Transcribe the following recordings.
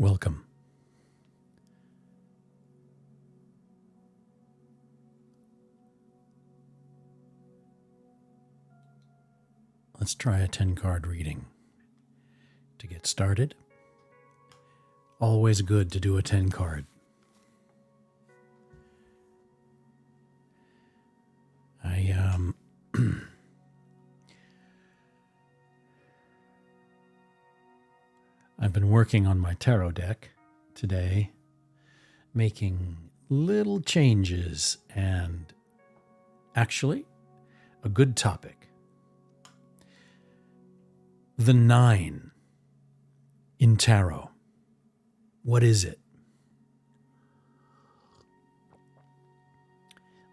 Welcome. Let's try a 10-card reading. To get started, always good to do a 10-card. I've been working on my tarot deck today, making little changes, and actually, a good topic. The 9 in tarot. What is it?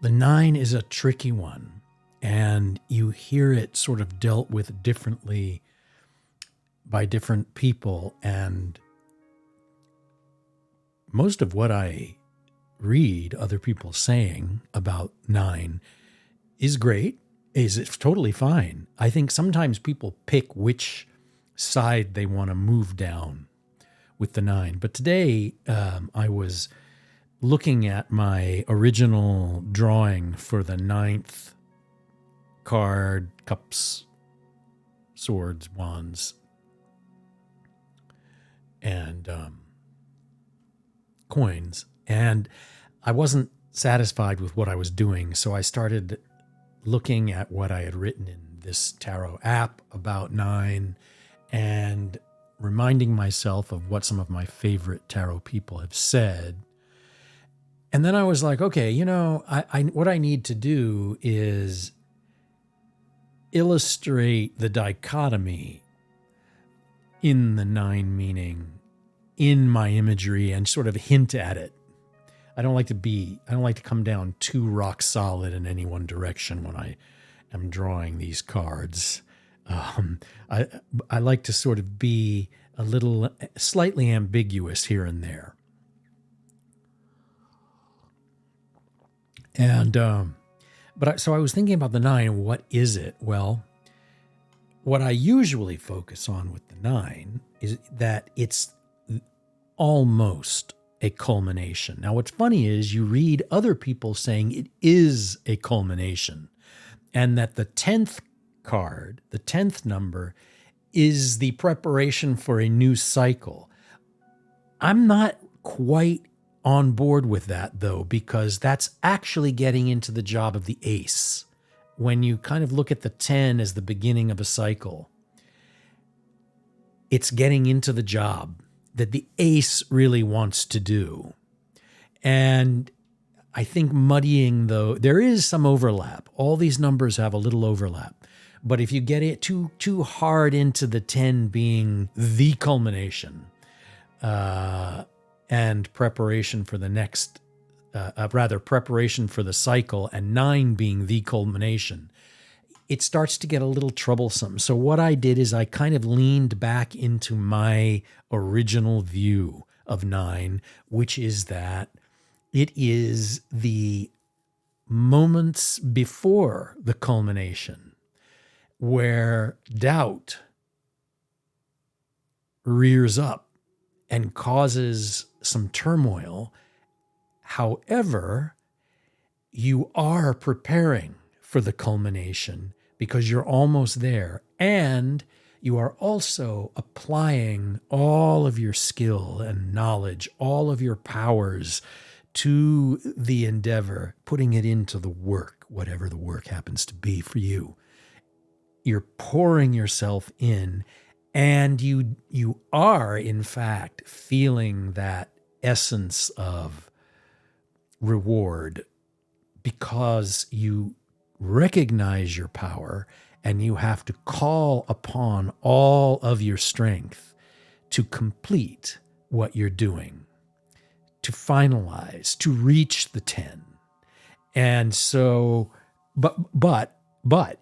The 9 is a tricky one, and you hear it sort of dealt with differently by different people, and most of what I read other people saying about 9 is great, is totally fine. I think sometimes people pick which side they want to move down with the 9. But today I was looking at my original drawing for the 9th card, cups, swords, wands, and coins. And I wasn't satisfied with what I was doing, so I started looking at what I had written in this tarot app about 9 and reminding myself of what some of my favorite tarot people have said. And then I was like, okay, what I need to do is illustrate the dichotomy in the 9 meaning in my imagery and sort of hint at it. I don't like to come down too rock solid in any one direction when I am drawing these cards. I like to sort of be a little slightly ambiguous here and there. And so I was thinking about the 9. What is it? Well, what I usually focus on with the 9 is that it's almost a culmination. Now, what's funny is you read other people saying it is a culmination, and that the 10th card, the 10th number, is the preparation for a new cycle. I'm not quite on board with that, though, because that's actually getting into the job of the ace. When you kind of look at the 10 as the beginning of a cycle, it's getting into the job that the ace really wants to do. And I think muddying, though, there is some overlap. All these numbers have a little overlap. But if you get it too hard into the 10 being the culmination and preparation for the next, preparation for the cycle, and 9 being the culmination, it starts to get a little troublesome. So what I did is I kind of leaned back into my original view of 9, which is that it is the moments before the culmination where doubt rears up and causes some turmoil. However, you are preparing for the culmination because you're almost there, and you are also applying all of your skill and knowledge, all of your powers to the endeavor, putting it into the work, whatever the work happens to be for you. You're pouring yourself in, and you are, in fact, feeling that essence of reward because you recognize your power, and you have to call upon all of your strength to complete what you're doing, to finalize, to reach the 10. And so, but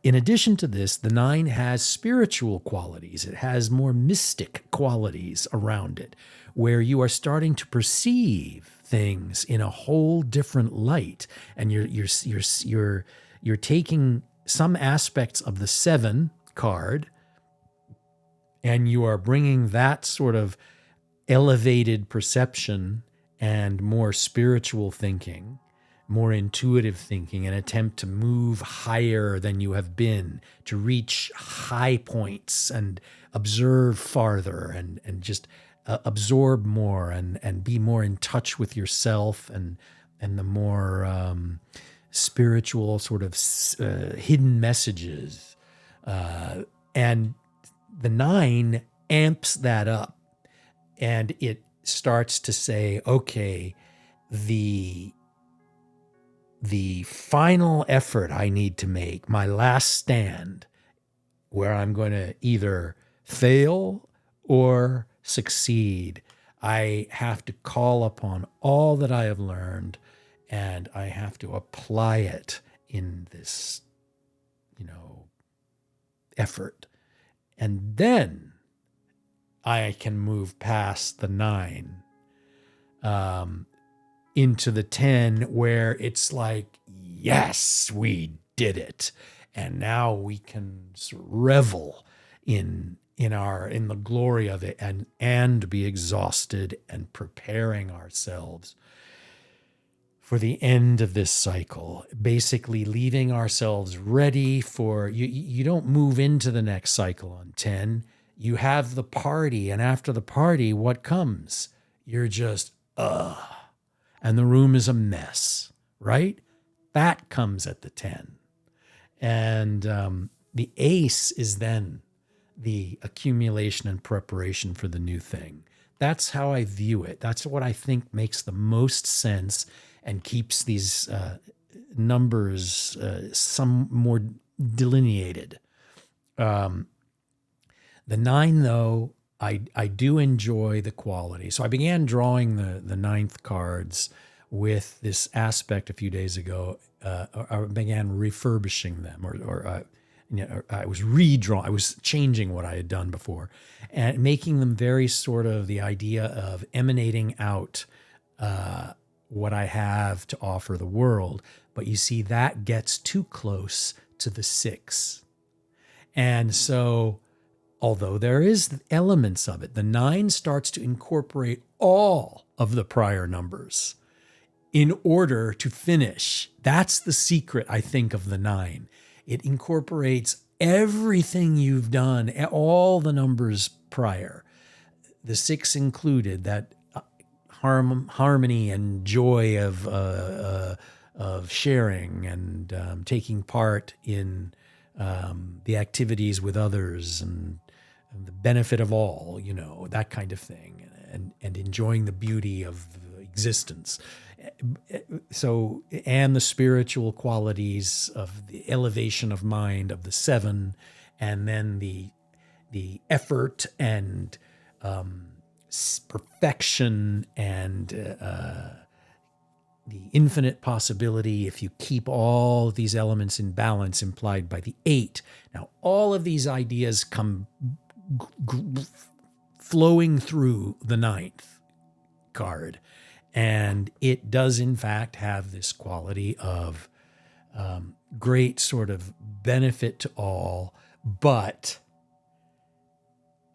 in addition to this, the 9 has spiritual qualities. It has more mystic qualities around it, where you are starting to perceive things in a whole different light, and you're taking some aspects of the 7 card, and you are bringing that sort of elevated perception and more spiritual thinking, more intuitive thinking, an attempt to move higher than you have been, to reach high points and observe farther and just absorb more and be more in touch with yourself and the more spiritual sort of hidden messages. And the 9 amps that up, and it starts to say, okay, the final effort I need to make, my last stand, where I'm going to either fail or succeed, I have to call upon all that I have learned, and I have to apply it in this, effort. And then I can move past the 9 into the 10, where it's like, yes, we did it. And now we can sort of revel in the glory of it and be exhausted and preparing ourselves for the end of this cycle, basically leaving ourselves ready for, you don't move into the next cycle on 10. You have the party, and after the party, what comes? You're just, and the room is a mess, right? That comes at the 10. And the ace is then the accumulation and preparation for the new thing. That's how I view it. That's what I think makes the most sense and keeps these numbers some more delineated. The 9, though, I do enjoy the quality. So I began drawing the 9th cards with this aspect a few days ago. I began refurbishing them, or I was redrawing. I was changing what I had done before and making them very sort of the idea of emanating out what I have to offer the world. But you see, that gets too close to the 6. And so, although there is elements of it, the 9 starts to incorporate all of the prior numbers in order to finish. That's the secret, I think, of the 9. It incorporates everything you've done, all the numbers prior, the 6 included, that harmony and joy of sharing and taking part in the activities with others and the benefit of all, that kind of thing, and enjoying the beauty of existence. So, and the spiritual qualities of the elevation of mind of the 7, and then the effort and perfection and the infinite possibility if you keep all these elements in balance implied by the 8. Now, all of these ideas come flowing through the 9th card. And it does, in fact, have this quality of great sort of benefit to all, but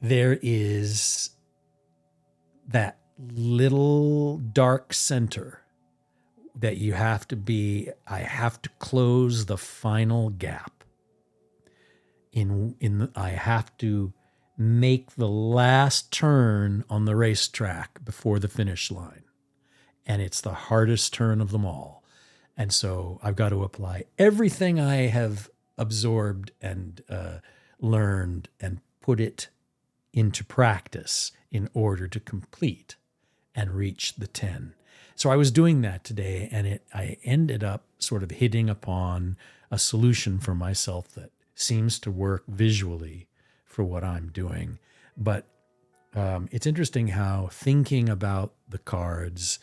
there is that little dark center that I have to close the final gap. I have to make the last turn on the racetrack before the finish line. And it's the hardest turn of them all. And so I've got to apply everything I have absorbed and learned and put it into practice in order to complete and reach the 10. So I was doing that today, and I ended up sort of hitting upon a solution for myself that seems to work visually for what I'm doing. But it's interesting how thinking about the cards,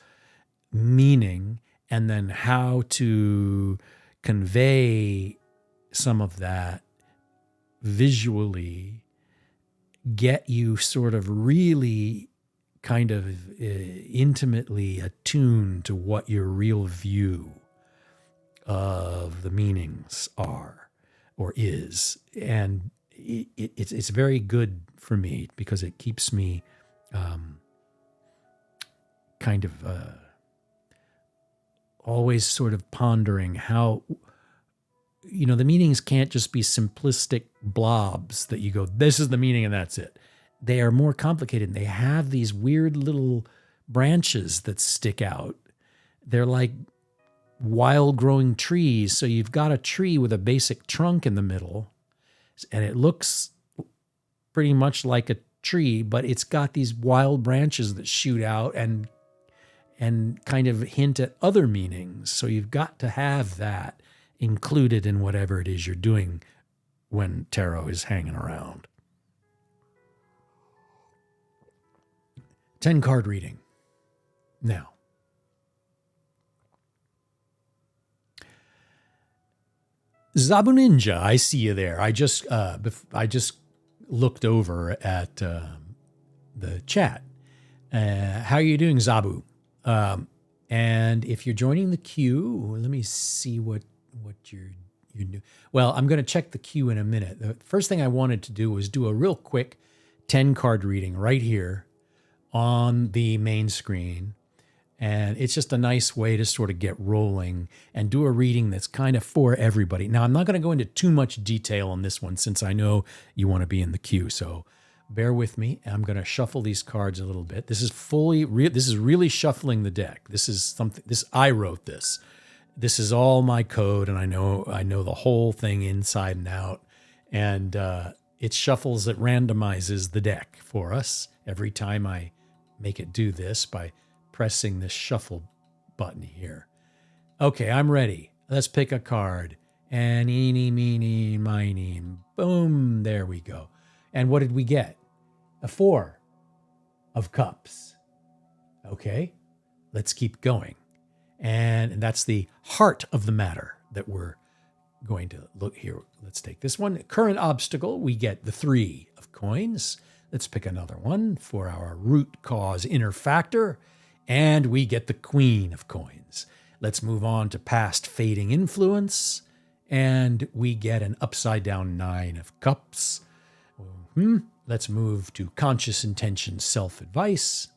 meaning, and then how to convey some of that visually, get you sort of really kind of intimately attuned to what your real view of the meanings are or is. And it's very good for me because it keeps me kind of always sort of pondering how, the meanings can't just be simplistic blobs that you go, this is the meaning and that's it. They are more complicated. They have these weird little branches that stick out. They're like wild growing trees. So you've got a tree with a basic trunk in the middle, and it looks pretty much like a tree, but it's got these wild branches that shoot out and kind of hint at other meanings. So you've got to have that included in whatever it is you're doing when tarot is hanging around. 10 card reading. Now, Zabu Ninja, I see you there. I just looked over at the chat. How are you doing, Zabu? And if you're joining the queue, let me see what you're doing. Well, I'm going to check the queue in a minute. The first thing I wanted to do was do a real quick 10 card reading right here on the main screen. And it's just a nice way to sort of get rolling and do a reading that's kind of for everybody. Now, I'm not going to go into too much detail on this one since I know you want to be in the queue. So bear with me. I'm going to shuffle these cards a little bit. This is really shuffling the deck. I wrote this. This is all my code, and I know the whole thing inside and out. And it shuffles, it randomizes the deck for us every time I make it do this by pressing this shuffle button here. Okay, I'm ready. Let's pick a card. And eeny, meeny, miny, boom, there we go. And what did we get? A 4 of cups. Okay, let's keep going. And that's the heart of the matter that we're going to look here. Let's take this one. Current obstacle, we get the 3 of coins. Let's pick another one for our root cause inner factor. And we get the Queen of coins. Let's move on to past fading influence. And we get an upside down 9 of cups. Let's move to conscious intention self-advice.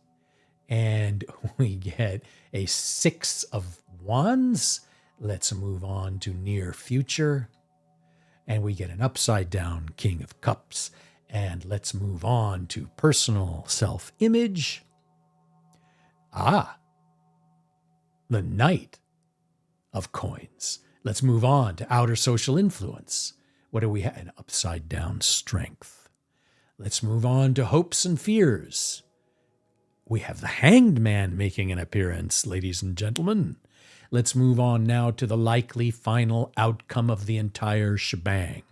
And we get a 6 of wands. Let's move on to near future. And we get an upside down King of cups. And let's move on to personal self-image. The Knight of coins. Let's move on to outer social influence. What do we have? An upside down strength. Let's move on to hopes and fears. We have the Hanged Man making an appearance, ladies and gentlemen. Let's move on now to the likely final outcome of the entire shebang.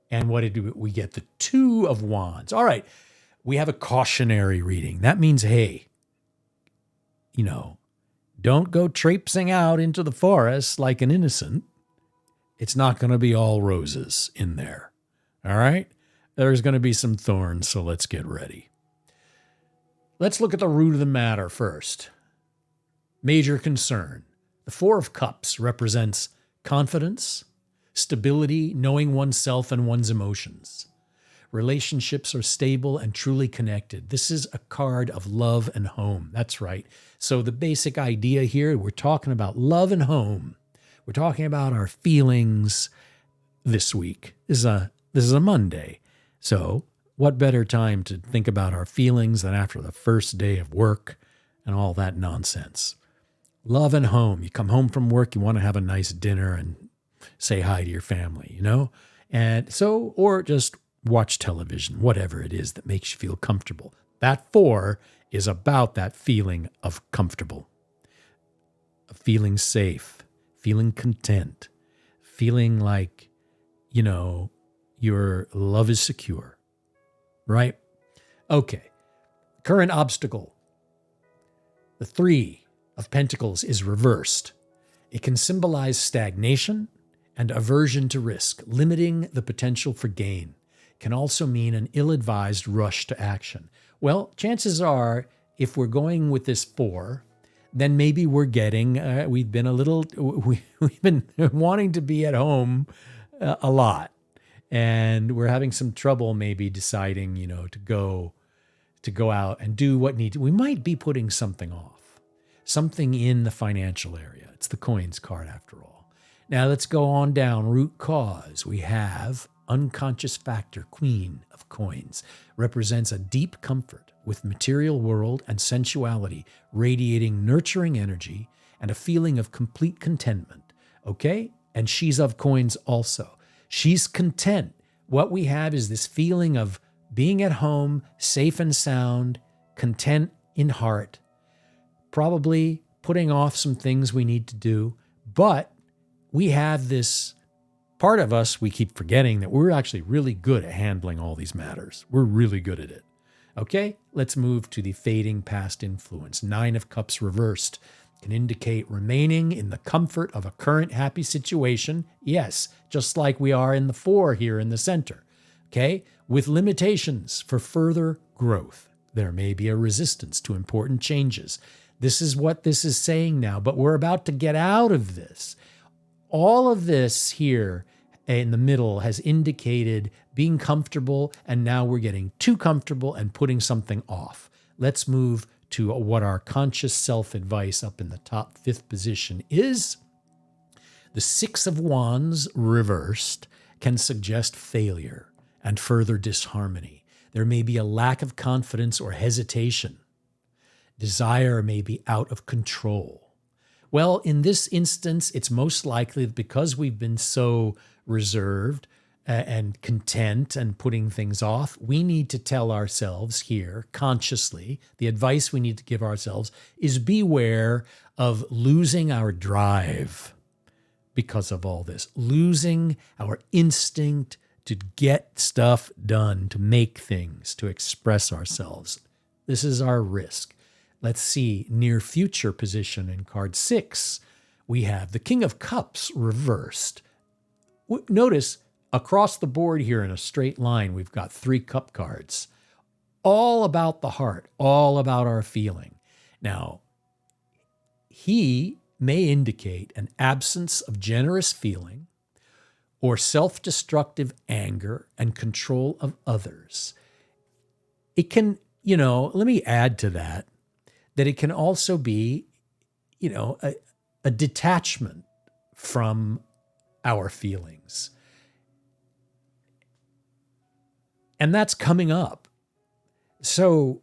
And what did we get? The 2 of wands. All right, we have a cautionary reading. That means, hey, don't go traipsing out into the forest like an innocent. It's not going to be all roses in there. All right? There's going to be some thorns, so let's get ready. Let's look at the root of the matter first. Major concern. The 4 of cups represents confidence, stability, knowing oneself and one's emotions. Relationships are stable and truly connected. This is a card of love and home. That's right. So the basic idea here, we're talking about love and home. We're talking about our feelings this week. This is a Monday. So what better time to think about our feelings than after the first day of work and all that nonsense? Love and home. You come home from work, you want to have a nice dinner and say hi to your family, And so, or just watch television, whatever it is that makes you feel comfortable. That 4 is about that feeling of comfortable, of feeling safe, feeling content, feeling like, your love is secure, right? Okay. Current obstacle. The 3 of Pentacles is reversed. It can symbolize stagnation and aversion to risk, limiting the potential for gain. Can also mean an ill-advised rush to action. Well, chances are, if we're going with this 4, then maybe we're getting, we've been wanting to be at home a lot. And we're having some trouble maybe deciding, to go to go out and do what needs. We might be putting something off, something in the financial area. It's the coins card after all. Now let's go on down. Root cause. We have unconscious factor, queen of coins, represents a deep comfort with material world and sensuality, radiating nurturing energy and a feeling of complete contentment. Okay? And she's of coins also. She's content. What we have is this feeling of being at home, safe and sound, content in heart, probably putting off some things we need to do. But we have this part of us, we keep forgetting that we're actually really good at handling all these matters. We're really good at it. Okay, let's move to the fading past influence. 9 of Cups reversed can indicate remaining in the comfort of a current happy situation. Yes, just like we are in the 4 here in the center. Okay, with limitations for further growth. There may be a resistance to important changes. This is what this is saying now, but we're about to get out of this. All of this here in the middle has indicated being comfortable, and now we're getting too comfortable and putting something off. Let's move to what our conscious self-advice up in the top 5th position is. The 6 of Wands reversed can suggest failure and further disharmony. There may be a lack of confidence or hesitation. Desire may be out of control. Well, in this instance, it's most likely that because we've been so reserved and content and putting things off, we need to tell ourselves here consciously, the advice we need to give ourselves is beware of losing our drive because of all this, losing our instinct to get stuff done, to make things, to express ourselves. This is our risk. Let's see, near future position in card 6, we have the King of Cups reversed. Notice across the board here in a straight line, we've got 3 cup cards, all about the heart, all about our feeling. Now, he may indicate an absence of generous feeling or self-destructive anger and control of others. It can, let me add to that it can also be, a detachment from our feelings. And that's coming up. So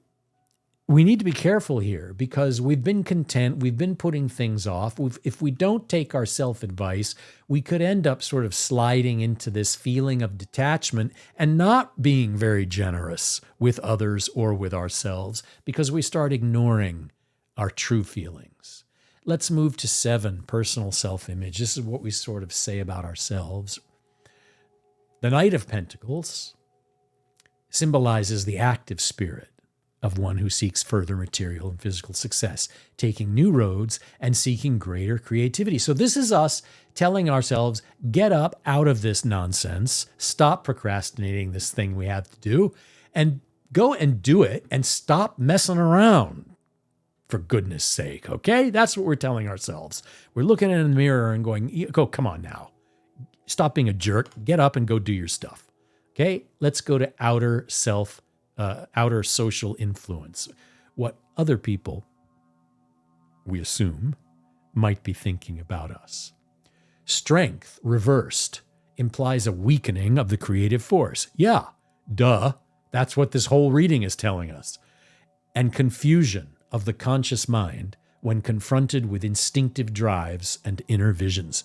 we need to be careful here because we've been content, we've been putting things off. If we don't take our self-advice, we could end up sort of sliding into this feeling of detachment and not being very generous with others or with ourselves because we start ignoring our true feelings. Let's move to 7, personal self-image. This is what we sort of say about ourselves. The Knight of Pentacles symbolizes the active spirit of one who seeks further material and physical success, taking new roads and seeking greater creativity. So this is us telling ourselves, get up out of this nonsense, stop procrastinating this thing we have to do, and go and do it and stop messing around. For goodness sake, okay? That's what we're telling ourselves. We're looking in the mirror and going, come on now. Stop being a jerk. Get up and go do your stuff. Okay? Let's go to outer social influence. What other people, we assume, might be thinking about us. Strength reversed implies a weakening of the creative force. Yeah, duh. That's what this whole reading is telling us. And confusion of the conscious mind when confronted with instinctive drives and inner visions.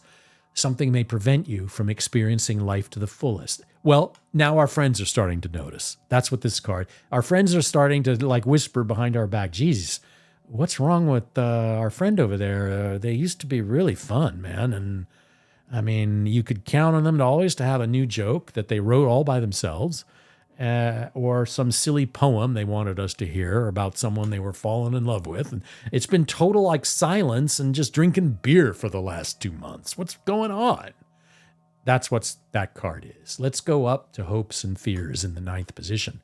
Something may prevent you from experiencing life to the fullest. Well, now our friends are starting to notice. That's what this card, our friends are starting to whisper behind our back, Jesus, what's wrong with our friend over there? They used to be really fun, man. And I mean, you could count on them to have a new joke that they wrote all by themselves. Or some silly poem they wanted us to hear about someone they were falling in love with. And it's been total silence and just drinking beer for the last 2 months. What's going on? That's what that card is. Let's go up to hopes and fears in the 9th position.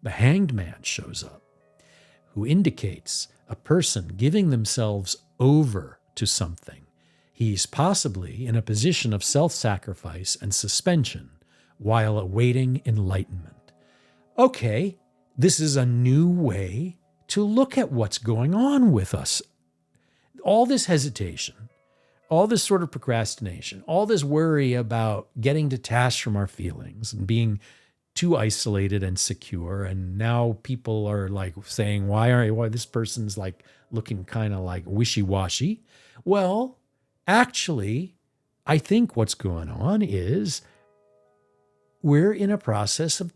The Hanged Man shows up, who indicates a person giving themselves over to something. He's possibly in a position of self-sacrifice and suspension while awaiting enlightenment. Okay, This is a new way to look at what's going on with us. All this hesitation, all this sort of procrastination, all this worry about getting detached from our feelings and being too isolated and secure. And now people are like saying, why this person's like looking kind of like wishy-washy. Well, actually, I think what's going on is we're in a process of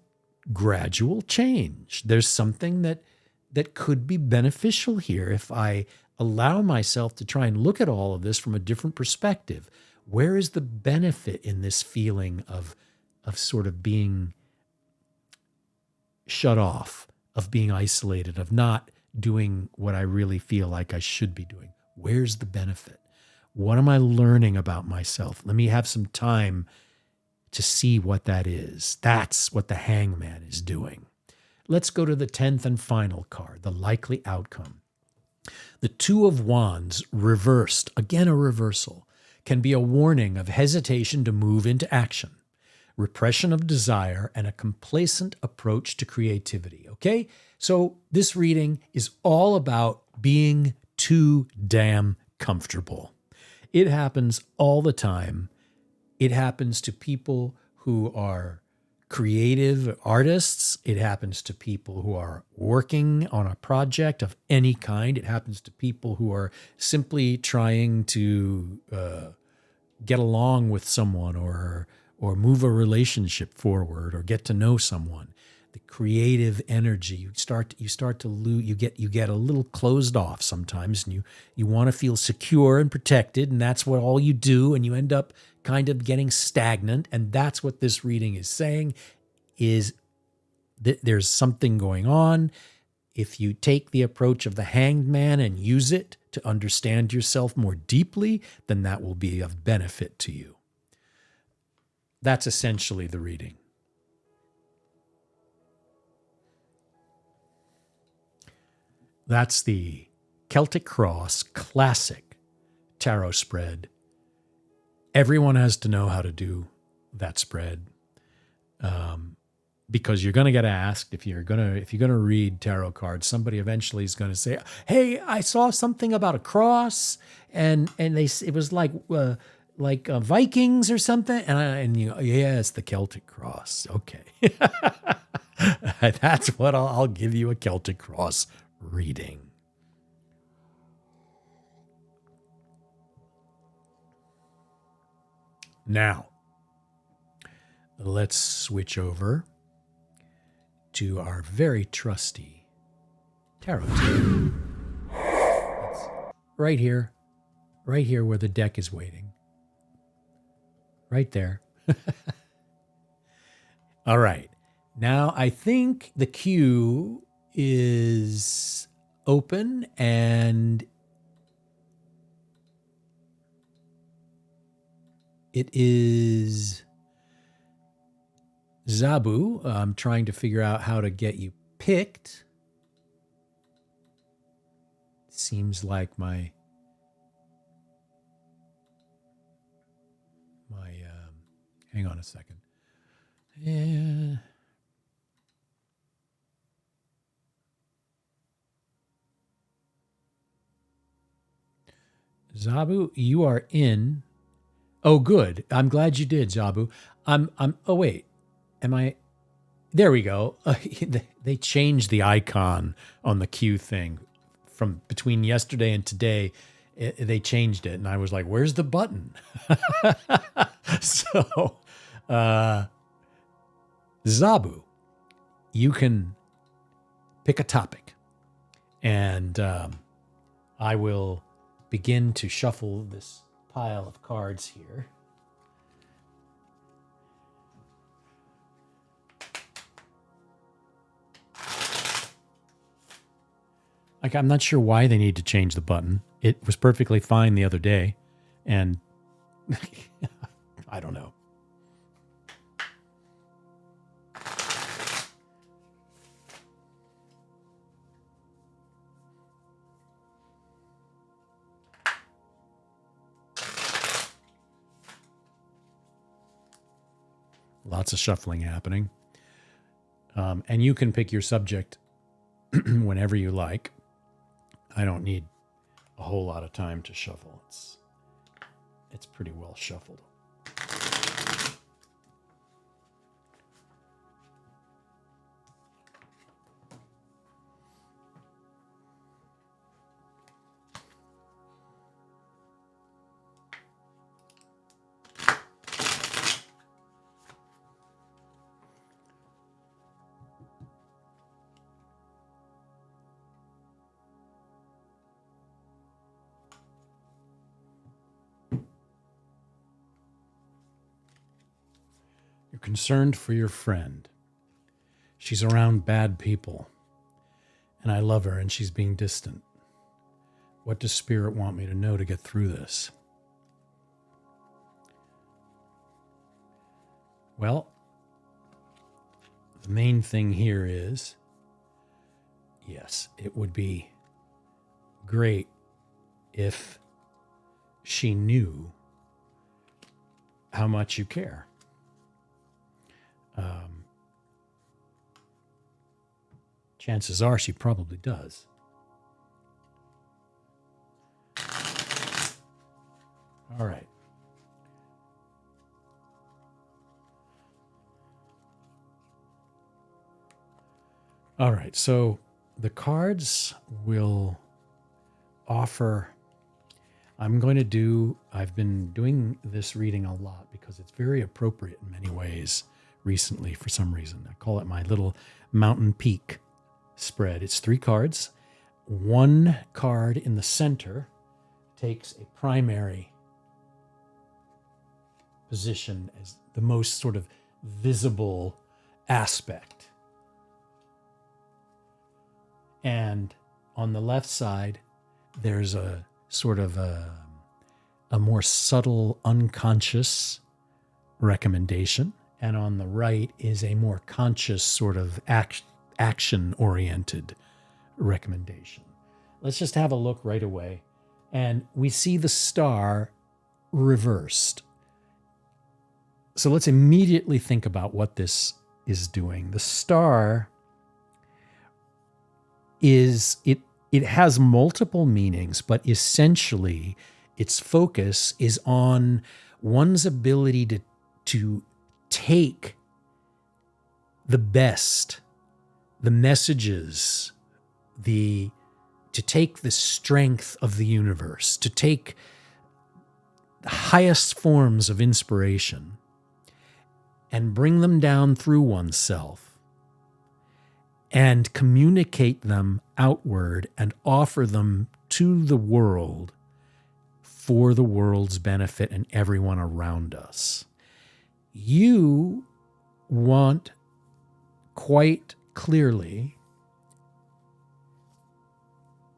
gradual change. There's something that could be beneficial here if I allow myself to try and look at all of this from a different perspective. Where is the benefit in this feeling of sort of being shut off, of being isolated, of not doing what I really feel like I should be doing? Where's the benefit? What am I learning about myself? Let me have some time to see what that is. That's what the hangman is doing. Let's go to the 10th and final card, the likely outcome. The Two of Wands reversed, again a reversal, can be a warning of hesitation to move into action, repression of desire, and a complacent approach to creativity. Okay? So this reading is all about being too damn comfortable. It happens all the time. It happens to people who are creative artists. It happens to people who are working on a project of any kind. It happens to people who are simply trying to get along with someone or move a relationship forward or get to know someone. The creative energy, you start to lose, you get a little closed off sometimes, and you want to feel secure and protected, and that's what all you do, and you end up kind of getting stagnant. And that's what this reading is saying, is that there's something going on. If you take the approach of the Hanged Man and use it to understand yourself more deeply, then that will be of benefit to you. That's essentially the reading. That's the Celtic Cross Classic Tarot spread. Everyone has to know how to do that spread, because you're going to get asked if you're going to read tarot cards. Somebody eventually is going to say, "Hey, I saw something about a cross, and it was like Vikings or something," and you go, "Yeah, it's the Celtic Cross." Okay, that's what I'll give you, a Celtic Cross reading. Now, let's switch over to our very trusty tarot deck. It's right here where the deck is waiting. Right there. All right. Now, I think the queue is open, and it is Zabu. I'm trying to figure out how to get you picked. Seems like my hang on a second. Yeah. Zabu, you are in. Oh, good. I'm glad you did, Zabu. Oh, wait. Am I? There we go. They changed the icon on the queue thing from between yesterday and today. They changed it, and I was like, "Where's the button?" So, Zabu, you can pick a topic, and I will begin to shuffle this pile of cards here. Like, I'm not sure why they need to change the button. It was perfectly fine the other day, and I don't know. Lots of shuffling happening. And you can pick your subject whenever you like. I don't need a whole lot of time to shuffle. It's pretty well shuffled. You're concerned for your friend. She's around bad people, and I love her, and she's being distant. What does Spirit want me to know to get through this? Well, the main thing here is, yes, it would be great if she knew how much you care. Chances are she probably does. All right. All right, so the cards will offer. I've been doing this reading a lot because it's very appropriate in many ways recently for some reason. I call it my little mountain peak spread. It's 3 cards. One card in the center takes a primary position as the most sort of visible aspect. And on the left side, there's a sort of a more subtle, unconscious recommendation. And on the right is a more conscious sort of action-oriented recommendation. Let's just have a look right away. And we see the star reversed. So let's immediately think about what this is doing. The star it has multiple meanings, but essentially its focus is on one's ability to take the best, the messages, to take the strength of the universe, to take the highest forms of inspiration and bring them down through oneself and communicate them outward and offer them to the world for the world's benefit and everyone around us. You want quite clearly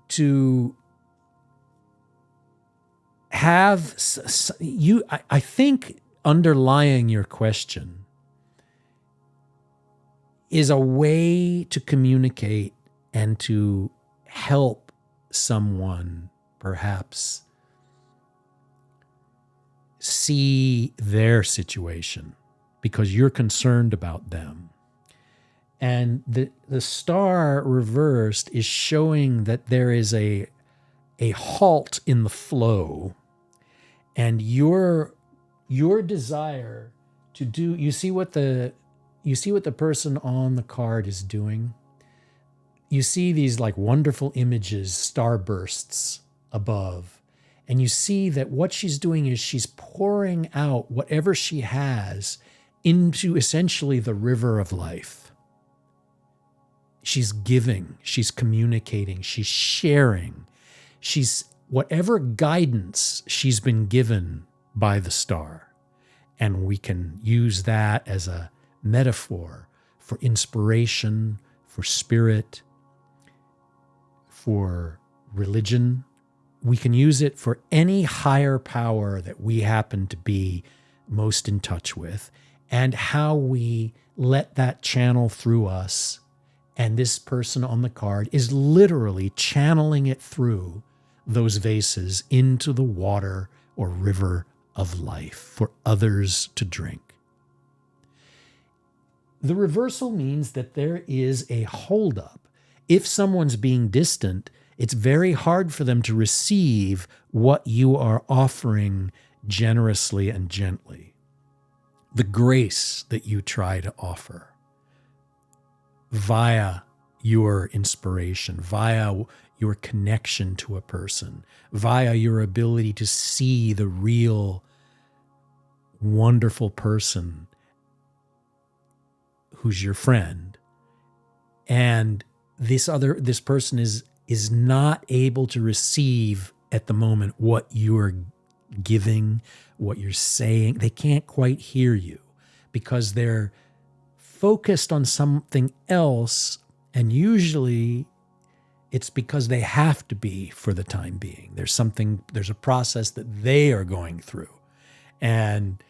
to have I think underlying your question is a way to communicate and to help someone perhaps see their situation because you're concerned about them. And the star reversed is showing that there is a halt in the flow, and your desire to do, you see what the person on the card is doing? You see these like wonderful images, starbursts above. And you see that what she's doing is she's pouring out whatever she has into essentially the river of life. She's giving, she's communicating, she's sharing. She's whatever guidance she's been given by the star. And we can use that as a metaphor for inspiration, for spirit, for religion. We can use it for any higher power that we happen to be most in touch with, and how we let that channel through us. And this person on the card is literally channeling it through those vases into the water or river of life for others to drink. The reversal means that there is a holdup. If someone's being distant, it's very hard for them to receive what you are offering generously and gently. The grace that you try to offer via your inspiration, via your connection to a person, via your ability to see the real wonderful person who's your friend, and this person is not able to receive at the moment what you're giving, what you're saying. They can't quite hear you because they're focused on something else, and usually it's because they have to be for the time being. There's a process that they are going through. And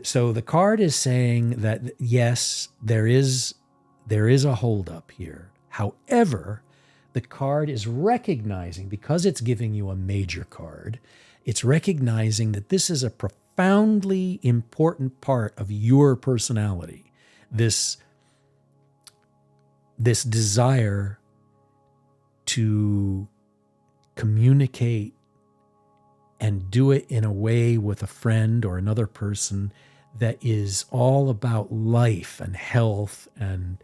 so the card is saying that, yes, there is a holdup here. However, the card is recognizing, because it's giving you a major card, it's recognizing that this is a profoundly important part of your personality. This desire to communicate and do it in a way with a friend or another person that is all about life and health and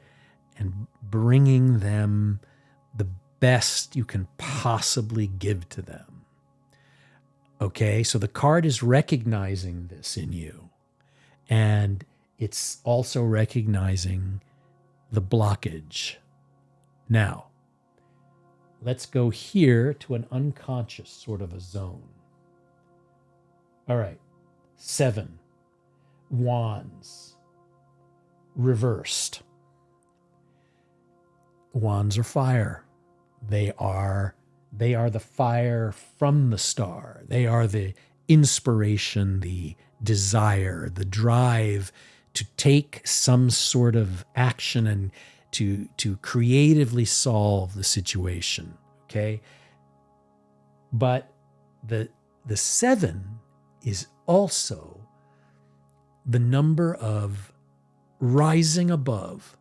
bringing them the best you can possibly give to them. Okay, so the card is recognizing this in you, and it's also recognizing the blockage. Now, let's go here to an unconscious sort of a zone. All right, 7 wands reversed. Wands are fire. They are the fire from the star. They are the inspiration, the desire, the drive to take some sort of action and to creatively solve the situation. Okay, but the 7 is also the number of rising above,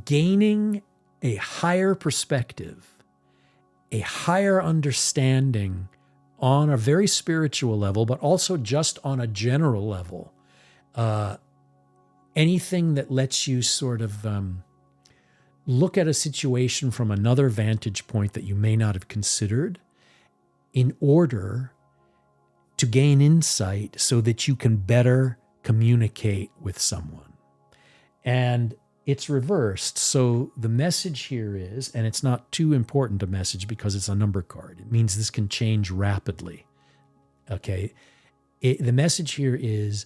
gaining a higher perspective, a higher understanding on a very spiritual level, but also just on a general level. Anything that lets you sort of look at a situation from another vantage point that you may not have considered, in order to gain insight so that you can better communicate with someone. And it's reversed. So the message here is, and it's not too important a message because it's a number card. It means this can change rapidly. Okay. The message here is,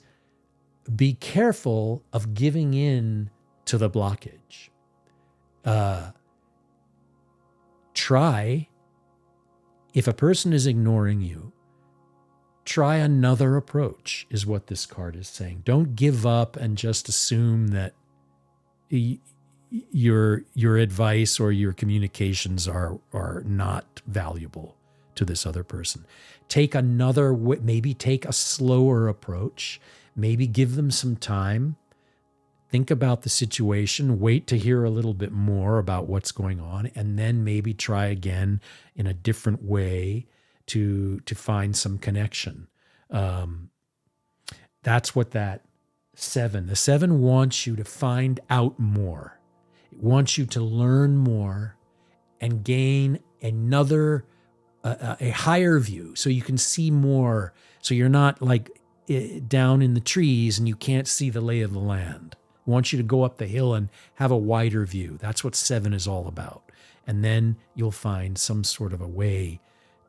be careful of giving in to the blockage. Try, if a person is ignoring you, try another approach, is what this card is saying. Don't give up and just assume that your advice or your communications are not valuable to this other person. Take maybe take a slower approach. Maybe give them some time. Think about the situation, wait to hear a little bit more about what's going on, and then maybe try again in a different way to find some connection. That's what that 7. The 7 wants you to find out more. It wants you to learn more and gain another, a higher view, so you can see more. So you're not like down in the trees and you can't see the lay of the land. It wants you to go up the hill and have a wider view. That's what 7 is all about. And then you'll find some sort of a way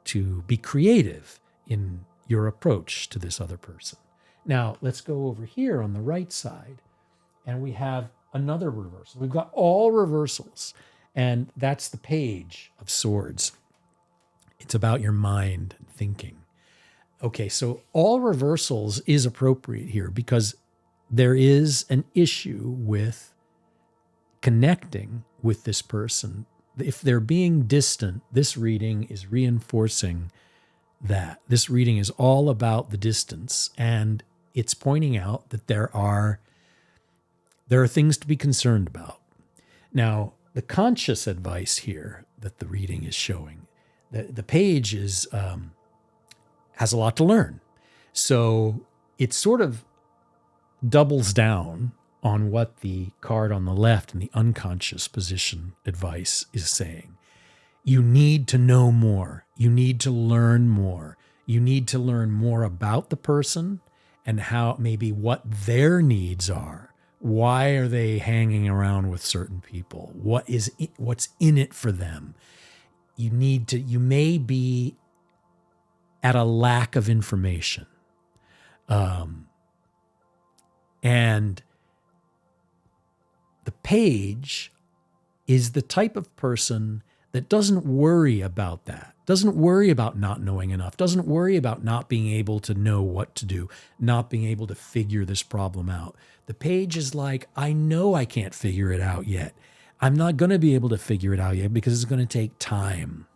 to be creative in your approach to this other person. Now, let's go over here on the right side, and we have another reversal. We've got all reversals, and that's the Page of Swords. It's about your mind and thinking. Okay, so all reversals is appropriate here because there is an issue with connecting with this person. If they're being distant, this reading is reinforcing that. This reading is all about the distance, and it's pointing out that there are things to be concerned about. Now, the conscious advice here that the reading is showing, the page is has a lot to learn. So it sort of doubles down on what the card on the left in the unconscious position advice is saying. You need to know more. You need to learn more. You need to learn more about the person and how, maybe what their needs are. Why are they hanging around with certain people? What's in it for them? You may be at a lack of information. And the page is the type of person that doesn't worry about that, doesn't worry about not knowing enough, doesn't worry about not being able to know what to do, not being able to figure this problem out. The page is like, I know I can't figure it out yet. I'm not going to be able to figure it out yet because it's going to take time.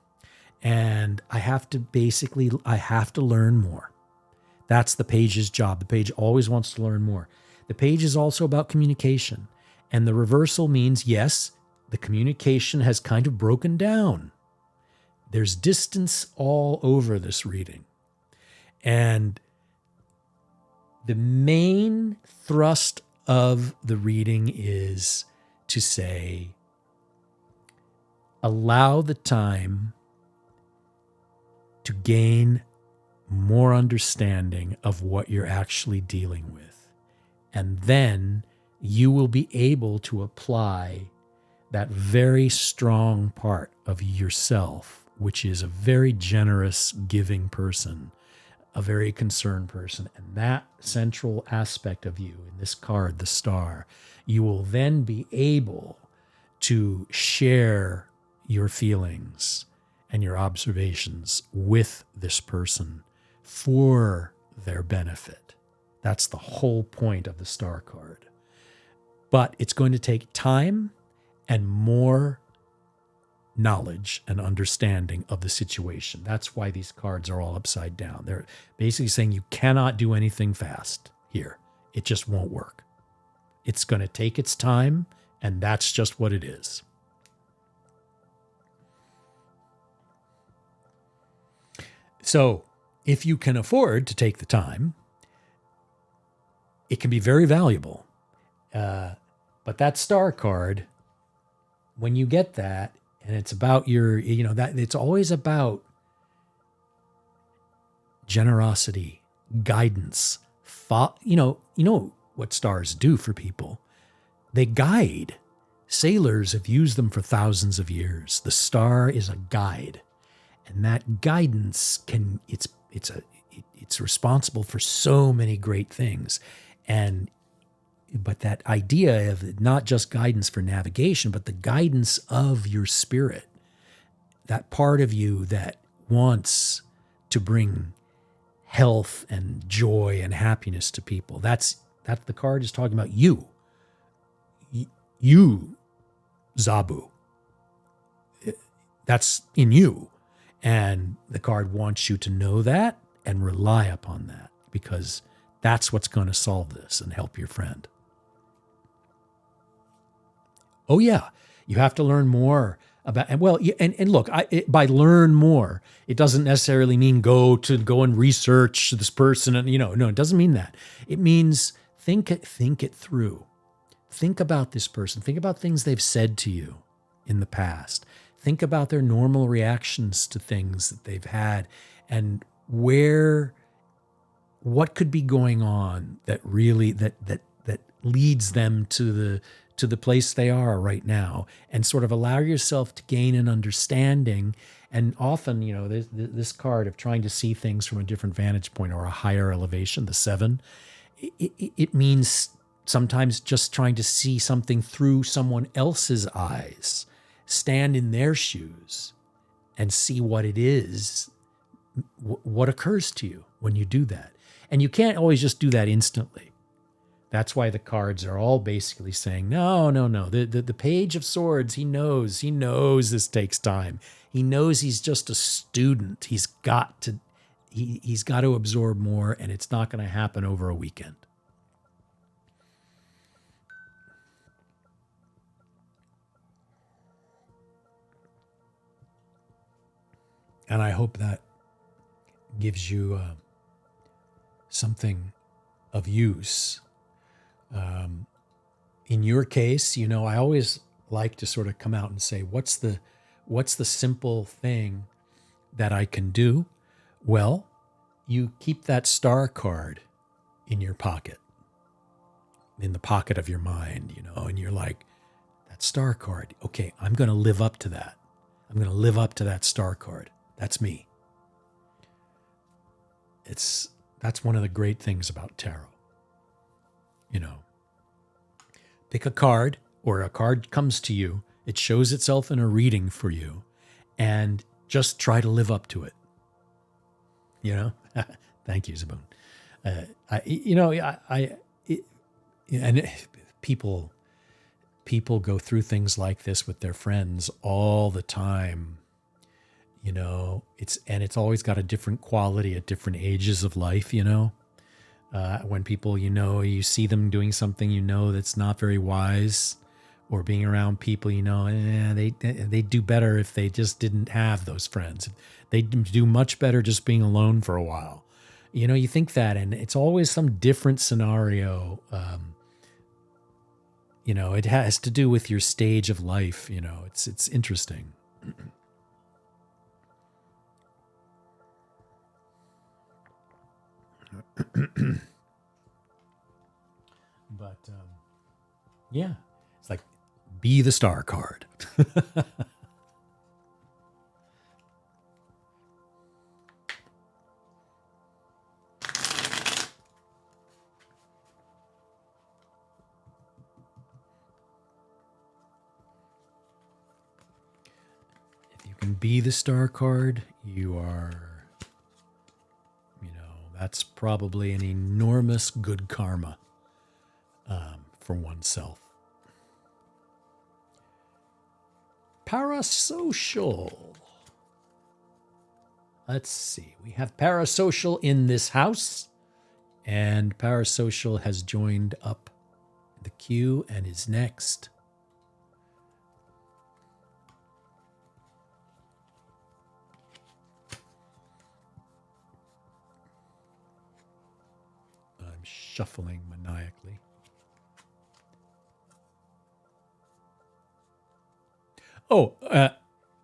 And I have to learn more. That's the page's job. The page always wants to learn more. The page is also about communication. And the reversal means, yes, the communication has kind of broken down. There's distance all over this reading. And the main thrust of the reading is to say, allow the time to gain more understanding of what you're actually dealing with. And then you will be able to apply that very strong part of yourself, which is a very generous, giving person, a very concerned person. And that central aspect of you in this card, the star, you will then be able to share your feelings and your observations with this person for their benefit. That's the whole point of the star card. But it's going to take time and more knowledge and understanding of the situation. That's why these cards are all upside down. They're basically saying you cannot do anything fast here. It just won't work. It's going to take its time, and that's just what it is. So if you can afford to take the time, it can be very valuable. But that star card, when you get that, and it's about that it's always about generosity, guidance. You know what stars do for people. They guide. Sailors have used them for thousands of years. The star is a guide. And that guidance it's responsible for so many great things. But that idea of not just guidance for navigation, but the guidance of your spirit, that part of you that wants to bring health and joy and happiness to people. That the card is talking about you. You, Zabu. That's in you. And the card wants you to know that and rely upon that, because that's what's going to solve this and help your friend. Oh yeah, you have to learn more about, and look, by learn more, it doesn't necessarily mean go and research this person, and no, it doesn't mean that. It means think it through. Think about this person. Think about things they've said to you in the past. Think about their normal reactions to things that they've had, and what could be going on that really that leads them to the place they are right now, and sort of allow yourself to gain an understanding. And often, this card of trying to see things from a different vantage point or a higher elevation, the 7, it means sometimes just trying to see something through someone else's eyes, stand in their shoes and see what it is, what occurs to you when you do that. And you can't always just do that instantly. That's why the cards are all basically saying, no. The Page of Swords, he knows this takes time. He knows he's just a student. He's got to, he's got to absorb more, and it's not going to happen over a weekend. And I hope that gives you something of use. In your case, I always like to sort of come out and say, what's the simple thing that I can do? Well, you keep that star card in your pocket, in the pocket of your mind, and you're like, that star card, okay, I'm going to live up to that. I'm going to live up to that star card. That's me. That's one of the great things about tarot. Pick a card, or a card comes to you, it shows itself in a reading for you, and just try to live up to it. Thank you, Zaboon. People go through things like this with their friends all the time. It's always got a different quality at different ages of life. When people, you see them doing something, that's not very wise, or being around people, they do better if they just didn't have those friends. They do much better just being alone for a while. You think that, and it's always some different scenario. It has to do with your stage of life. It's interesting. But yeah, it's like, be the star card. If you can be the star card, you are, that's probably an enormous good karma for oneself. Parasocial. Let's see. We have Parasocial in this house, and Parasocial has joined up the queue and is next. I'm shuffling maniacally.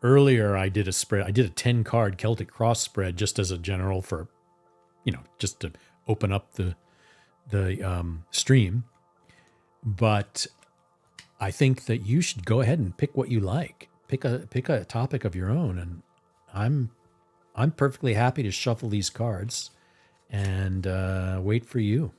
Earlier I did a spread. I did a 10-card Celtic Cross spread just as a general for, just to open up the stream. But I think that you should go ahead and pick what you like. Pick a topic of your own, and I'm perfectly happy to shuffle these cards and wait for you.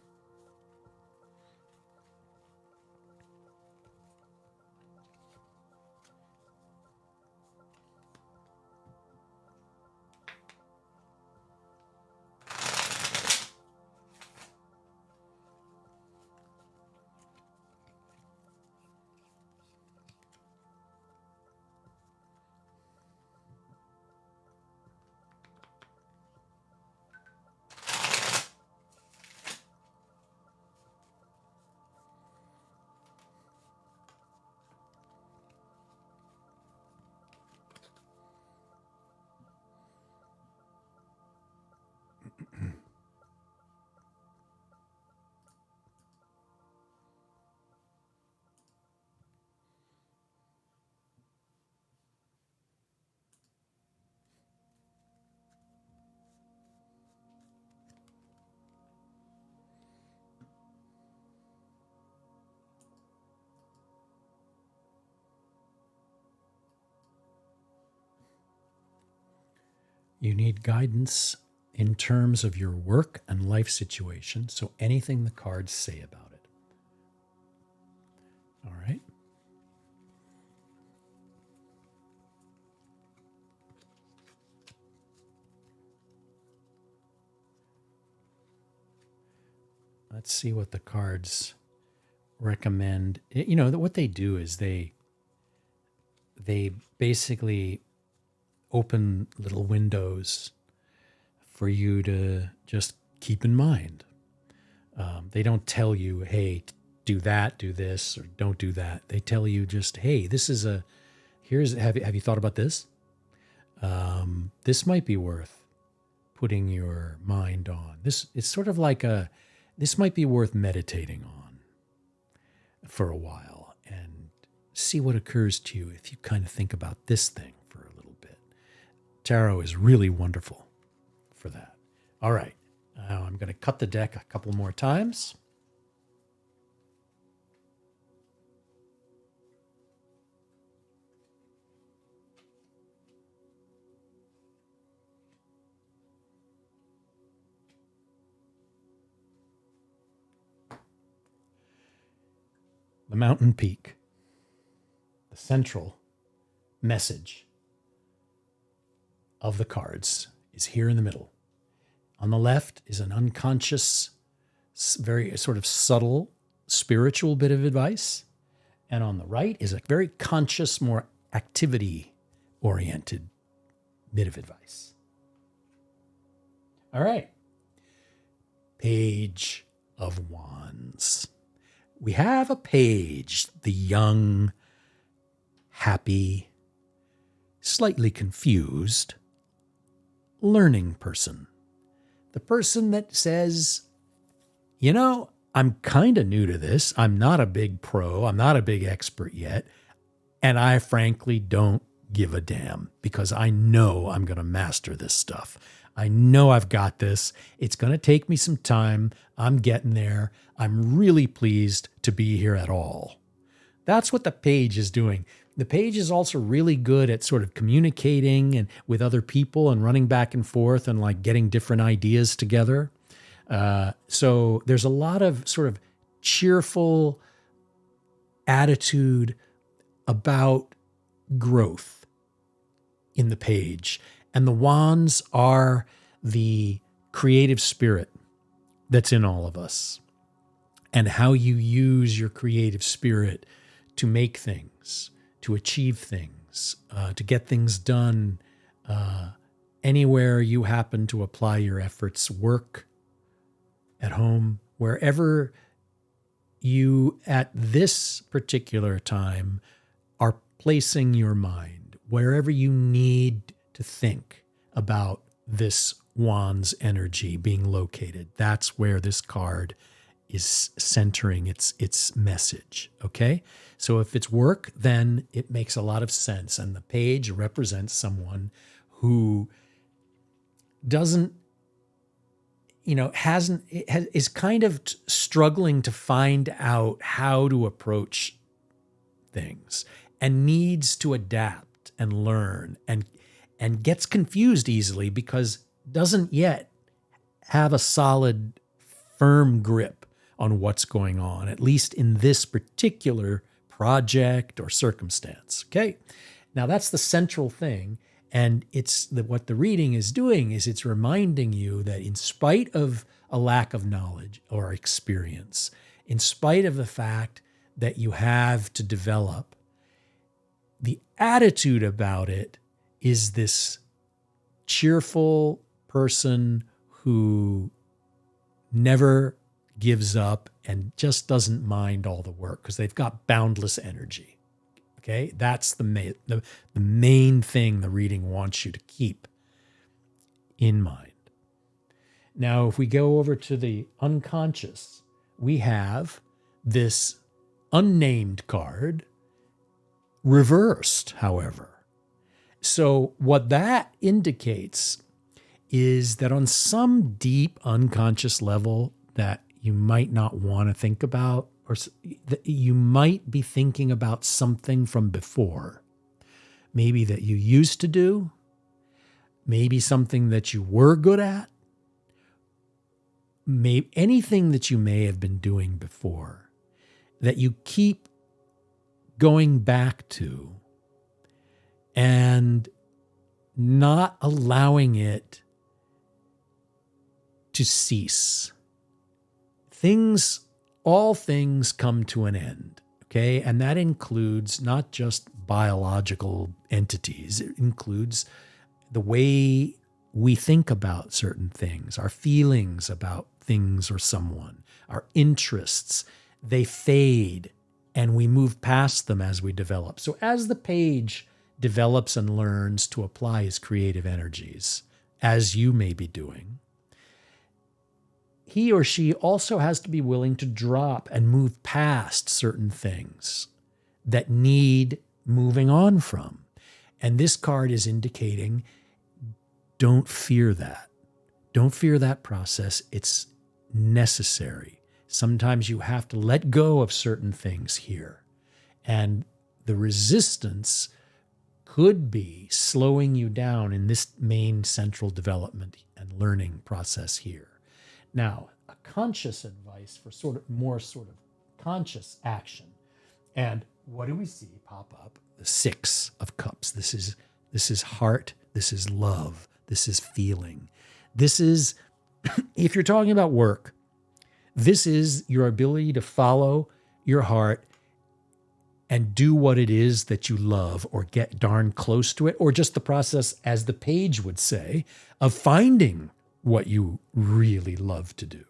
You need guidance in terms of your work and life situation, so anything the cards say about it. All right? Let's see what the cards recommend. What they do is they basically open little windows for you to just keep in mind. They don't tell you, hey, do that, do this, or don't do that. They tell you just, hey, have you thought about this? This might be worth putting your mind on. It's sort of like this might be worth meditating on for a while and see what occurs to you if you kind of think about this thing for a little bit. Tarot is really wonderful for that. All right. Now I'm going to cut the deck a couple more times. The mountain peak, the central message of the cards, is here in the middle. On the left is an unconscious, very sort of subtle spiritual bit of advice. And on the right is a very conscious, more activity-oriented bit of advice. All right. Page of Wands. We have a page, the young, happy, slightly confused, learning person. The person that says, I'm kind of new to this. I'm not a big pro. I'm not a big expert yet. And I frankly don't give a damn because I know I'm going to master this stuff. I know I've got this. It's going to take me some time. I'm getting there. I'm really pleased to be here at all. That's what the page is doing. The page is also really good at sort of communicating and with other people and running back and forth and like getting different ideas together. So there's a lot of sort of cheerful attitude about growth in the page. And the wands are the creative spirit that's in all of us and how you use your creative spirit to make things, to achieve things, to get things done anywhere you happen to apply your efforts, work, at home, wherever you at this particular time are placing your mind, wherever you need to think about this wand's energy being located. That's where this card is centering its message, okay? So if it's work, then it makes a lot of sense. And the page represents someone who doesn't, is kind of struggling to find out how to approach things and needs to adapt and learn and gets confused easily because doesn't yet have a solid, firm grip on what's going on, at least in this particular project or circumstance. Okay. Now that's the central thing. And what the reading is doing is it's reminding you that in spite of a lack of knowledge or experience, in spite of the fact that you have to develop, the attitude about it is this cheerful person who never gives up and just doesn't mind all the work because they've got boundless energy. Okay, that's the main thing the reading wants you to keep in mind. Now, if we go over to the unconscious, we have this unnamed card reversed, however. So what that indicates is that on some deep unconscious level that you might not want to think about, or you might be thinking about something from before, maybe that you used to do, maybe something that you were good at, maybe anything that you may have been doing before that you keep going back to and not allowing it to cease. All things come to an end, okay? And that includes not just biological entities. It includes the way we think about certain things, our feelings about things or someone, our interests, they fade and we move past them as we develop. So as the page develops and learns to apply his creative energies, as you may be doing, he or she also has to be willing to drop and move past certain things that need moving on from. And this card is indicating, don't fear that. Don't fear that process. It's necessary. Sometimes you have to let go of certain things here. And the resistance could be slowing you down in this main central development and learning process here. Now, a conscious advice for sort of conscious action. And what do we see pop up? The Six of Cups. This is heart. This is love. This is feeling. This is, if you're talking about work, this is your ability to follow your heart and do what it is that you love, or get darn close to it, or just the process, as the page would say, of finding what you really love to do.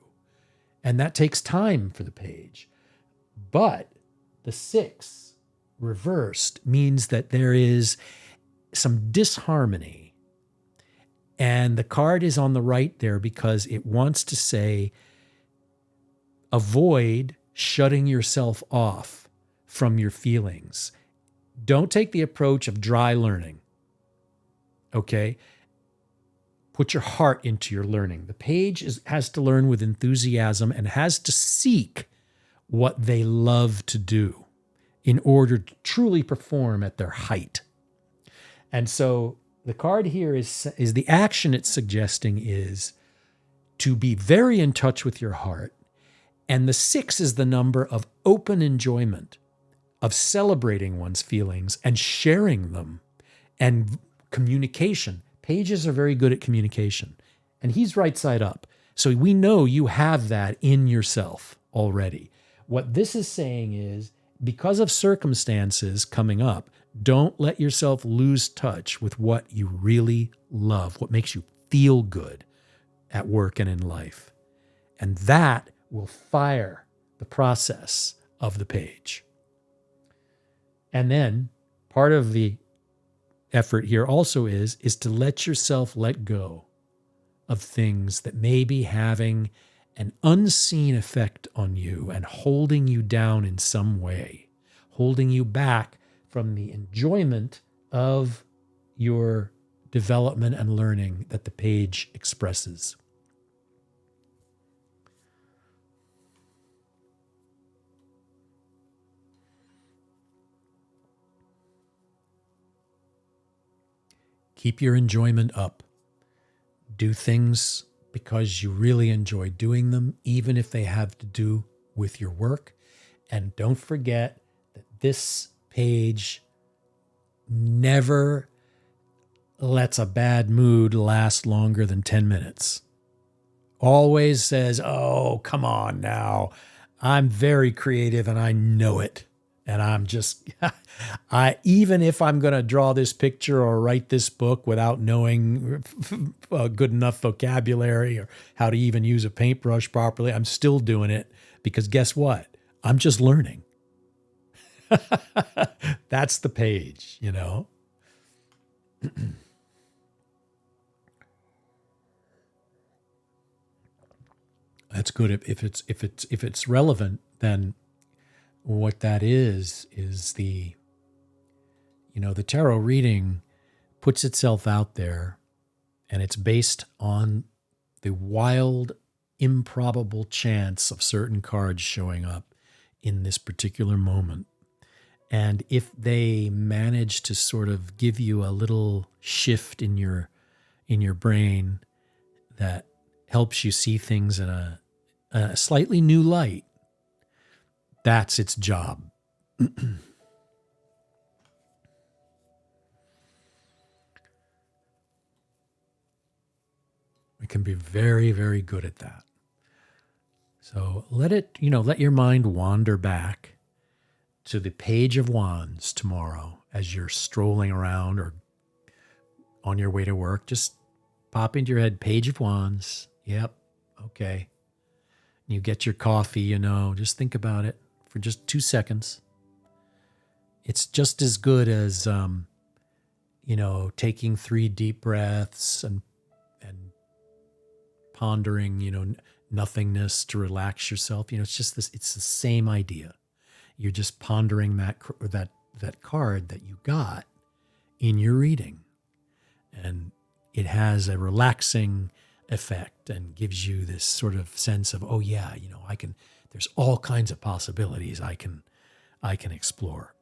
And that takes time for the page. But the Six reversed means that there is some disharmony. And the card is on the right there because it wants to say, avoid shutting yourself off from your feelings. Don't take the approach of dry learning. Okay? Put your heart into your learning. The page has to learn with enthusiasm and has to seek what they love to do in order to truly perform at their height. And so the card here is the action it's suggesting is to be very in touch with your heart. And the 6 is the number of open enjoyment, of celebrating one's feelings and sharing them, and communication. Pages are very good at communication. And he's right side up. So we know you have that in yourself already. What this is saying is, because of circumstances coming up, don't let yourself lose touch with what you really love, what makes you feel good at work and in life. And that will fire the process of the page. And then part of the effort here also is to let yourself let go of things that may be having an unseen effect on you and holding you down in some way, holding you back from the enjoyment of your development and learning that the page expresses. Keep your enjoyment up. Do things because you really enjoy doing them, even if they have to do with your work. And don't forget that this page never lets a bad mood last longer than 10 minutes. Always says, oh, come on now. I'm very creative and I know it. And I'm just, even if I'm going to draw this picture or write this book without knowing good enough vocabulary or how to even use a paintbrush properly, I'm still doing it because guess what? I'm just learning. That's the page, you know? That's good. If it's relevant, then what that is the tarot reading puts itself out there, and it's based on the wild, improbable chance of certain cards showing up in this particular moment. And if they manage to sort of give you a little shift in your brain that helps you see things in a slightly new light, that's its job. It can be very, very good at that. So let your mind wander back to the Page of Wands tomorrow as you're strolling around or on your way to work. Just pop into your head, Page of Wands. Yep. Okay. You get your coffee, just think about it for just 2 seconds. It's just as good as, taking 3 deep breaths and pondering, nothingness to relax yourself. It's the same idea. You're just pondering that card that you got in your reading. And it has a relaxing effect and gives you this sort of sense of, oh yeah, there's all kinds of possibilities I can explore.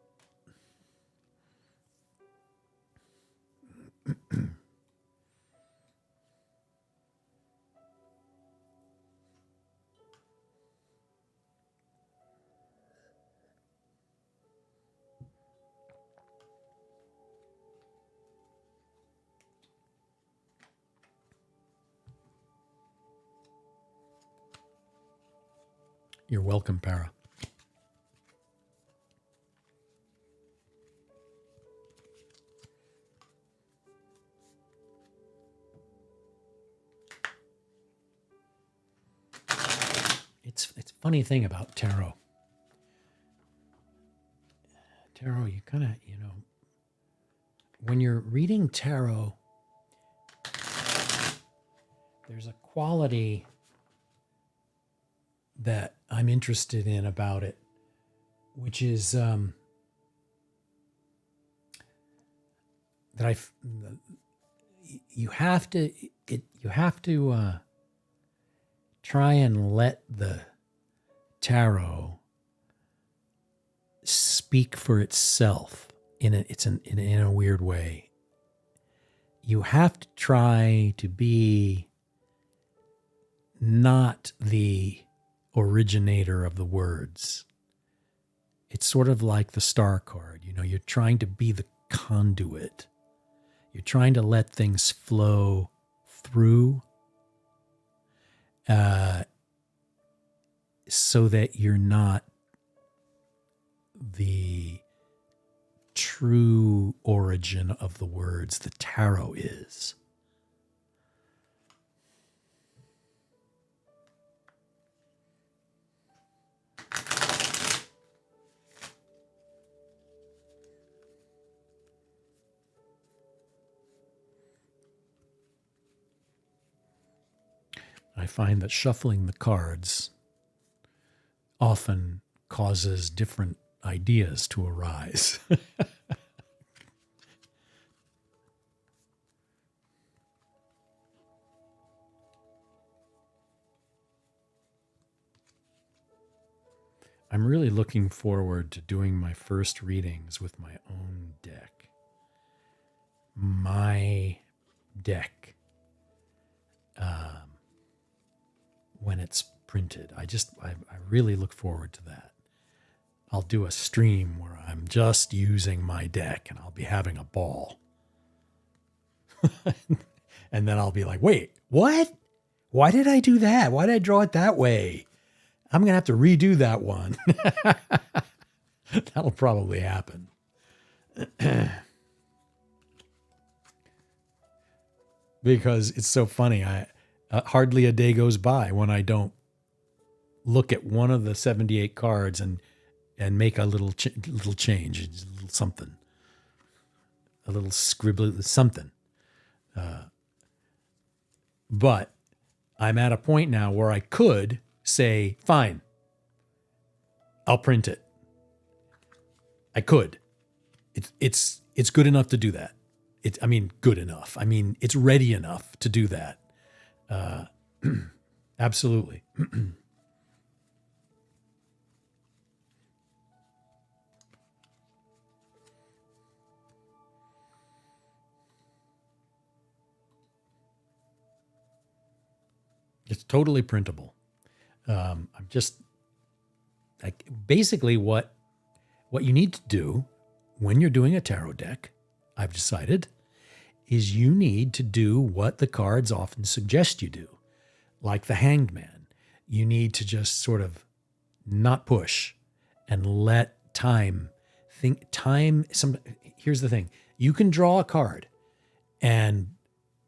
You're welcome, Para. It's a funny thing about tarot. Tarot, you kind of, when you're reading tarot, there's a quality that I'm interested in about it, which is that you have to try and let the tarot speak for itself in a weird way. You have to try to be not the originator of the words. It's sort of like the star card. You're trying to be the conduit. You're trying to let things flow through so that you're not the true origin of the words. The tarot is. I find that shuffling the cards often causes different ideas to arise. I'm really looking forward to doing my first readings with my own deck. My deck. When it's printed. I really look forward to that. I'll do a stream where I'm just using my deck and I'll be having a ball. And then I'll be like, wait, what? Why did I do that? Why did I draw it that way? I'm going to have to redo that one. That'll probably happen. Because it's so funny. Hardly a day goes by when I don't look at one of the 78 cards and make a little change, a little something, a little scribble, something. But I'm at a point now where I could say, fine, I'll print it. I could. It's good enough to do that. Good enough. It's ready enough to do that. Absolutely. It's totally printable. I'm just like basically what you need to do when you're doing a tarot deck, I've decided, is you need to do what the cards often suggest you do. Like the Hanged Man. You need to just sort of not push and let time think. Here's the thing. You can draw a card and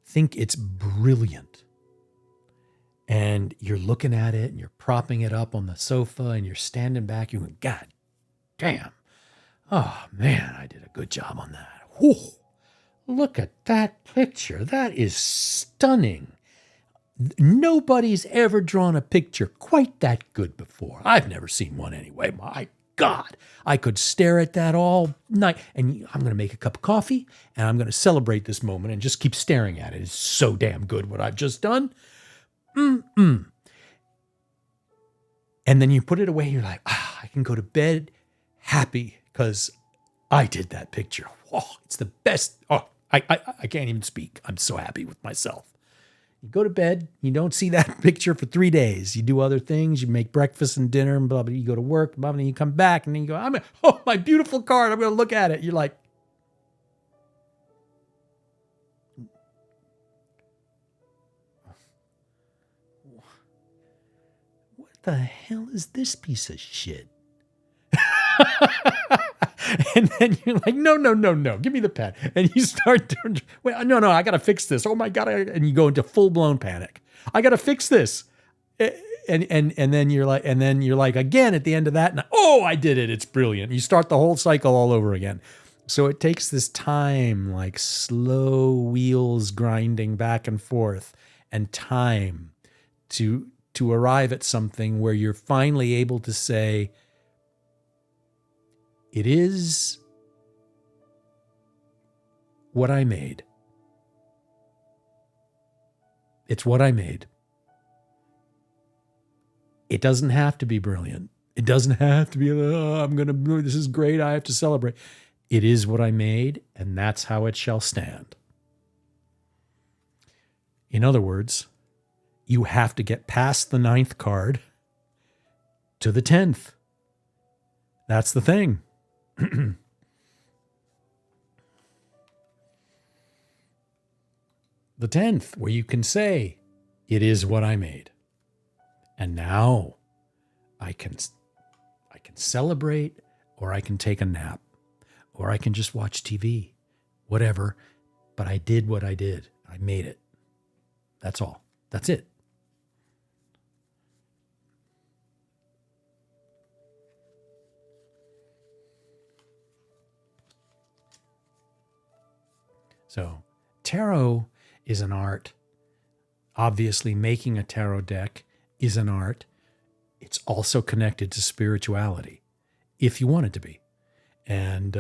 think it's brilliant. And you're looking at it and you're propping it up on the sofa and you're standing back. You're going, God damn. Oh, man, I did a good job on that. Whew. Look at that picture. That is stunning. Nobody's ever drawn a picture quite that good before. I've never seen one anyway. My God, I could stare at that all night. And I'm going to make a cup of coffee and I'm going to celebrate this moment and just keep staring at it. It's so damn good what I've just done. And then you put it away. You're like, I can go to bed happy because I did that picture. Oh, it's the best. Oh, I can't even speak. I'm so happy with myself. You go to bed, you don't see that picture for 3 days. You do other things, you make breakfast and dinner, and blah, blah, you go to work, blah, blah, and you come back, and then you go, oh, my beautiful card, I'm going to look at it. You're like, what the hell is this piece of shit? And then you're like, no, give me the pen. And you start doing, wait, no, I got to fix this. Oh my God. And you go into full blown panic. I got to fix this. And then you're like again at the end of that. And I did it. It's brilliant. You start the whole cycle all over again. So it takes this time, like slow wheels grinding back and forth and time to arrive at something where you're finally able to say, it is what I made. It's what I made. It doesn't have to be brilliant. It doesn't have to be, this is great, I have to celebrate. It is what I made, and that's how it shall stand. In other words, you have to get past the 9th card to the 10th. That's the thing. The 10th, where you can say, it is what I made. And now I can celebrate, or I can take a nap, or I can just watch TV, whatever. But I did what I did. I made it. That's all. That's it. So tarot is an art. Obviously, making a tarot deck is an art. It's also connected to spirituality, if you want it to be. And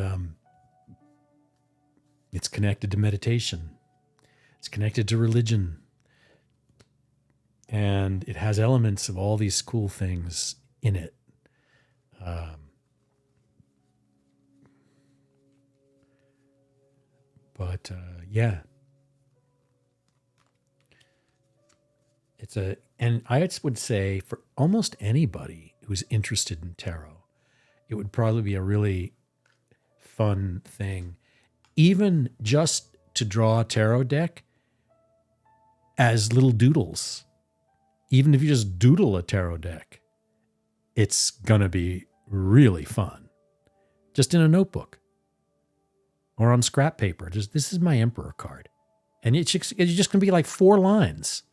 it's connected to meditation. It's connected to religion. And it has elements of all these cool things in it. Yeah. And I would say for almost anybody who's interested in tarot, it would probably be a really fun thing, even just to draw a tarot deck as little doodles. Even if you just doodle a tarot deck, it's going to be really fun. Just in a notebook or on scrap paper. Just, this is my Emperor card. And it's just going to be like 4 lines.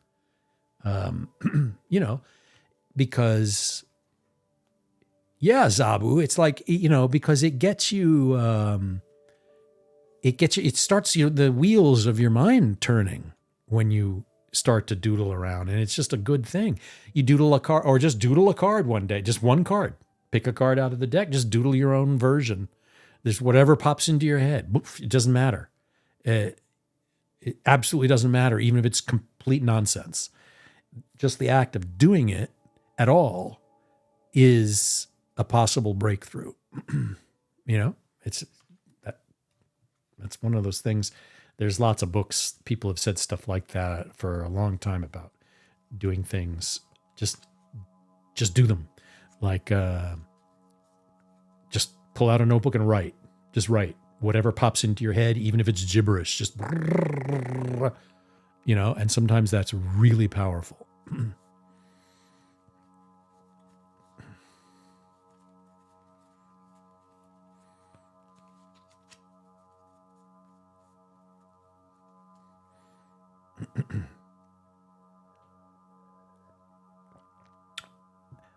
Because, yeah, Zabu, it's like, because it gets you, it starts the wheels of your mind turning when you start to doodle around. And it's just a good thing. You doodle a card, or just doodle a card one day, just one card. Pick a card out of the deck, just doodle your own version. There's whatever pops into your head. It doesn't matter. It absolutely doesn't matter, even if it's complete nonsense. Just the act of doing it at all is a possible breakthrough. That's one of those things. There's lots of books. People have said stuff like that for a long time about doing things. Just do them. Like, just pull out a notebook and write. Just write whatever pops into your head, even if it's gibberish. Just, and sometimes that's really powerful.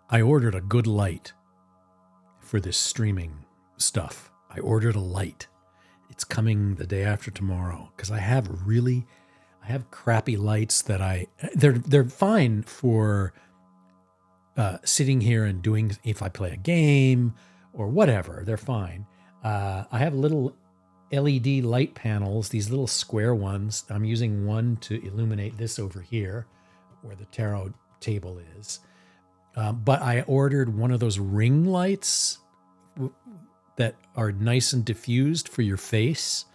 I ordered a good light for this streaming stuff. I ordered a light. It's coming the day after tomorrow because I have crappy lights that they're fine for sitting here and doing, if I play a game or whatever, they're fine. I have little LED light panels, these little square ones. I'm using one to illuminate this over here where the tarot table is. But I ordered one of those ring lights that are nice and diffused for your face,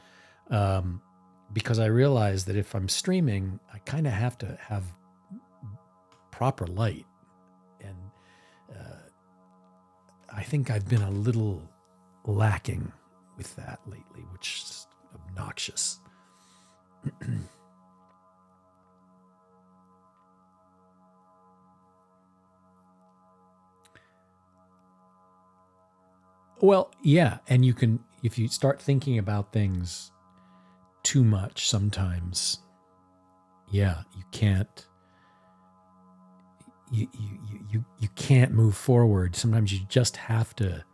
because I realized that if I'm streaming, I kind of have to have proper light. And I think I've been a little lacking with that lately, which is obnoxious. Well, yeah, and you can, if you start thinking about things too much sometimes, yeah, you can't you can't move forward. Sometimes you just have to,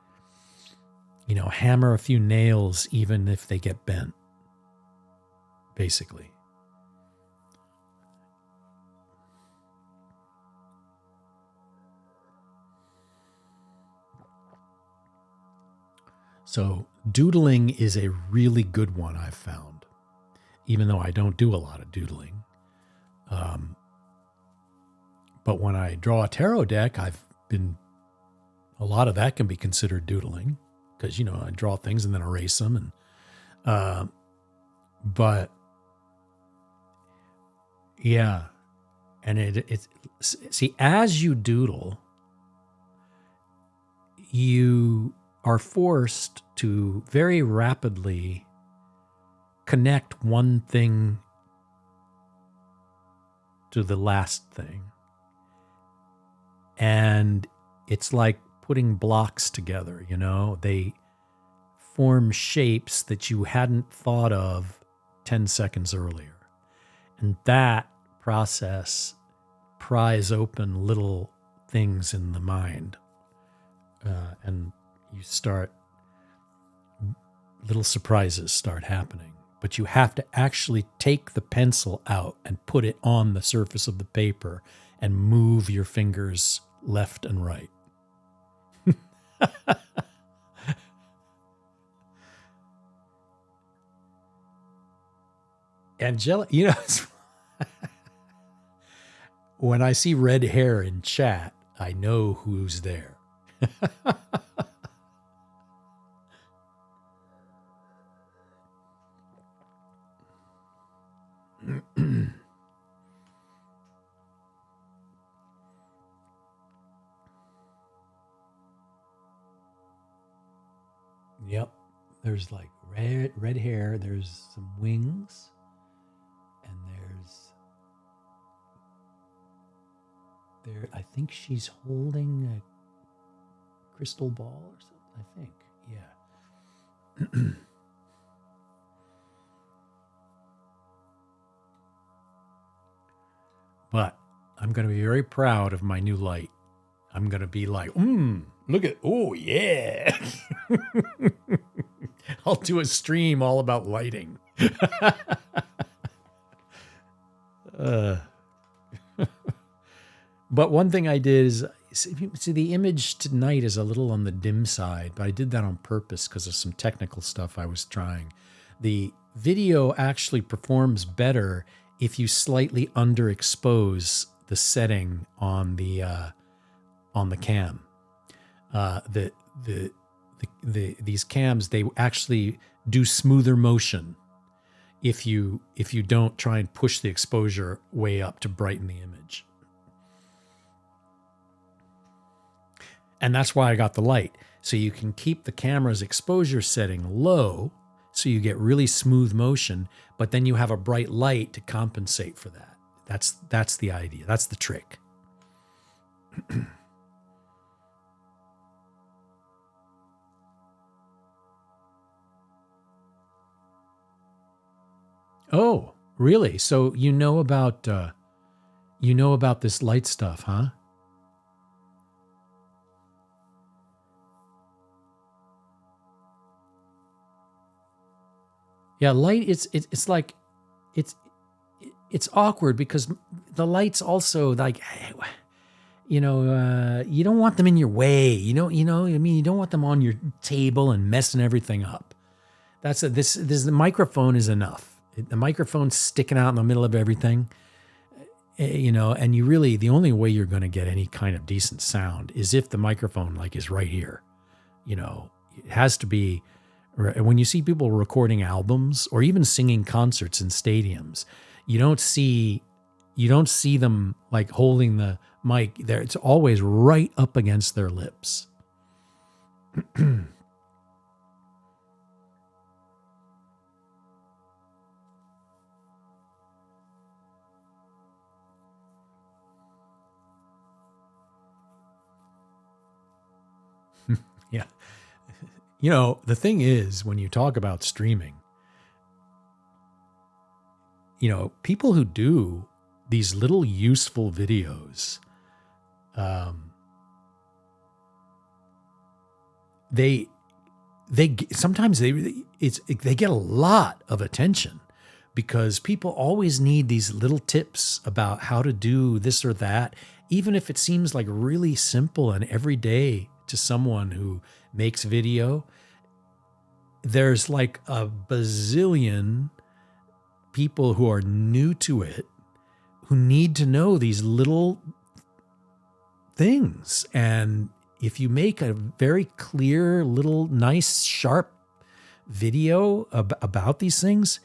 hammer a few nails even if they get bent, basically. So doodling is a really good one, I've found, even though I don't do a lot of doodling. But when I draw a tarot deck, a lot of that can be considered doodling because, I draw things and then erase them. But yeah. And it's, see, as you doodle, you are forced to very rapidly connect one thing to the last thing. And it's like putting blocks together, they form shapes that you hadn't thought of 10 seconds earlier. And that process pries open little things in the mind. And little surprises start happening. But you have to actually take the pencil out and put it on the surface of the paper and move your fingers left and right. Angela, when I see red hair in chat, I know who's there. Yep. There's like red hair. There's some wings. And I think she's holding a crystal ball or something. I think. Yeah. But I'm going to be very proud of my new light. I'm going to be like, look at, oh, yeah. I'll do a stream all about lighting. But one thing I did is, see, the image tonight is a little on the dim side, but I did that on purpose because of some technical stuff I was trying. The video actually performs better if you slightly underexpose the setting on the cam. These cams, they actually do smoother motion if you don't try and push the exposure way up to brighten the image. And that's why I got the light. So you can keep the camera's exposure setting low so you get really smooth motion, but then you have a bright light to compensate for that. That's the idea. That's the trick. Oh, Really? So you know about this light stuff, huh? Yeah, light. It's like it's it's awkward because the lights also like you don't want them in your way. I mean, you don't want them on your table and messing everything up. This the microphone is enough. The microphone's sticking out in the middle of everything. And you really, the only way you're going to get any kind of decent sound is if the microphone like is right here. It has to be. When you see people recording albums or even singing concerts in stadiums, you don't see them like holding the mic there. It's always right up against their lips. Yeah. The thing is, when you talk about streaming, people who do these little useful videos, they sometimes they get a lot of attention because people always need these little tips about how to do this or that, even if it seems like really simple and everyday to someone who makes video. There's like a bazillion people who are new to it who need to know these little things. And if you make a very clear, little, nice, sharp video about these things,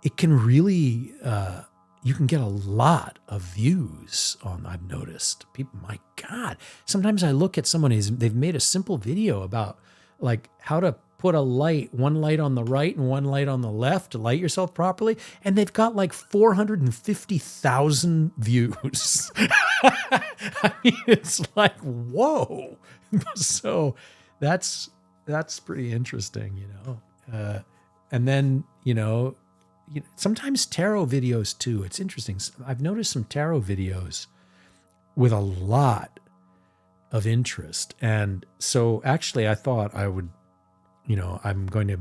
it can really, you can get a lot of views on, I've noticed. People, my God, sometimes I look at someone they've made a simple video about like how to put one light on the right and one light on the left to light yourself properly. And they've got like 450,000 views. I mean, it's like, whoa. So that's pretty interesting, and then, sometimes tarot videos too. It's interesting. I've noticed some tarot videos with a lot of interest. And so actually I thought I would, I'm going to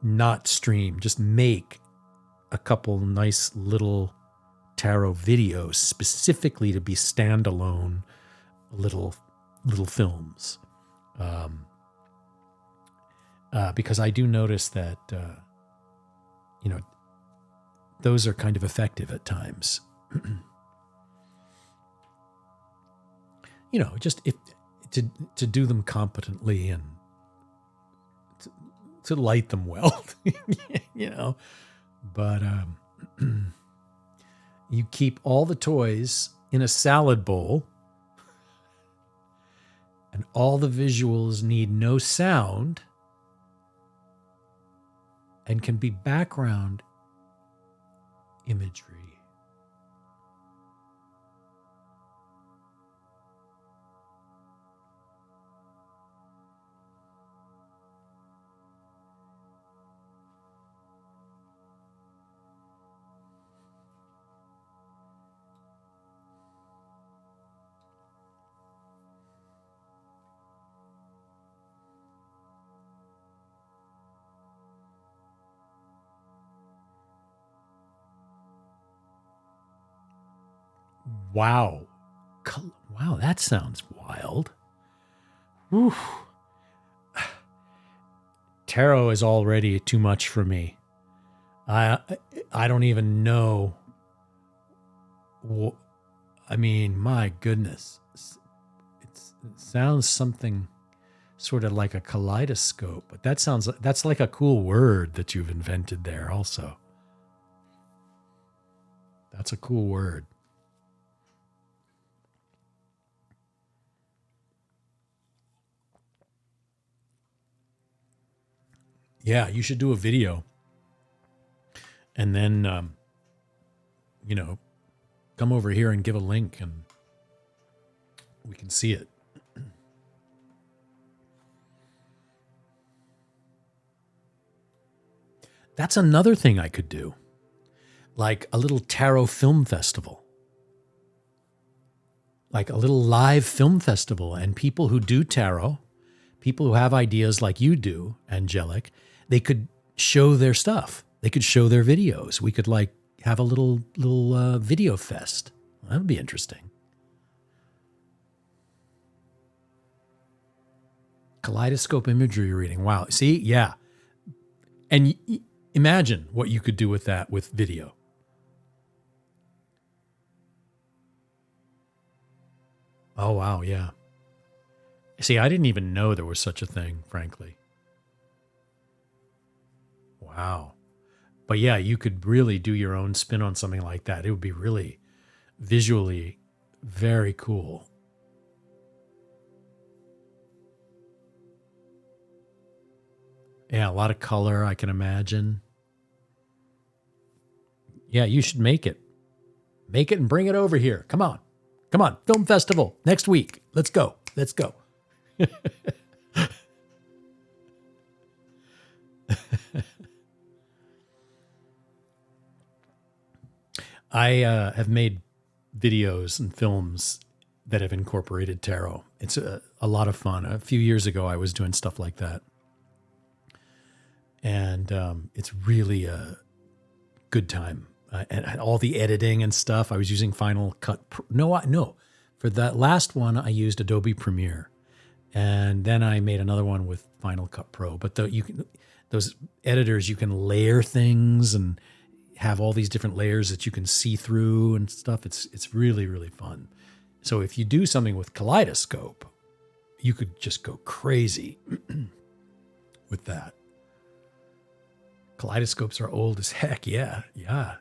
not stream, just make a couple nice little tarot videos specifically to be standalone little films. Because I do notice that, those are kind of effective at times. Just to do them competently and to light them well, but you keep all the toys in a salad bowl and all the visuals need no sound and can be background imagery. Wow. Wow, that sounds wild. Whew. Tarot is already too much for me. I don't even know. I mean, my goodness. It sounds something sort of like a kaleidoscope, but that's like a cool word that you've invented there also. That's a cool word. Yeah, you should do a video and then, come over here and give a link and we can see it. That's another thing I could do. like a little tarot film festival, like a little live film festival. And people who do tarot, people who have ideas like you do, Angelic, they could show their stuff. They could show their videos. We could like have a little video fest. That would be interesting. Kaleidoscope imagery reading. Wow. See? Yeah. And imagine what you could do with that with video. Oh, wow. Yeah. See, I didn't even know there was such a thing, frankly. Wow. But yeah, you could really do your own spin on something like that. It would be really visually very cool. Yeah, a lot of color, I can imagine. Yeah, you should make it. Make it and bring it over here. Come on. Come on. Film festival next week. Let's go. Let's go. I have made videos and films that have incorporated tarot. It's a lot of fun. A few years ago, I was doing stuff like that. And it's really a good time. And all the editing and stuff, I was using Final Cut. No. For that last one, I used Adobe Premiere. And then I made another one with Final Cut Pro. But those editors, you can layer things and have all these different layers that you can see through and stuff. It's really, really fun. So if you do something with Kaleidoscope, you could just go crazy with that. Kaleidoscopes are old as heck. Yeah. Yeah.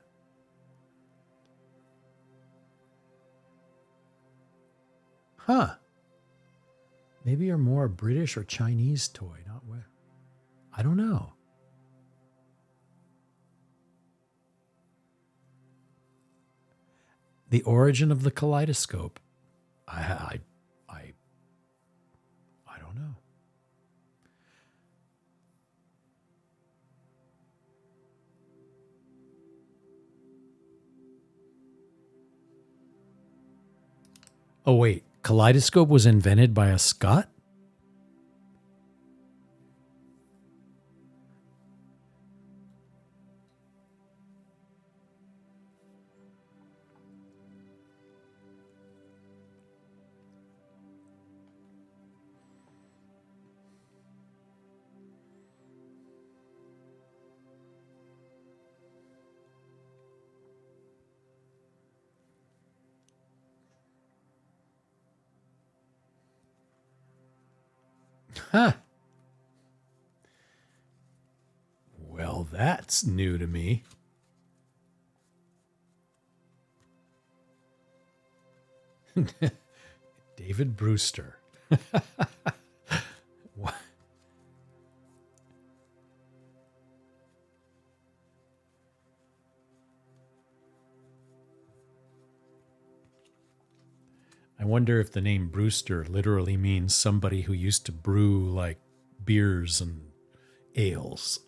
Huh. Maybe you're more a British or Chinese toy, not where. I don't know. The origin of the kaleidoscope. I don't know. Oh wait, kaleidoscope was invented by a Scot? Huh. Well, that's new to me. David Brewster. What? I wonder if the name Brewster literally means somebody who used to brew like beers and ales.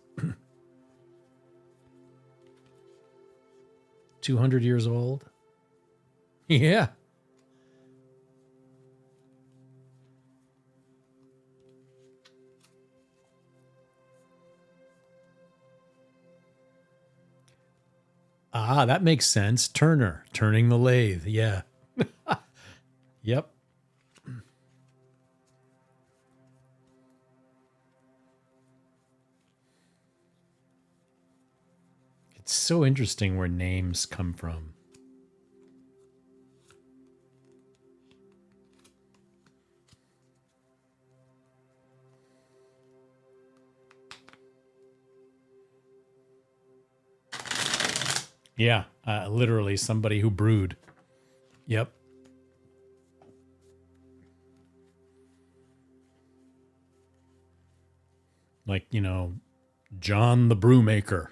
200 years old? Yeah. Ah, that makes sense. Turner, turning the lathe. Yeah. Yep. It's so interesting where names come from. Yeah, literally somebody who brewed. Yep. Like, John the Brewmaker.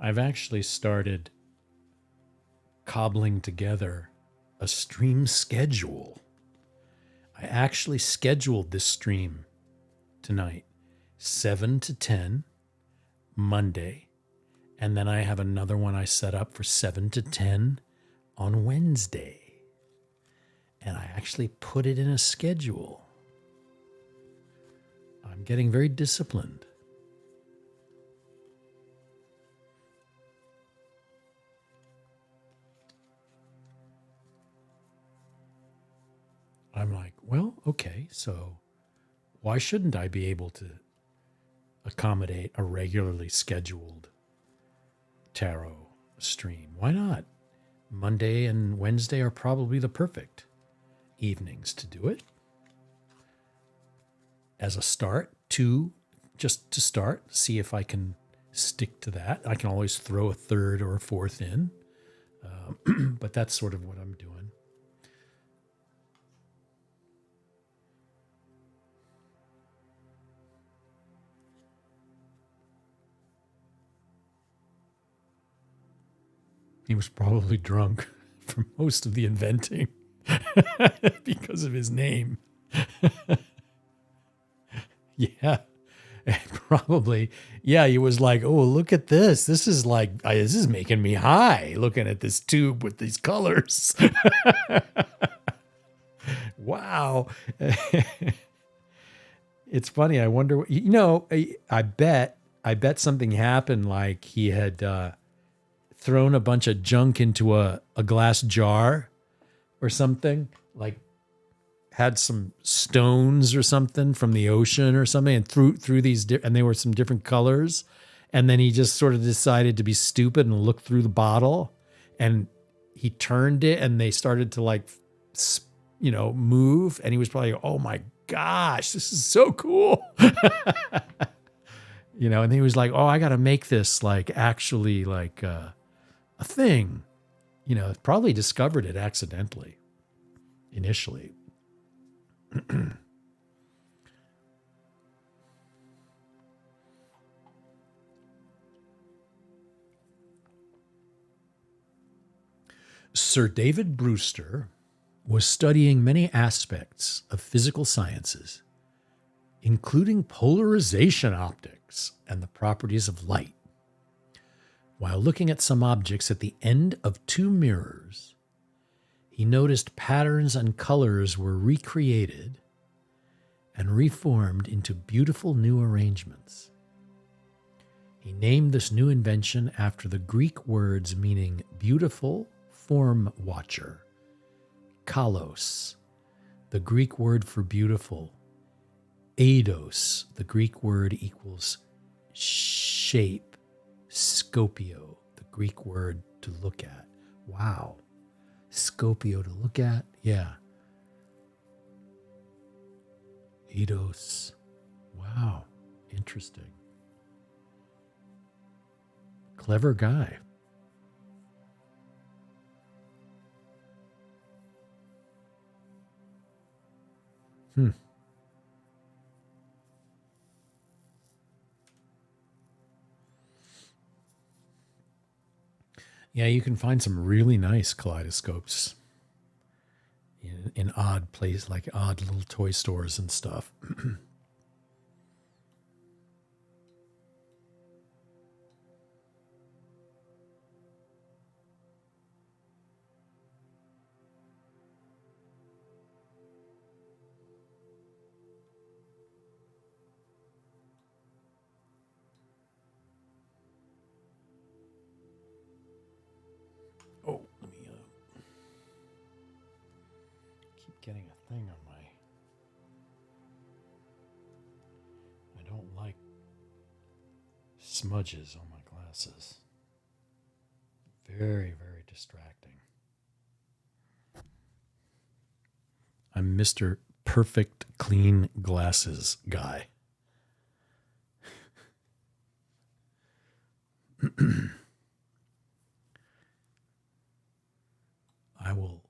I've actually started cobbling together a stream schedule. I actually scheduled this stream tonight, 7 to 10, Monday. And then I have another one I set up for 7 to 10 on Wednesday. And I actually put it in a schedule. I'm getting very disciplined. I'm like, well, okay, so why shouldn't I be able to accommodate a regularly scheduled tarot stream? Why not? Monday and Wednesday are probably the perfect evenings to do it. As a start, just to start, see if I can stick to that. I can always throw a third or a fourth in, but that's sort of what I'm doing. He was probably drunk for most of the inventing because of his name. Yeah, probably. Yeah, he was like, "Oh, look at this. This is making me high looking at this tube with these colors." Wow. It's funny. I wonder, I bet something happened, like he had thrown a bunch of junk into a glass jar or something, like had some stones or something from the ocean or something, and threw these, and they were some different colors. And then he just sort of decided to be stupid and look through the bottle, and he turned it and they started to move. And he was probably, oh my gosh, this is so cool. And he was like, oh, I got to make this actually a thing, probably discovered it accidentally initially. Sir David Brewster was studying many aspects of physical sciences, including polarization optics and the properties of light. While looking at some objects at the end of two mirrors, he noticed patterns and colors were recreated and reformed into beautiful new arrangements. He named this new invention after the Greek words meaning beautiful form watcher, kalos, the Greek word for beautiful, eidos, the Greek word equals shape, Scopio, the Greek word to look at. Wow. Scopio to look at? Yeah. Eidos. Wow. Interesting. Clever guy. Yeah, you can find some really nice kaleidoscopes in odd places, like odd little toy stores and stuff. Oh, let me keep getting a thing on my... I don't like smudges on my glasses. Very, very distracting. I'm Mr. Perfect Clean Glasses guy. I will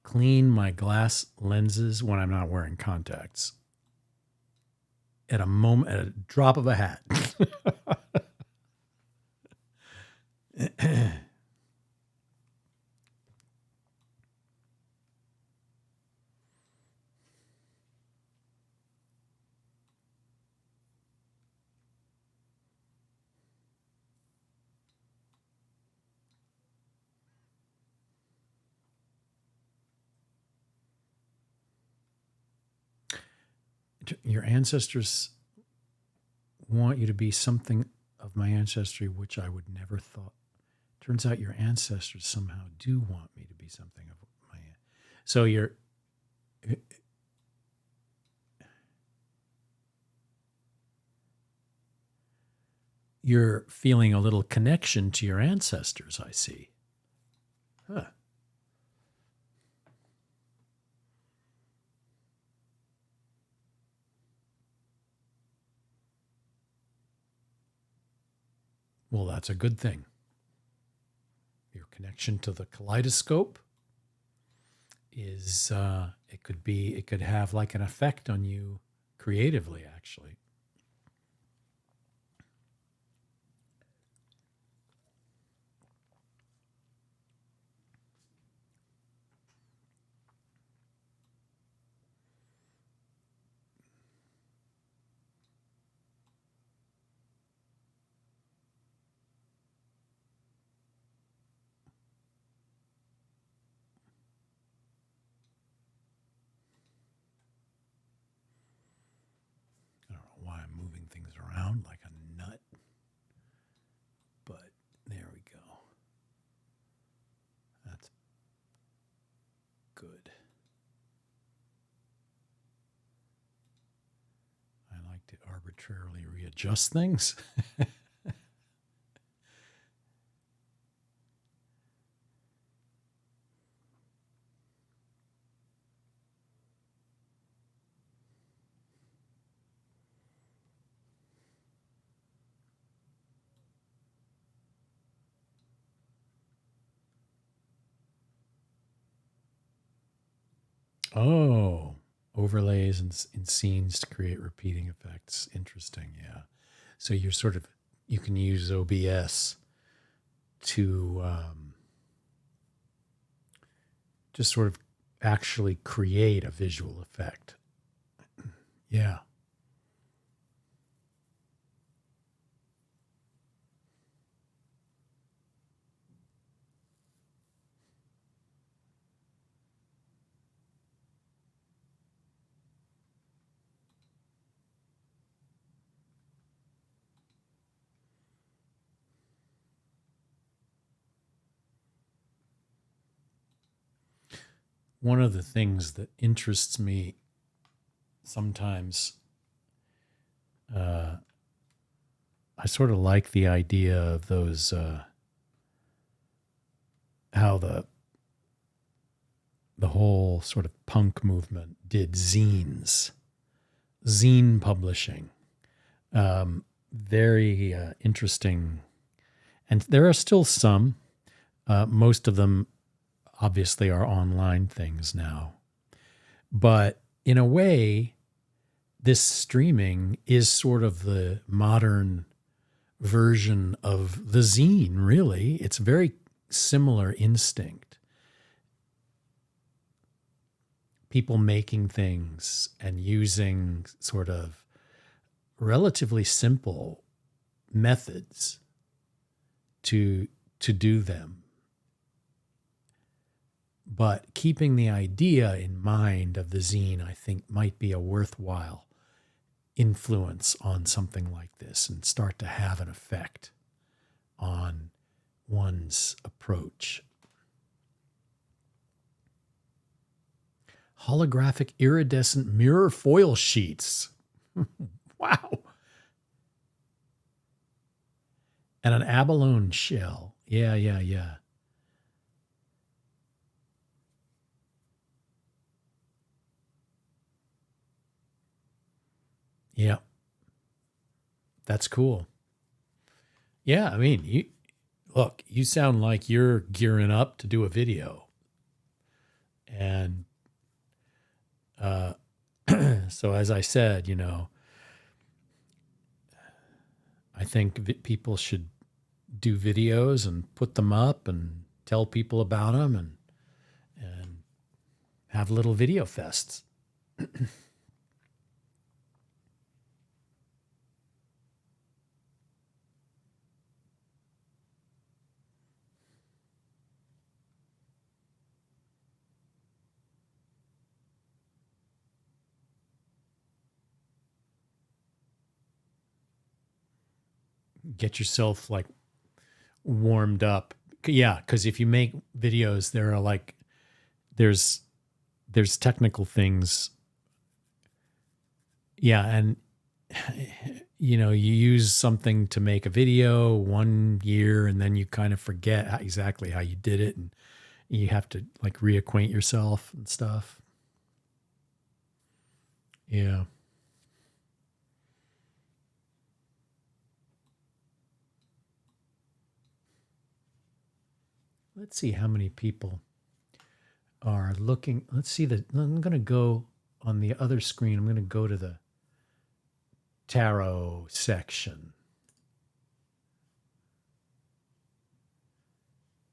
clean my glass lenses when I'm not wearing contacts at a drop of a hat. Your ancestors want you to be something of my ancestry, which I would never thought. Turns out your ancestors somehow do want me to be something of my. So you're feeling a little connection to your ancestors, I see. Huh. Well, that's a good thing. Your connection to the kaleidoscope is it could have like an effect on you creatively, actually. I don't know why I'm moving things around like a nut, but there we go. That's good. I like to arbitrarily readjust things. Oh, overlays in scenes to create repeating effects. Interesting. Yeah. So you can use OBS to just sort of actually create a visual effect. Yeah. One of the things that interests me sometimes, I sort of like the idea of those, how the whole sort of punk movement did zines, zine publishing. Very interesting. And there are still some. Most of them obviously are online things now. But in a way, this streaming is sort of the modern version of the zine, really. It's a very similar instinct. People making things and using sort of relatively simple methods to do them, but keeping the idea in mind of the zine, I think, might be a worthwhile influence on something like this and start to have an effect on one's approach. Holographic iridescent mirror foil sheets. Wow. And an abalone shell. Yeah. Yeah. That's cool. Yeah, I mean, you sound like you're gearing up to do a video. And so as I said, I think people should do videos and put them up and tell people about them and have little video fests. Get yourself like warmed up. Yeah, because if you make videos, there are like there's technical things. Yeah, and you know, you use something to make a video 1 year and then you kind of forget exactly how you did it, and you have to like reacquaint yourself and stuff. Yeah. Let's see how many people are looking. Let's see that. I'm going to go on the other screen. I'm going to go to the tarot section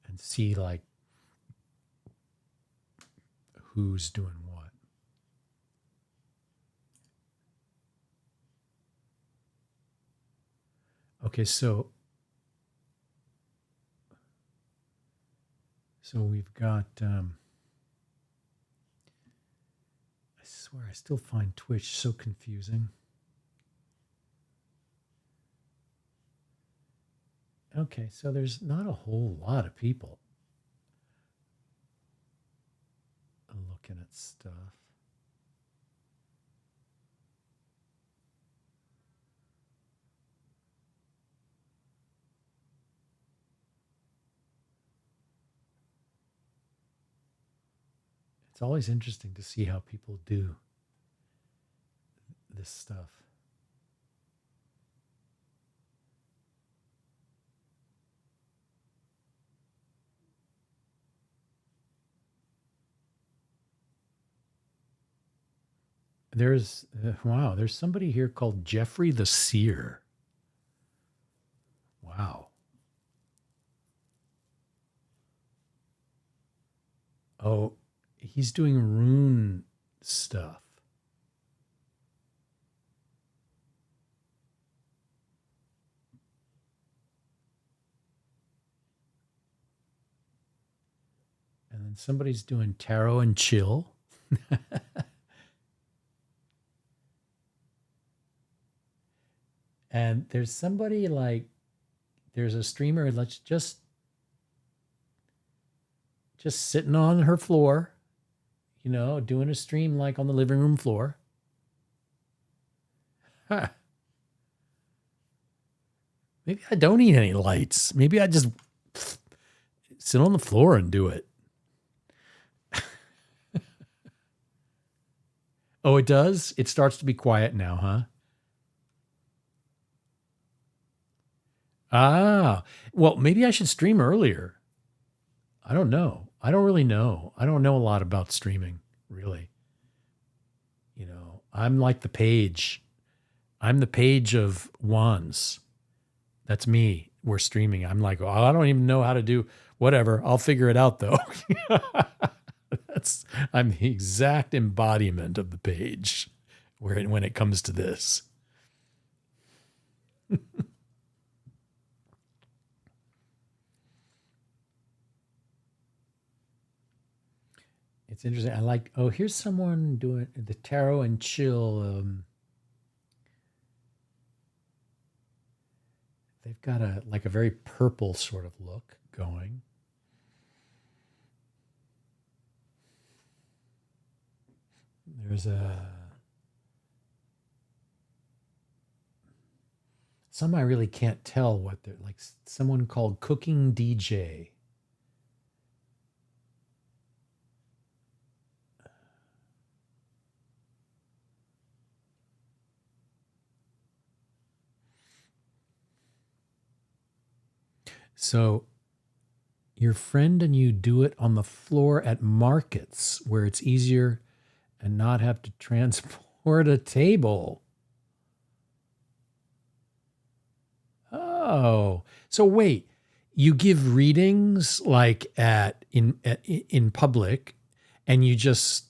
and see like who's doing what. Okay, so we've got I swear I still find Twitch so confusing. Okay, so there's not a whole lot of people looking at stuff. It's always interesting to see how people do this stuff. There's wow, there's somebody here called Jeffrey the Seer. Wow. Oh, he's doing rune stuff. And then somebody's doing tarot and chill. And there's somebody like, there's a streamer, let's just sitting on her floor, you know, doing a stream like on the living room floor. Huh. Maybe I don't need any lights. Maybe I just sit on the floor and do it. Oh, it does? It starts to be quiet now, huh? Ah, well, maybe I should stream earlier. I don't know. I don't really know. I don't know a lot about streaming, really. You know, I'm like the page. I'm the page of wands. That's me. We're streaming. I'm like, oh, I don't even know how to do whatever. I'll figure it out though. I'm the exact embodiment of the page when it comes to this. It's interesting. I like, oh, here's someone doing the tarot and chill. They've got a very purple sort of look going. There's some I really can't tell what they're like. Someone called Cooking DJ. So your friend and you do it on the floor at markets where it's easier and not have to transport a table. Oh, so wait, you give readings like in public, and you just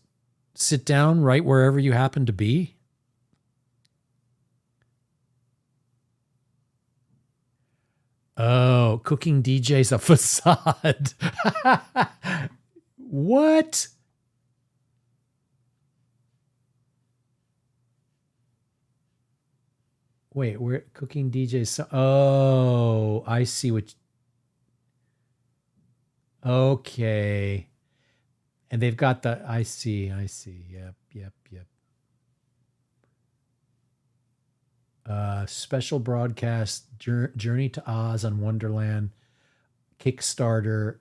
sit down right wherever you happen to be? Oh, cooking DJ's a facade. What? Wait, we're cooking DJs. Oh, I see what. Okay. And they've got the, I see, I see. Yep, yep, yep. Special broadcast Journey to Oz on Wonderland Kickstarter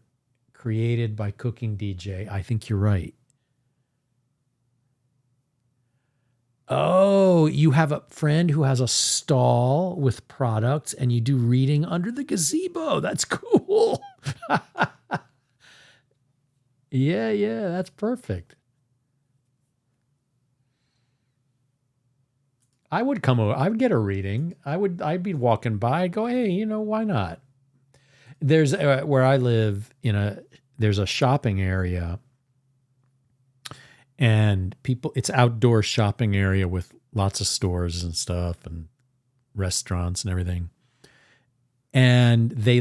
created by Cooking DJ. I think you're right. Oh, you have a friend who has a stall with products and you do reading under the gazebo. That's cool. Yeah, yeah, that's perfect. I would come over. I would get a reading. I'd be walking by. I'd go, hey, why not? There's where I live there's a shopping area, and it's outdoor shopping area with lots of stores and stuff and restaurants and everything. And they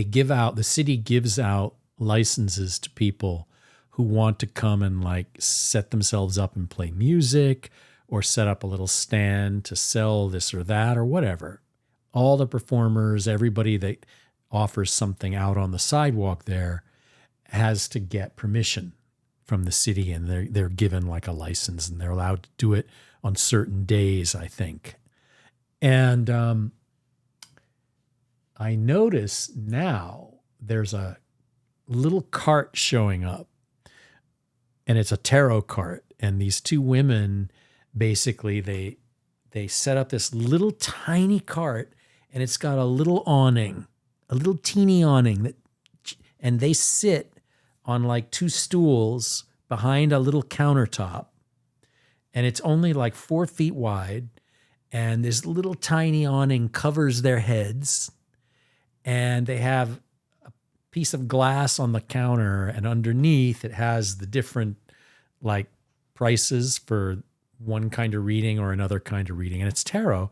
give out, the city gives out licenses to people who want to come and like set themselves up and play music or set up a little stand to sell this or that or whatever. All the performers, everybody that offers something out on the sidewalk there has to get permission from the city, and they're given like a license, and they're allowed to do it on certain days, I think. And I notice now there's a little cart showing up, and it's a tarot cart, and these two women basically they set up this little tiny cart, and it's got a little awning, a little teeny awning and they sit on like two stools behind a little countertop, and it's only like 4 feet wide, and this little tiny awning covers their heads, and they have a piece of glass on the counter, and underneath it has the different like prices for one kind of reading or another kind of reading, and it's tarot.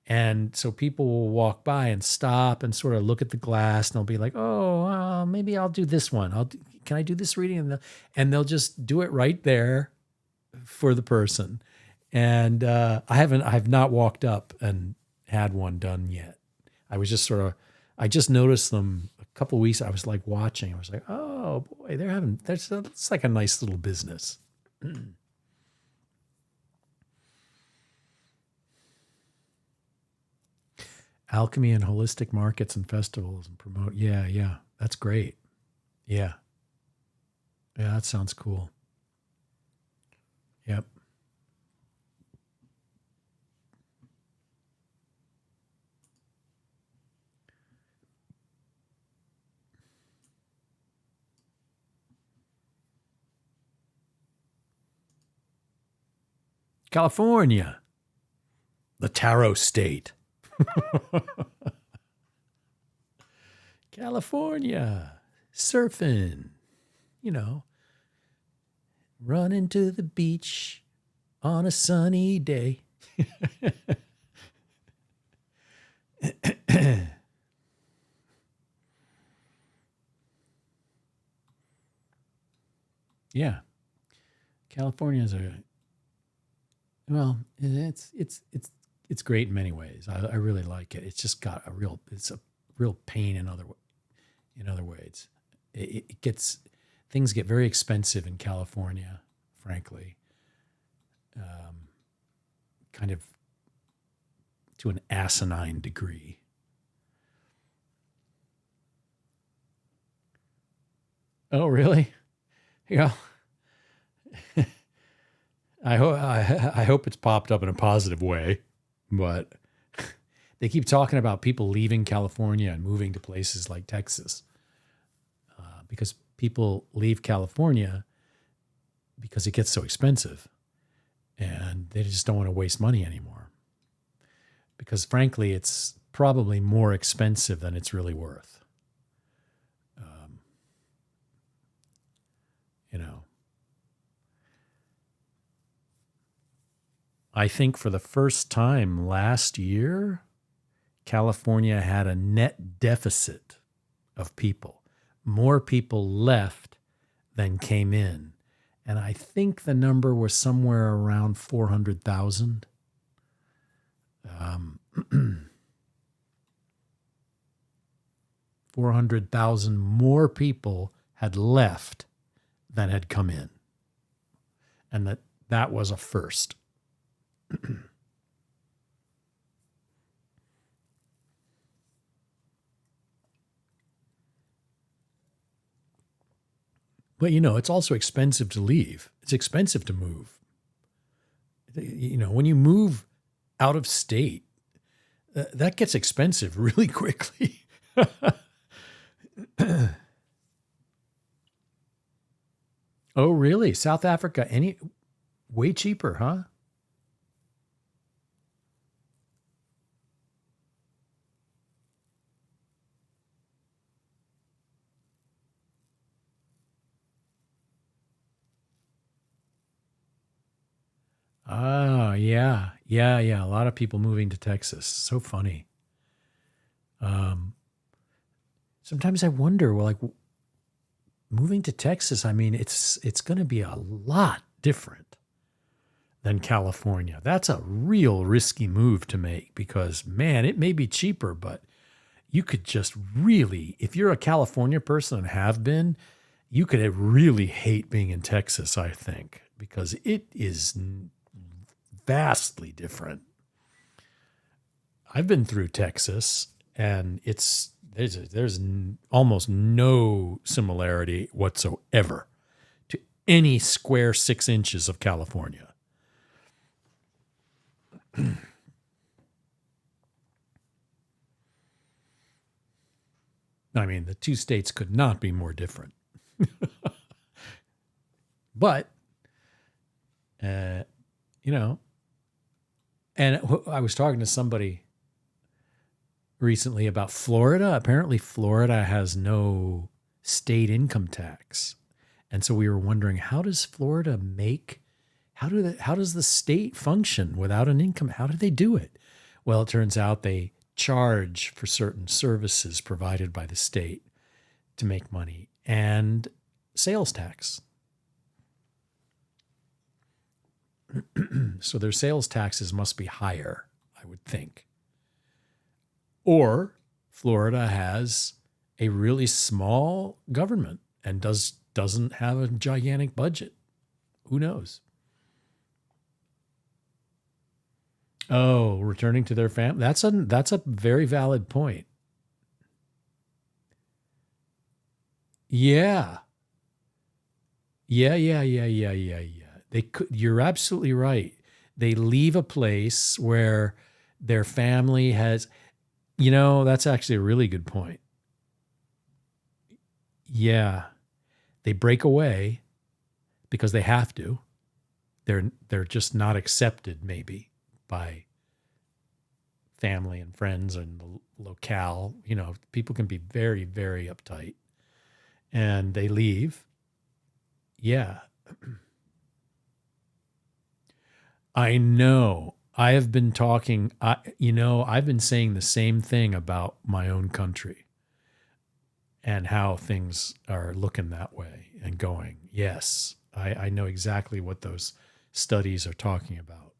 And so people will walk by and stop and sort of look at the glass, and they'll be like, oh, maybe I'll do this one. Can I do this reading? And they'll just do it right there for the person. And I've not walked up and had one done yet. I was just I just noticed them a couple of weeks. I was like watching. I was like, oh boy, it's like a nice little business. Alchemy and holistic markets and festivals and promote. Yeah. That's great. Yeah. Yeah, that sounds cool. Yep. California, the tarot state. California, surfing, running to the beach on a sunny day. Yeah. California is it's great in many ways. I really like it. It's just got it's a real pain in other ways. Things get very expensive in California, frankly. Kind of to an asinine degree. Oh, really? Yeah. I hope it's popped up in a positive way, but they keep talking about people leaving California and moving to places like Texas, because people leave California because it gets so expensive, and they just don't want to waste money anymore. Because frankly, it's probably more expensive than it's really worth. You know, I think for the first time last year, California had a net deficit of people. More people left than came in. And I think the number was somewhere around 400,000. 400,000 more people had left than had come in. And that was a first. But, it's also expensive to leave. It's expensive to move. When you move out of state, that gets expensive really quickly. Oh, really? South Africa, way cheaper, huh? Oh, yeah. Yeah, yeah. A lot of people moving to Texas. So funny. Sometimes I wonder, well, like moving to Texas, I mean, it's going to be a lot different than California. That's a real risky move to make because, man, it may be cheaper, but you could just really, if you're a California person and have been, you could really hate being in Texas, I think, because it is vastly different. I've been through Texas, and there's almost no similarity whatsoever to any square 6 inches of California. I mean, the two states could not be more different. But, and I was talking to somebody recently about Florida. Apparently, Florida has no state income tax. And so we were wondering, how does Florida how does the state function without an income? How do they do it? Well, it turns out they charge for certain services provided by the state to make money and sales tax. So their sales taxes must be higher, I would think. Or Florida has a really small government and doesn't have a gigantic budget. Who knows? Oh, returning to their family. That's a very valid point. Yeah. Yeah. You're absolutely right. They leave a place where their family has, that's actually a really good point. Yeah. They break away because they have to. They're just not accepted maybe by family and friends and the locale. People can be very, very uptight, and they leave. Yeah. I know. I have been talking, I've been saying the same thing about my own country and how things are looking that way and going. Yes, I know exactly what those studies are talking about.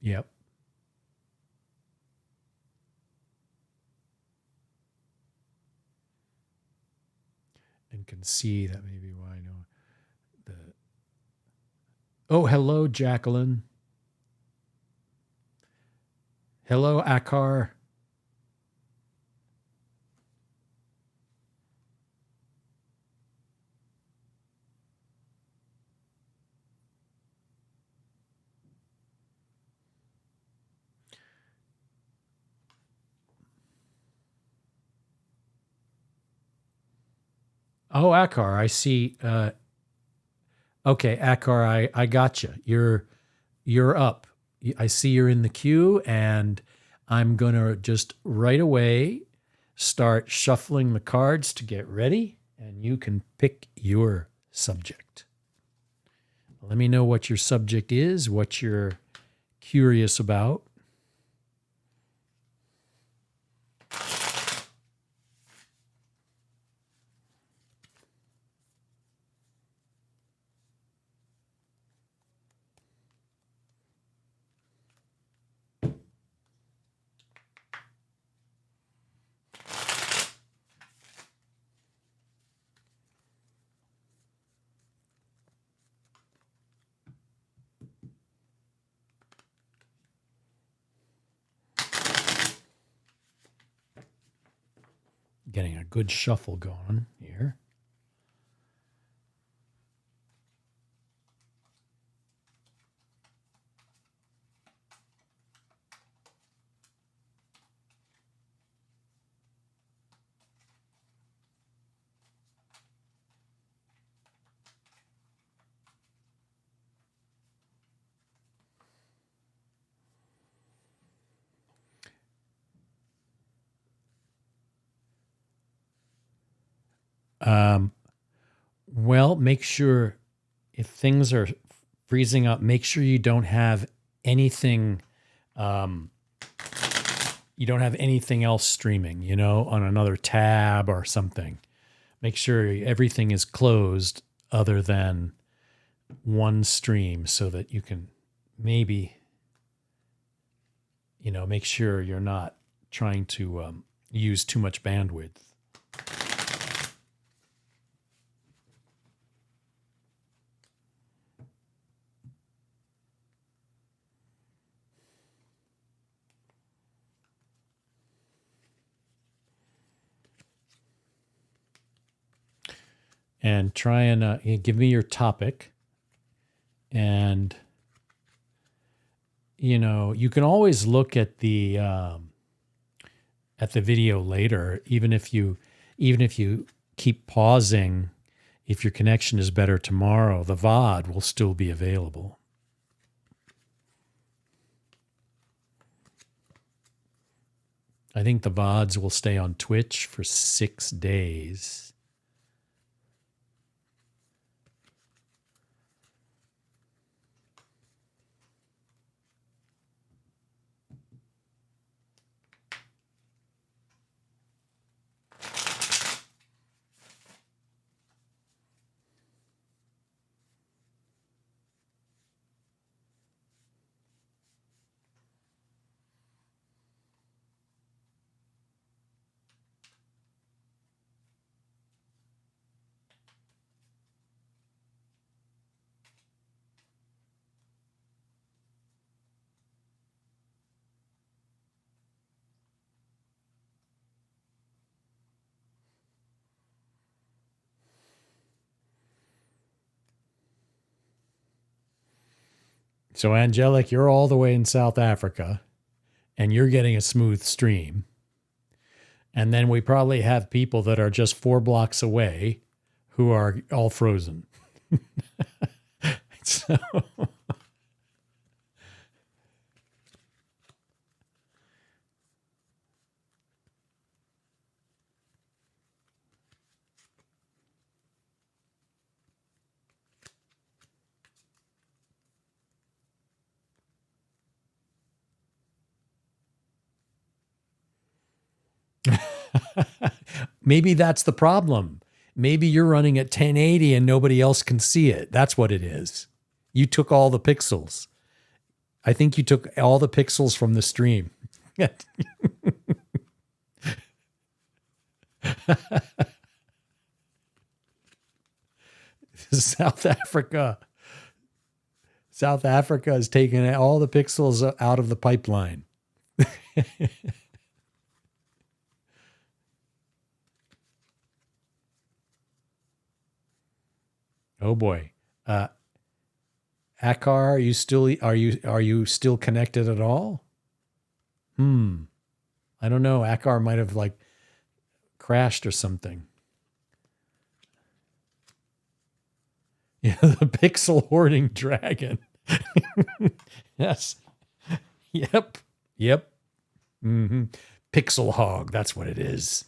Yep. And can see that maybe why I know the. Oh, hello, Jacqueline. Hello, Akar. Oh, Akar, I see. Okay, Akar, I got you. You're up. I see you're in the queue, and I'm going to just right away start shuffling the cards to get ready, and you can pick your subject. Let me know what your subject is, what you're curious about. Getting a good shuffle going here. Well, make sure if things are freezing up, make sure you don't have anything. You don't have anything else streaming, on another tab or something. Make sure everything is closed other than one stream so that you can maybe, make sure you're not trying to use too much bandwidth. And try and give me your topic. And, you can always look at the video later, even if you keep pausing. If your connection is better tomorrow, the VOD will still be available. I think the VODs will stay on Twitch for 6 days. So, Angelic, you're all the way in South Africa, and you're getting a smooth stream. And then we probably have people that are just 4 blocks away who are all frozen. So, maybe that's the problem. Maybe you're running at 1080 and nobody else can see it. That's what it is. You took all the pixels. I think you took all the pixels from the stream. South Africa has taken all the pixels out of the pipeline. Oh boy. Akar, are you still connected at all? I don't know. Akar might have crashed or something. Yeah, the pixel hoarding dragon. Yes. Yep. Mm-hmm. Pixel hog. That's what it is.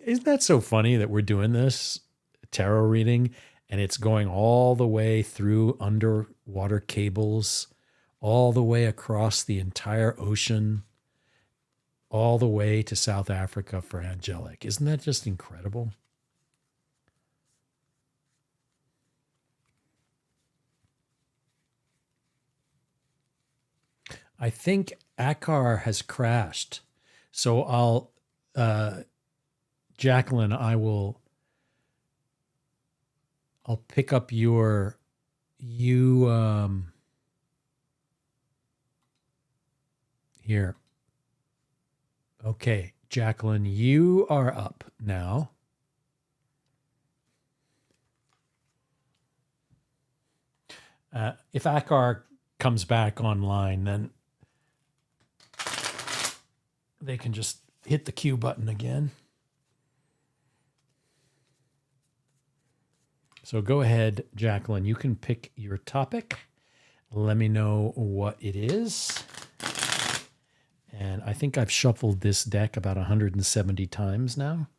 Isn't that so funny that we're doing this tarot reading and it's going all the way through underwater cables, all the way across the entire ocean, all the way to South Africa for angelic? Isn't that just incredible? I think Akar has crashed. So Jacqueline, I'll pick up here. Okay, Jacqueline, you are up now. If Akar comes back online, then they can just hit the Q button again. So go ahead, Jacqueline. You can pick your topic. Let me know what it is. And I think I've shuffled this deck about 170 times now.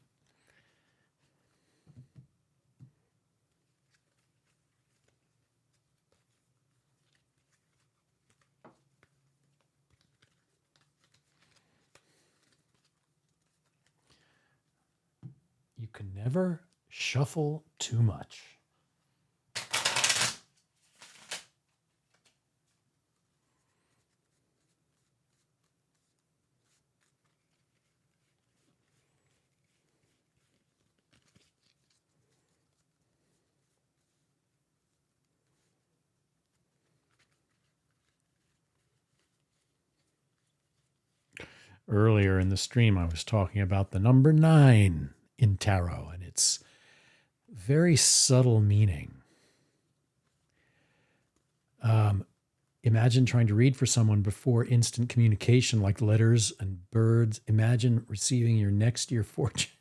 You can never shuffle too much. Earlier in the stream, I was talking about the number 9 in tarot and its very subtle meaning. Imagine trying to read for someone before instant communication like letters and birds. Imagine receiving your next year fortune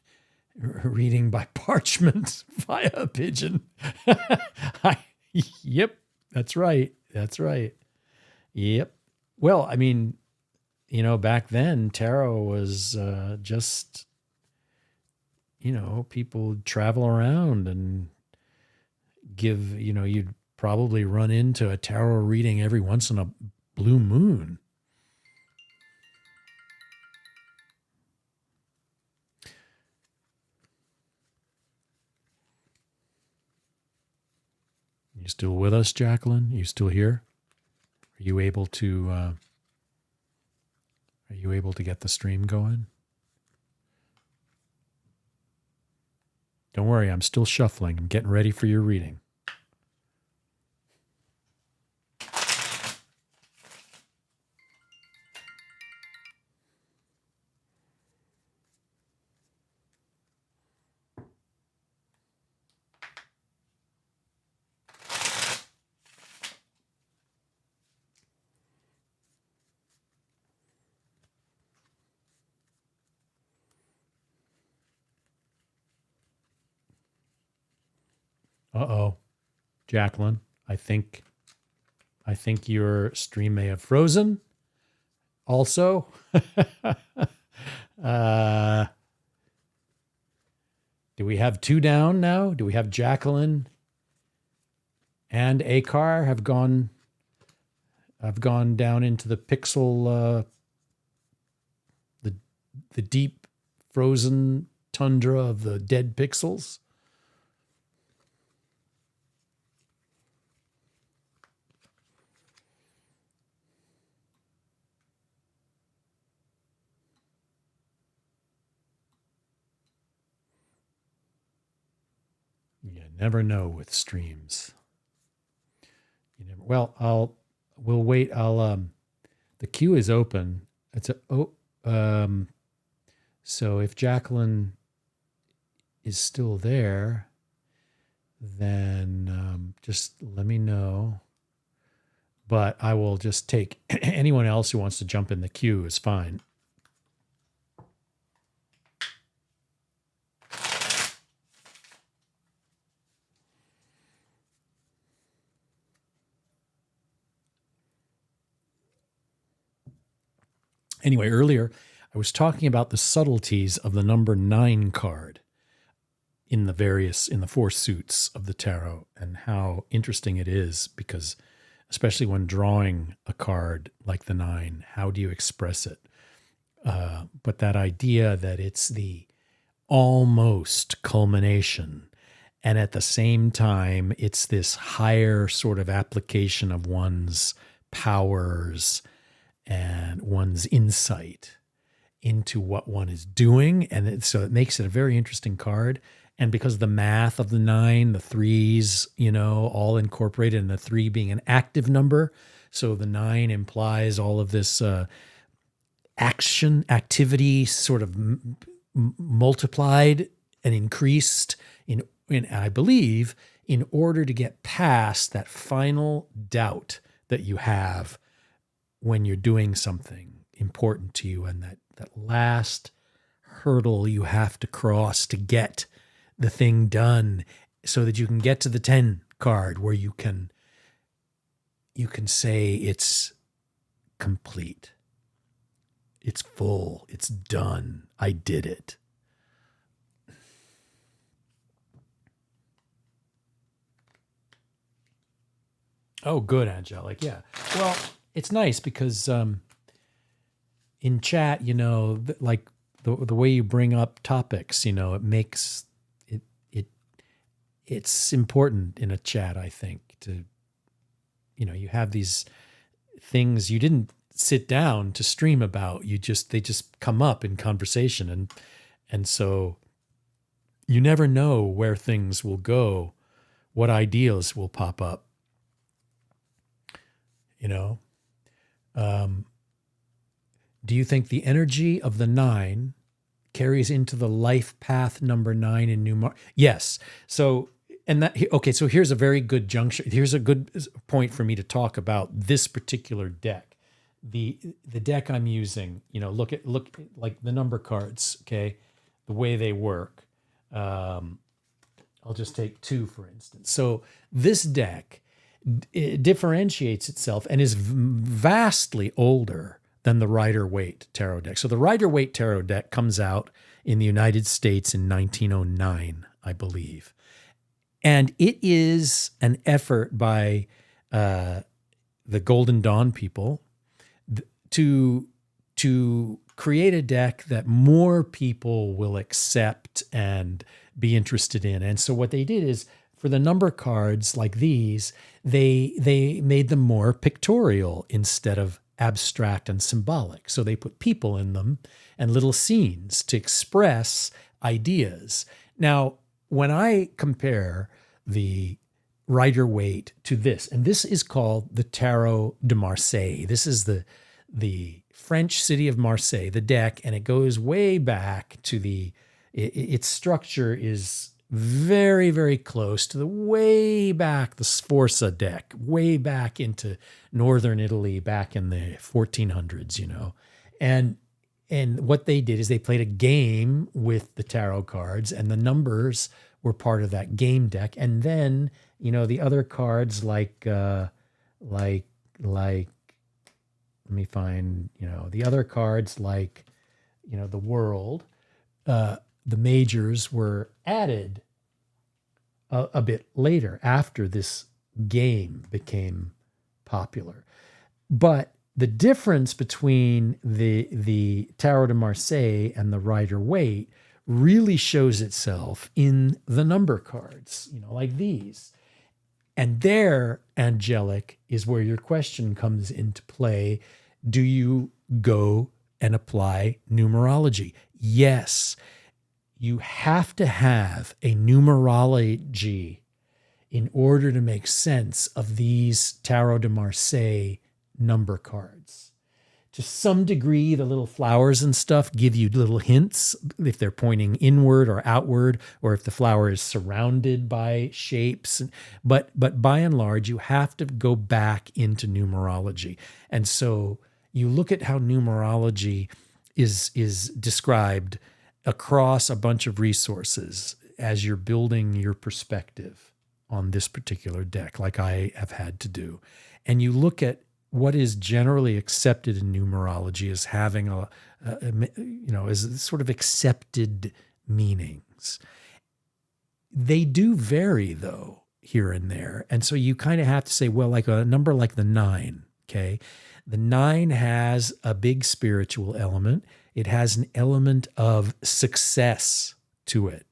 reading by parchment via a pigeon. Yep, that's right. That's right. Yep. Well, I mean, back then tarot was just, people travel around and give, you'd probably run into a tarot reading every once in a blue moon. You still with us, Jacqueline? You still here? Are you able to get the stream going? Don't worry, I'm still shuffling. I'm getting ready for your reading. Uh-oh. Jacqueline, I think your stream may have frozen. Also, do we have 2 down now? Do we have Jacqueline and Akar have gone down into the pixel, the deep frozen tundra of the dead pixels? You never know with streams. You never. Well, we'll wait. The queue is open. So if Jacqueline is still there, then just let me know. But I will just take anyone else who wants to jump in the queue is fine. Anyway, earlier I was talking about the subtleties of the number 9 card in the 4 suits of the tarot, and how interesting it is, because especially when drawing a card like the 9, how do you express it? But that idea that it's the almost culmination, and at the same time, it's this higher sort of application of one's powers and one's insight into what one is doing. And so it makes it a very interesting card. And because of the math of the 9, the 3s, all incorporated, and the 3 being an active number. So the 9 implies all of this activity sort of multiplied and increased in, I believe, in order to get past that final doubt that you have when you're doing something important to you, and that last hurdle you have to cross to get the thing done, so that you can get to the 10 card where you can say it's complete. It's full. It's done. I did it. Oh, good, Angelic. Yeah. Well, it's nice because in chat, like the way you bring up topics, it makes it's important in a chat, I think, to, you have these things you didn't sit down to stream about. They just come up in conversation. And so you never know where things will go, what ideas will pop up, do you think the energy of the 9 carries into the life path number 9 in New Yes. So, so here's a very good juncture. Here's a good point for me to talk about this particular deck. The deck I'm using, look like the number cards, okay, the way they work. I'll just take 2, for instance. So this deck, it differentiates itself and is vastly older than the Rider-Waite tarot deck. So the Rider-Waite tarot deck comes out in the United States in 1909, I believe. And it is an effort by the Golden Dawn people to create a deck that more people will accept and be interested in. And so what they did is, for the number cards like these, they made them more pictorial instead of abstract and symbolic. So they put people in them and little scenes to express ideas. Now, when I compare the Rider-Waite to this, and this is called the Tarot de Marseille. This is the French city of Marseille, the deck, and it goes way back to its structure is very, very close to the Sforza deck, way back into northern Italy, back in the 1400s, And what they did is they played a game with the tarot cards, and the numbers were part of that game deck. And then, the other cards like let me find, the other cards like, the world, the majors were added a bit later after this game became popular. But the difference between the Tarot de Marseille and the Rider-Waite really shows itself in the number cards, like these. And there, Angelic, is where your question comes into play. Do you go and apply numerology? Yes. You have to have a numerology in order to make sense of these Tarot de Marseille number cards. To some degree, the little flowers and stuff give you little hints if they're pointing inward or outward, or if the flower is surrounded by shapes. But by and large, you have to go back into numerology. And so you look at how numerology is described across a bunch of resources as you're building your perspective on this particular deck, like I have had to do. And you look at what is generally accepted in numerology as having as sort of accepted meanings. They do vary though here and there. And so you kind of have to say, well, like a number like the 9, okay? The 9 has a big spiritual element. It has an element of success to it,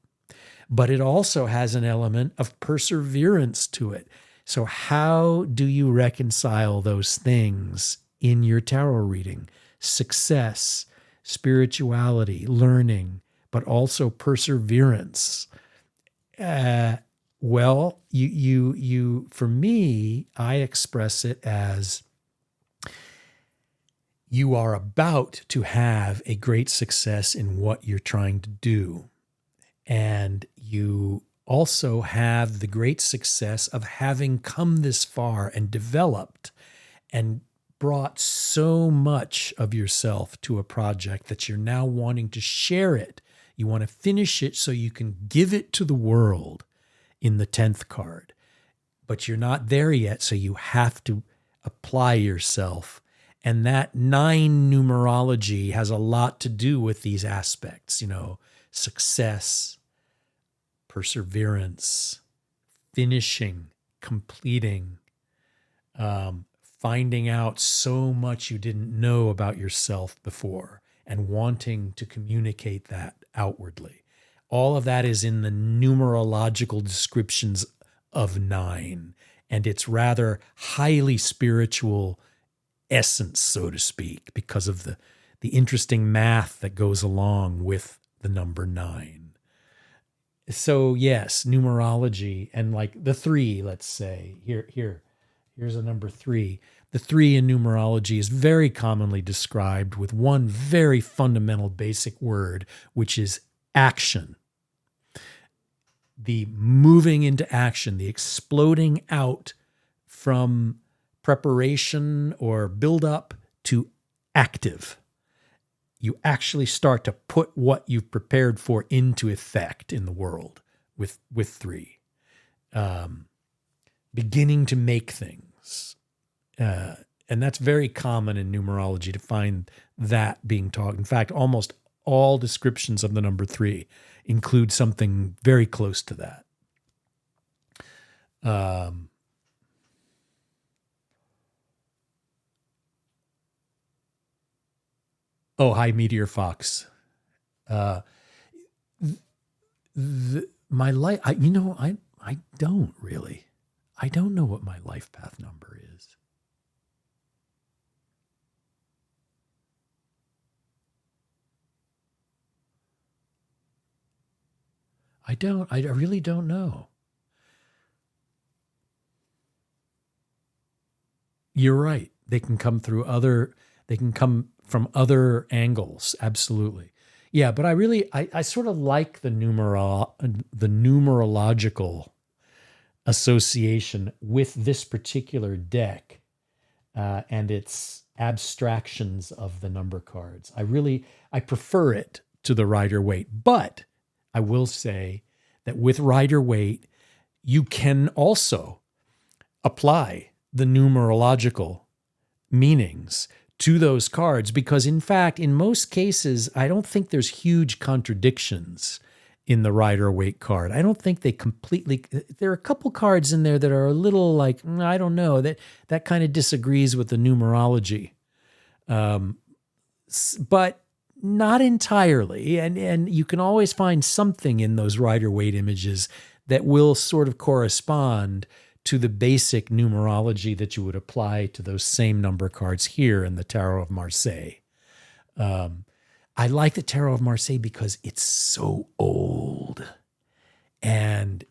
but it also has an element of perseverance to it. So how do you reconcile those things in your tarot reading? Success, spirituality, learning, but also perseverance. Well, you for me, I express it as you are about to have a great success in what you're trying to do. And you also have the great success of having come this far and developed and brought so much of yourself to a project that you're now wanting to share it. You want to finish it so you can give it to the world in the 10th card. But you're not there yet, so you have to apply yourself. And that 9 numerology has a lot to do with these aspects, success, perseverance, finishing, completing, finding out so much you didn't know about yourself before and wanting to communicate that outwardly. All of that is in the numerological descriptions of 9, and it's rather highly spiritual essence, so to speak, because of the interesting math that goes along with the number 9. So yes, numerology, and like the 3, let's say, here's a number 3. The 3 in numerology is very commonly described with one very fundamental basic word, which is action. The moving into action, the exploding out from preparation or build up to active. You actually start to put what you've prepared for into effect in the world with 3. Beginning to make things. And that's very common in numerology to find that being taught. In fact, almost all descriptions of the number 3 include something very close to that. Oh, hi, Meteor Fox. My life, I don't really. I don't know what my life path number is. I really don't know. You're right. They can come from other angles. Absolutely. Yeah, but I sort of like the numerological association with this particular deck and its abstractions of the number cards. I prefer it to the Rider-Waite, but I will say that with Rider-Waite, you can also apply the numerological meanings to those cards because, in fact, in most cases, I don't think there's huge contradictions in the Rider-Waite card. I don't think they completely. There are a couple cards in there that are a little like, I don't know, that kind of disagrees with the numerology, but not entirely. And you can always find something in those Rider-Waite images that will sort of correspond to the basic numerology that you would apply to those same number cards here in the Tarot of Marseille. I like the Tarot of Marseille because it's so old. And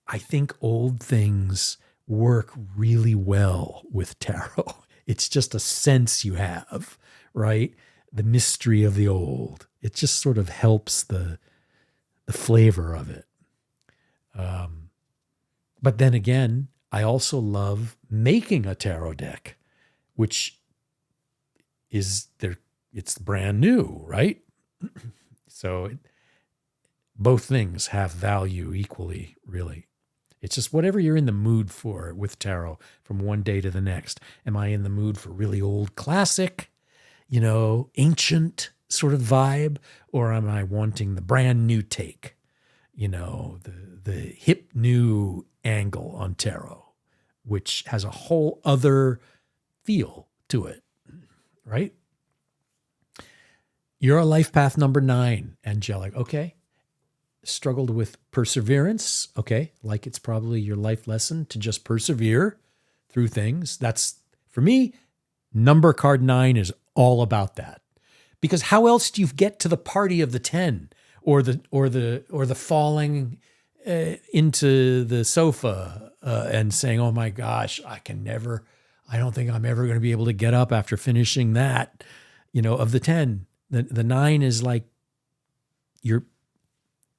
I think old things work really well with tarot. It's just a sense you have, right? The mystery of the old. It just sort of helps the flavor of it. But then again, I also love making a tarot deck, which is it's brand new, right? So both things have value equally, really. It's just whatever you're in the mood for with tarot from one day to the next. Am I in the mood for really old classic, ancient sort of vibe, or am I wanting the brand new take, the hip new angle on tarot, which has a whole other feel to it, right? You're a life path number 9, angelic. Okay. Struggled with perseverance. Okay. Like it's probably your life lesson to just persevere through things. That's, for me, number card 9 is all about that. Because how else do you get to the party of the 10 or the falling into the sofa and saying, oh my gosh, I don't think I'm ever going to be able to get up after finishing that, of the 10. The 9 is like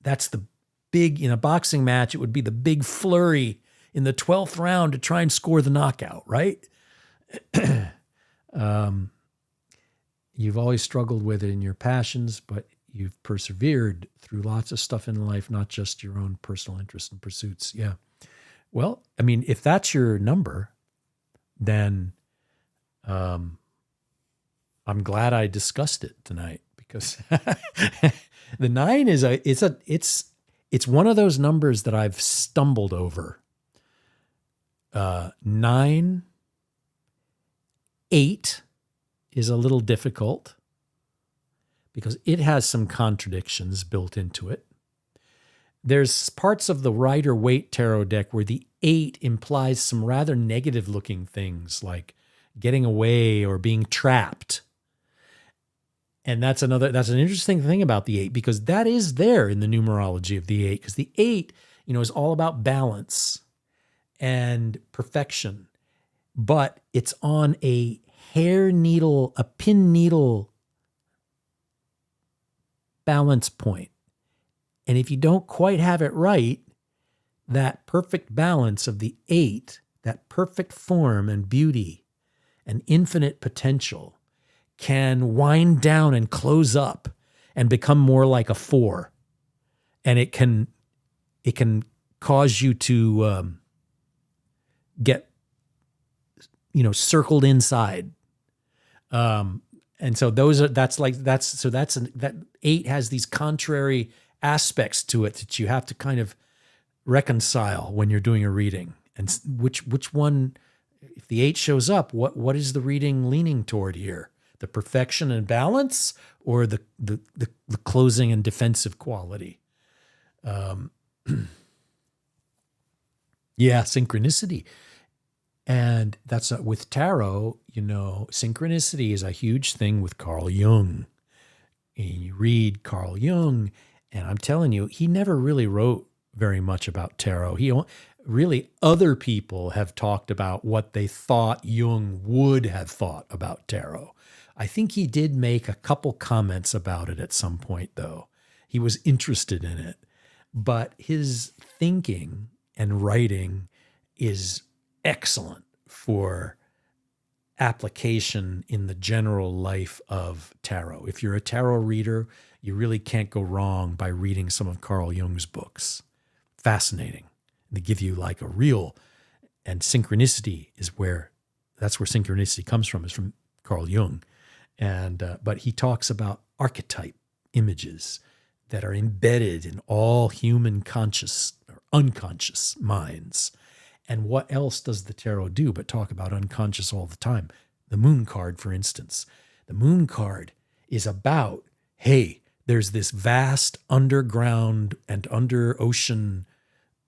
that's the big, in a boxing match, it would be the big flurry in the 12th round to try and score the knockout, right? You've always struggled with it in your passions, but you've persevered through lots of stuff in life, not just your own personal interests and pursuits. Yeah. Well, I mean, if that's your number, then I'm glad I discussed it tonight, because the 9 is it's one of those numbers that I've stumbled over. 9, 8 is a little difficult because it has some contradictions built into it. There's parts of the Rider-Waite tarot deck where the 8 implies some rather negative looking things like getting away or being trapped. And that's an interesting thing about the 8, because that is there in the numerology of the 8, because the 8, is all about balance and perfection, but it's on a pin needle balance point. And if you don't quite have it right, that perfect balance of the 8, that perfect form and beauty and infinite potential, can wind down and close up and become more like a 4. And it can cause you to get, circled inside. And so that 8 has these contrary aspects to it that you have to kind of reconcile when you're doing a reading. And which one, if the 8 shows up, what is the reading leaning toward here? The perfection and balance, or the closing and defensive quality? Synchronicity. And that's with tarot, synchronicity is a huge thing with Carl Jung. And you read Carl Jung, and I'm telling you, he never really wrote very much about tarot. Other people have talked about what they thought Jung would have thought about tarot. I think he did make a couple comments about it at some point, though. He was interested in it. But his thinking and writing is excellent for application in the general life of tarot. If you're a tarot reader, you really can't go wrong by reading some of Carl Jung's books. Fascinating. They give you like a real, and synchronicity that's where synchronicity comes from, is from Carl Jung. And but he talks about archetype images that are embedded in all human conscious or unconscious minds. And what else does the tarot do but talk about unconscious all the time? The moon card, for instance. The moon card is about, hey, there's this vast underground and under ocean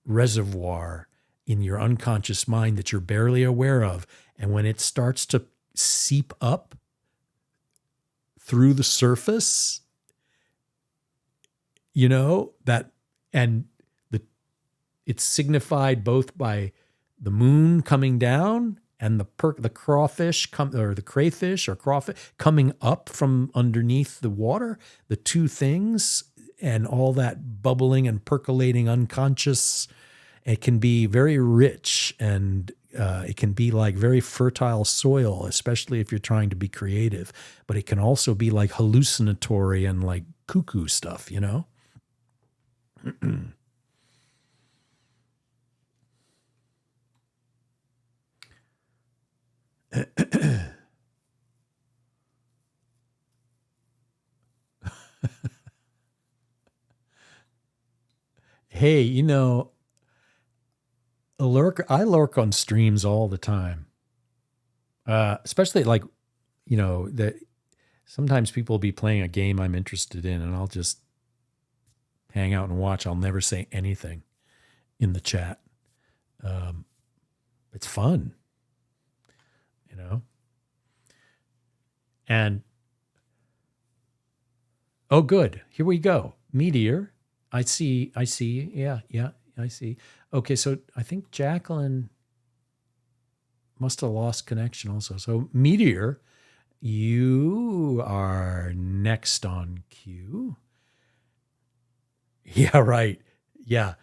reservoir in your unconscious mind that you're barely aware of. And when it starts to seep up through the surface, it's signified both by the moon coming down and the crawfish or the crayfish or crawfish coming up from underneath the water, the two things, and all that bubbling and percolating unconscious. It can be very rich, and it can be like very fertile soil, especially if you're trying to be creative. But it can also be like hallucinatory and like cuckoo stuff, Hey, I lurk on streams all the time. Especially like, that sometimes people will be playing a game I'm interested in and I'll just hang out and watch. I'll never say anything in the chat. It's fun, And oh, good. Here we go. Meteor. I see. Yeah, I see. Okay, so I think Jacqueline must have lost connection also. So Meteor, you are next on cue. Yeah, right. Yeah.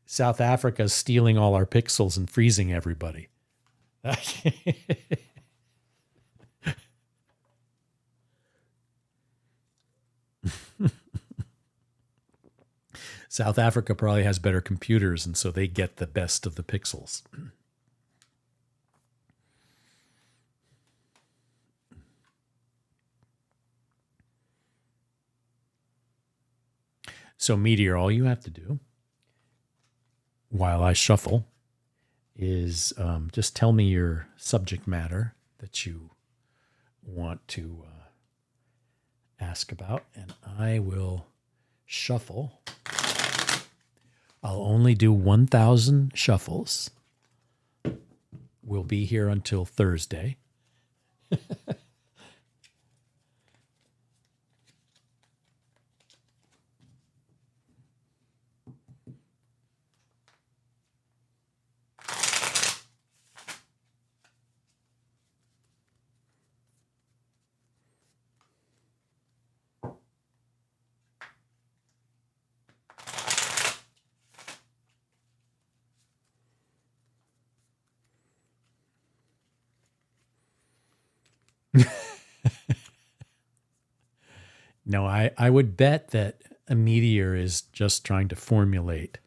South Africa's stealing all our pixels and freezing everybody. South Africa probably has better computers, and so they get the best of the pixels. So, Meteor, all you have to do while I shuffle is just tell me your subject matter that you want to ask about, and I will shuffle. I'll only do 1,000 shuffles. We'll be here until Thursday. No, I would bet that a meteor is just trying to formulate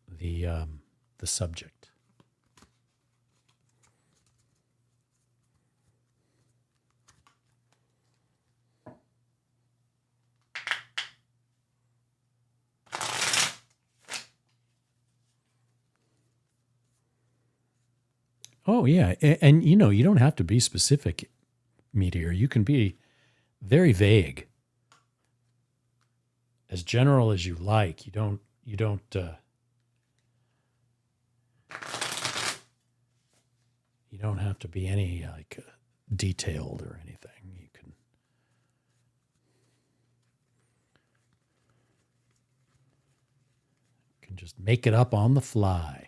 the subject. Oh yeah, and you don't have to be specific, Meteor. You can be very vague, as general as you like. You don't have to be any detailed or anything. You can just make it up on the fly.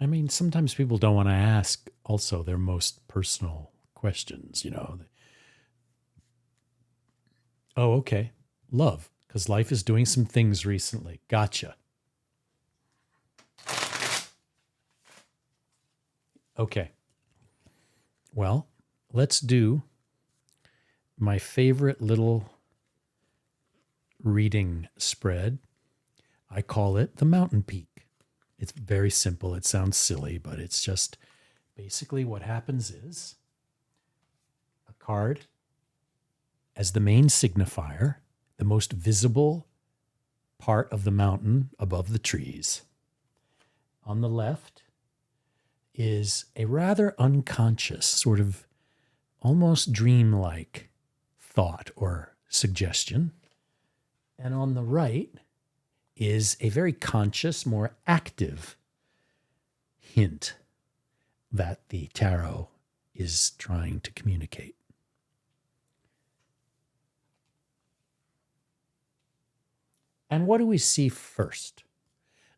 I mean, sometimes people don't want to ask also their most personal questions, Oh, okay. Love, because life is doing some things recently. Gotcha. Okay. Well, let's do my favorite little reading spread. I call it the Mountain Peak. It's very simple. It sounds silly, but it's just basically what happens is a card as the main signifier, the most visible part of the mountain above the trees. On the left is a rather unconscious, sort of almost dreamlike thought or suggestion. And on the right is a very conscious, more active hint that the tarot is trying to communicate. And what do we see first?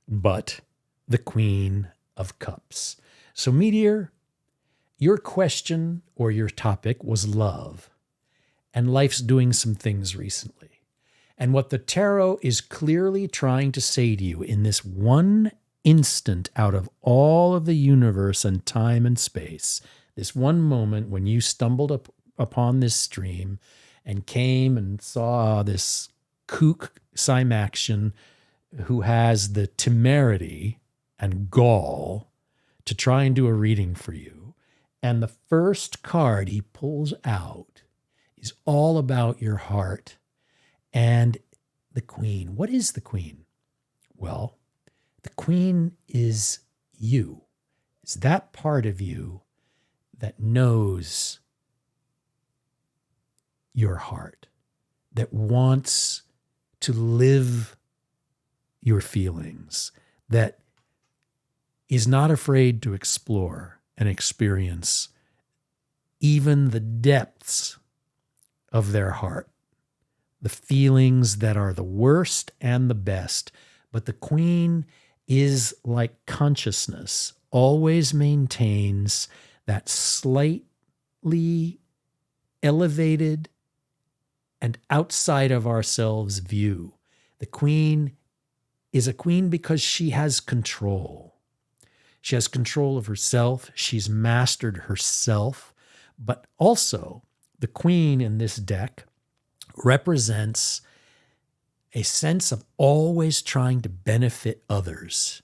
But the Queen of Cups. So, Meteor, your question or your topic was love, and life's doing some things recently. And what the tarot is clearly trying to say to you in this one instant out of all of the universe and time and space, this one moment when you stumbled upon this stream and came and saw this kook Cymaxian who has the temerity and gall to try and do a reading for you, And the first card he pulls out is all about your heart and the Queen. What is the Queen? Well, the Queen is you. It's that part of you that knows your heart, that wants to live your feelings, that is not afraid to explore and experience even the depths of their heart, the feelings that are the worst and the best. But the Queen is like consciousness, always maintains that slightly elevated and outside of ourselves view. The Queen is a queen because she has control. She has control of herself. She's mastered herself. But also, the Queen in this deck represents a sense of always trying to benefit others,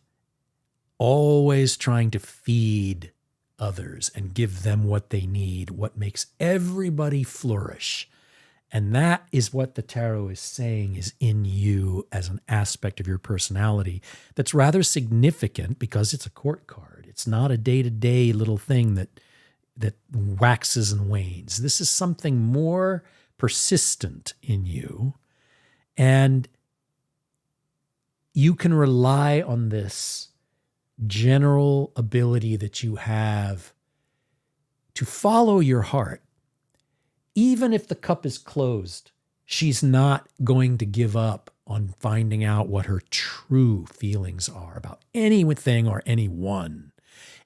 always trying to feed others and give them what they need, what makes everybody flourish. And that is what the tarot is saying is in you as an aspect of your personality that's rather significant because it's a court card. It's not a day-to-day little thing that waxes and wanes. This is something more persistent in you. And you can rely on this general ability that you have to follow your heart. Even if the cup is closed, she's not going to give up on finding out what her true feelings are about anything or anyone.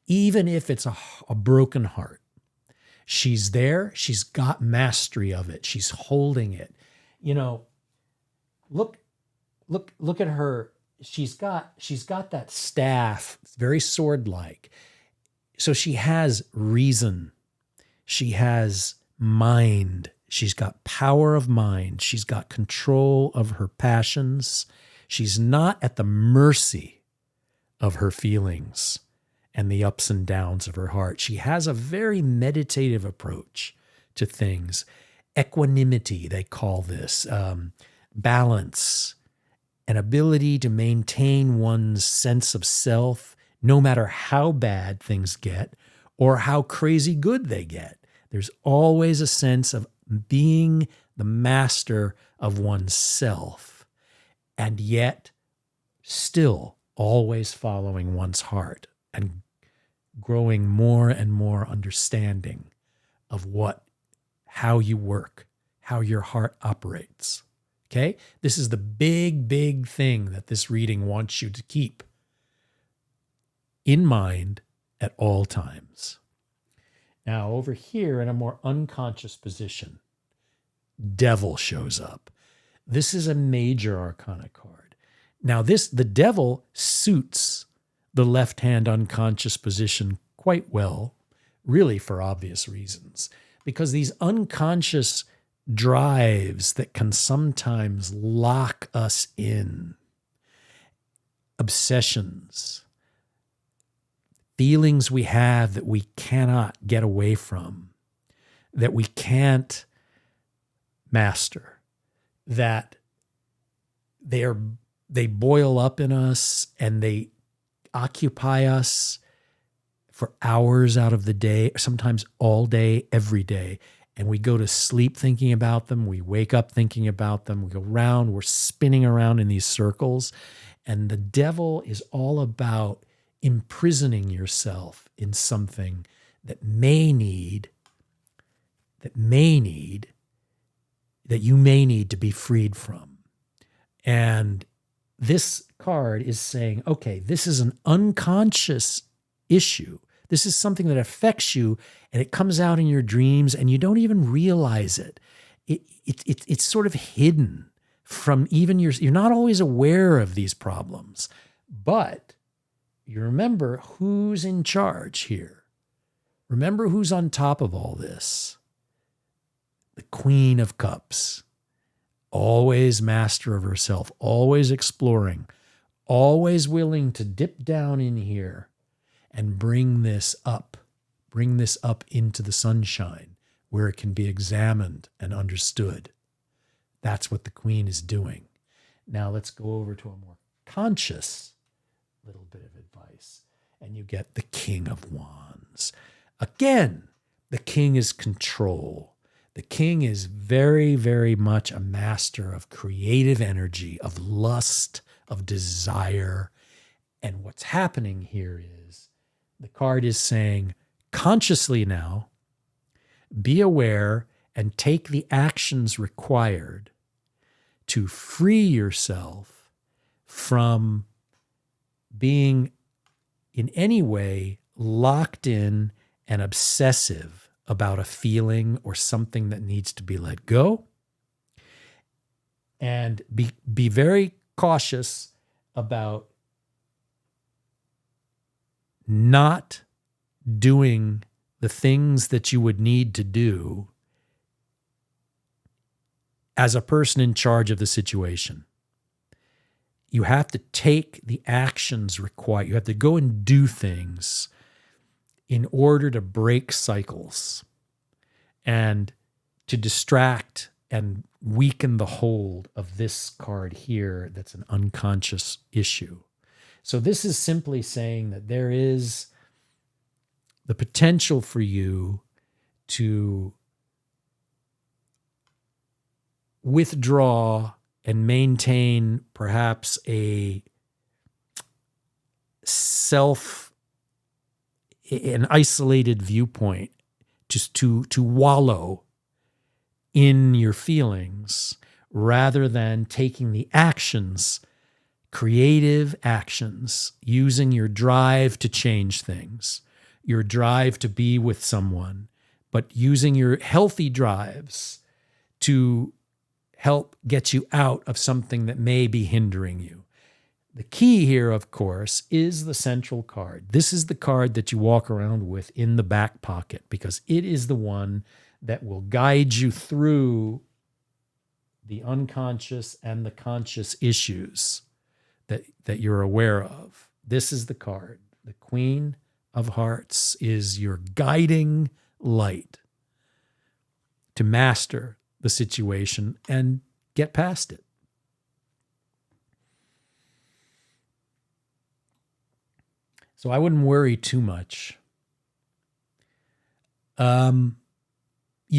Even if it's a broken heart, she's there. She's got mastery of it. She's holding it. You know, look at her. She's got that staff, very sword-like. So she has reason. She has mind. She's got power of mind. She's got control of her passions. She's not at the mercy of her feelings and the ups and downs of her heart. She has a very meditative approach to things. Equanimity, they call this. Balance. An ability to maintain one's sense of self no matter how bad things get or how crazy good they get. There's always a sense of being the master of oneself and yet still always following one's heart and growing more and more understanding of how you work, how your heart operates. Okay? This is the big, big thing that this reading wants you to keep in mind at all times. Now, over here in a more unconscious position, Devil shows up. This is a major arcana card. Now, the Devil suits the left-hand unconscious position quite well, really for obvious reasons, because these unconscious drives that can sometimes lock us in, obsessions, feelings we have that we cannot get away from, that we can't master, that they boil up in us and they occupy us for hours out of the day, sometimes all day, every day. And we go to sleep thinking about them. We wake up thinking about them. We go around, we're spinning around in these circles. And the Devil is all about imprisoning yourself in something that you may need to be freed from. And this card is saying, okay, this is an unconscious issue. This is something that affects you and it comes out in your dreams and you don't even realize it. It's sort of hidden from even you're not always aware of these problems, but you remember who's in charge here. Remember who's on top of all this. The Queen of Cups, always master of herself, always exploring, always willing to dip down in here and bring this up bring this up into the sunshine where it can be examined and understood. That's what the Queen is doing. Now let's go over to a more conscious little bit of advice. And you get the King of Wands. Again, the King is control. The King is very, very much a master of creative energy, of lust, of desire. And what's happening here is the card is saying, consciously now, be aware and take the actions required to free yourself from being in any way locked in and obsessive about a feeling or something that needs to be let go. And be very cautious about not doing the things that you would need to do as a person in charge of the situation. You have to take the actions required. You have to go and do things in order to break cycles and to distract and weaken the hold of this card here that's an unconscious issue. So this is simply saying that there is the potential for you to withdraw and maintain perhaps an isolated viewpoint, just to wallow in your feelings rather than taking the actions, creative actions, using your drive to change things, your drive to be with someone, but using your healthy drives to help get you out of something that may be hindering you. The key here, of course, is the central card. This is the card that you walk around with in the back pocket because it is the one that will guide you through the unconscious and the conscious issues that you're aware of. This is the card. The Queen of Hearts is your guiding light to master the situation and get past it. So I wouldn't worry too much. You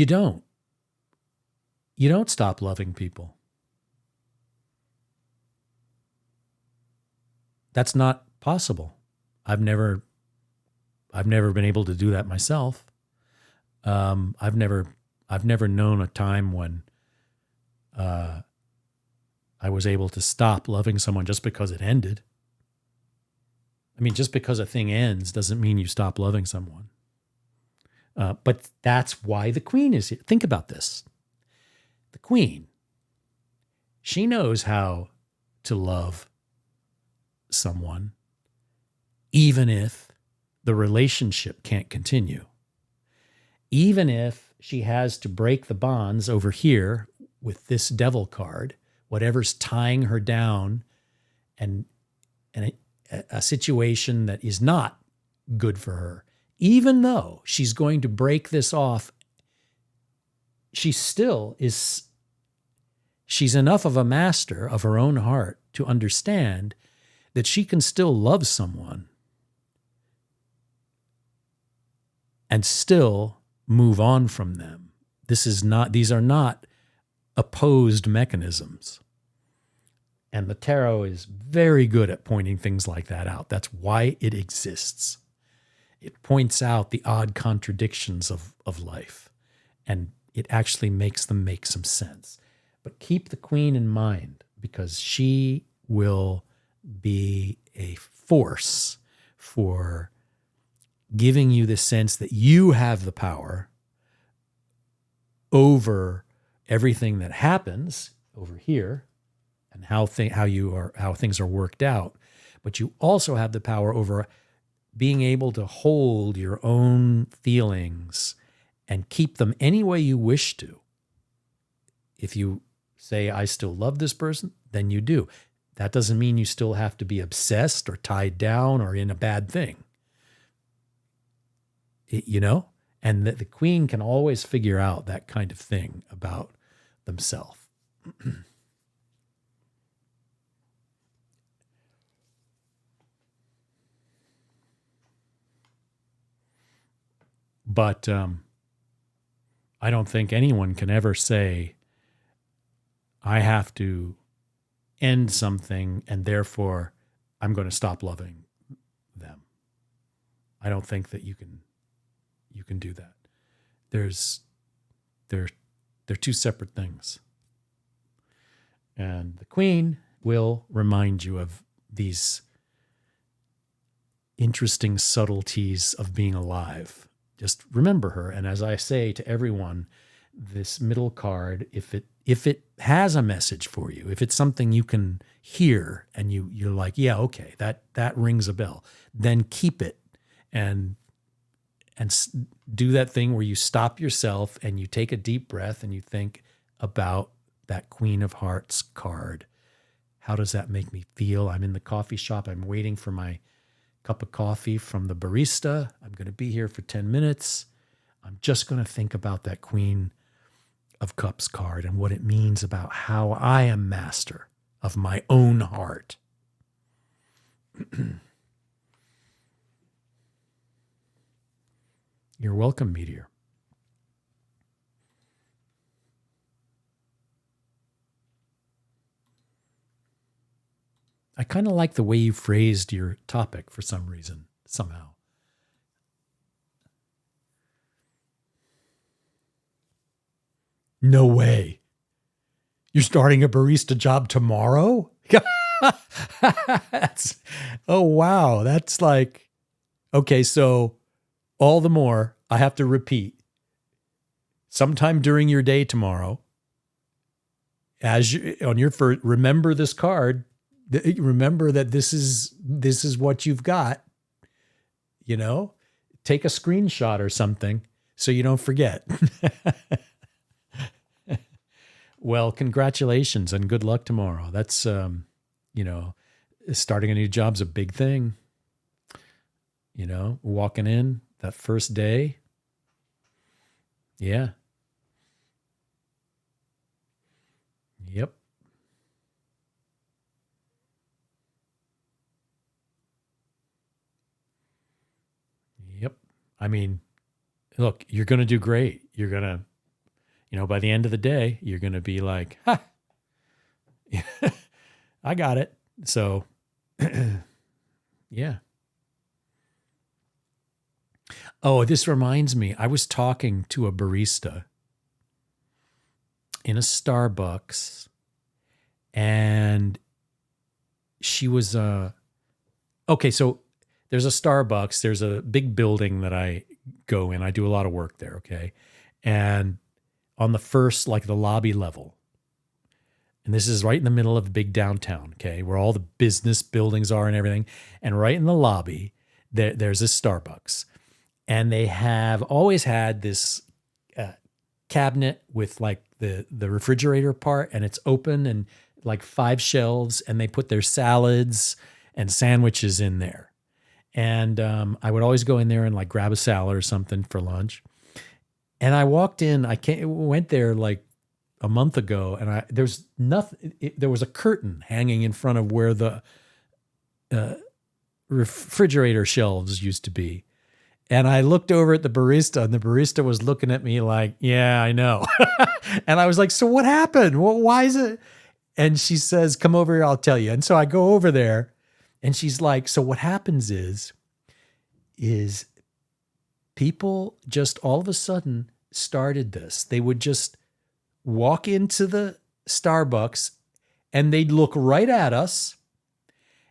don't stop loving people. That's not possible. I've never been able to do that myself. I've never known a time when I was able to stop loving someone just because it ended. I mean, just because a thing ends doesn't mean you stop loving someone. But that's why the Queen is here. Think about this. The Queen, she knows how to love someone, even if the relationship can't continue. Even if she has to break the bonds over here with this devil card, whatever's tying her down, and a situation that is not good for her, even though she's going to break this off, she's enough of a master of her own heart to understand that she can still love someone and still move on from them. These are not opposed mechanisms. And the tarot is very good at pointing things like that out. That's why it exists. It points out the odd contradictions of life, and it actually makes them make some sense. But keep the Queen in mind, because she will be a force for giving you the sense that you have the power over everything that happens over here and how things are worked out. But you also have the power over being able to hold your own feelings and keep them any way you wish to. If you say, I still love this person, then you do. That doesn't mean you still have to be obsessed or tied down or in a bad thing. you know, and the queen can always figure out that kind of thing about themselves. But I don't think anyone can ever say, I have to end something and therefore I'm going to stop loving them. I don't think that you can do that. They're two separate things. And the queen will remind you of these interesting subtleties of being alive. Just remember her. And as I say to everyone, this middle card, if it has a message for you, if it's something you can hear and you're like, yeah, okay, that rings a bell, then keep it and do that thing where you stop yourself and you take a deep breath and you think about that Queen of Hearts card. How does that make me feel? I'm in the coffee shop. I'm waiting for my cup of coffee from the barista. I'm going to be here for 10 minutes. I'm just going to think about that Queen of Cups card and what it means about how I am master of my own heart. You're welcome, Meteor. I kind of like the way you phrased your topic for some reason, somehow. No way. You're starting a barista job tomorrow? Oh, wow. That's like, okay, so all the more I have to repeat. Sometime during your day tomorrow, as you, on your first, remember this card. Remember that this is what you've got. You know, take a screenshot or something so you don't forget. Well, congratulations and good luck tomorrow. That's, starting a new job's a big thing. You know, walking in that first day. Yeah. Yep. Yep. I mean, look, you're going to do great. You're going to, by the end of the day, you're going to be like, ha, I got it. So, yeah. Oh, this reminds me. I was talking to a barista in a Starbucks, and she was okay. So there's a Starbucks. There's a big building that I go in. I do a lot of work there. Okay, and on the first, like the lobby level, and this is right in the middle of the big downtown. Okay, where all the business buildings are and everything, and right in the lobby, there's a Starbucks. And they have always had this cabinet with like the refrigerator part, and it's open and like 5 shelves, and they put their salads and sandwiches in there. And I would always go in there and like grab a salad or something for lunch. And I walked in, went there like a month ago, and there's nothing. There was a curtain hanging in front of where the refrigerator shelves used to be. And I looked over at the barista, and the barista was looking at me like, yeah, I know. And I was like, so what happened? Well, why is it? And she says, come over here, I'll tell you. And so I go over there, and she's like, so what happens is people just all of a sudden started this. They would just walk into the Starbucks, and they'd look right at us,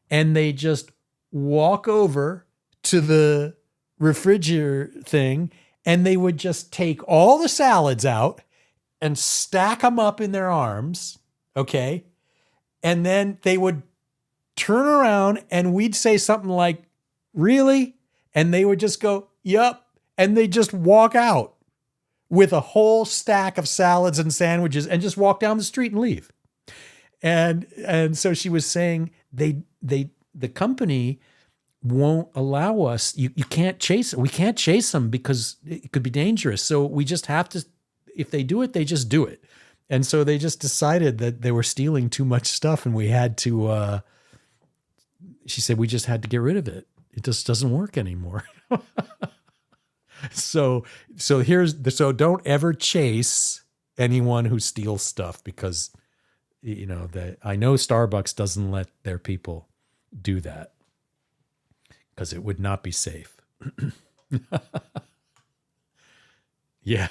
and they just walk over to the refrigerator thing, and they would just take all the salads out and stack them up in their arms, okay? And then they would turn around, and we'd say something like, really? And they would just go, yup, and they just walk out with a whole stack of salads and sandwiches and just walk down the street and leave. And so she was saying the company won't allow us. You can't chase it. We can't chase them because it could be dangerous. So we just have to, if they do it, they just do it. And so they just decided that they were stealing too much stuff and we had to, she said, we just had to get rid of it. It just doesn't work anymore. So don't ever chase anyone who steals stuff because, I know Starbucks doesn't let their people do that because it would not be safe. Yeah.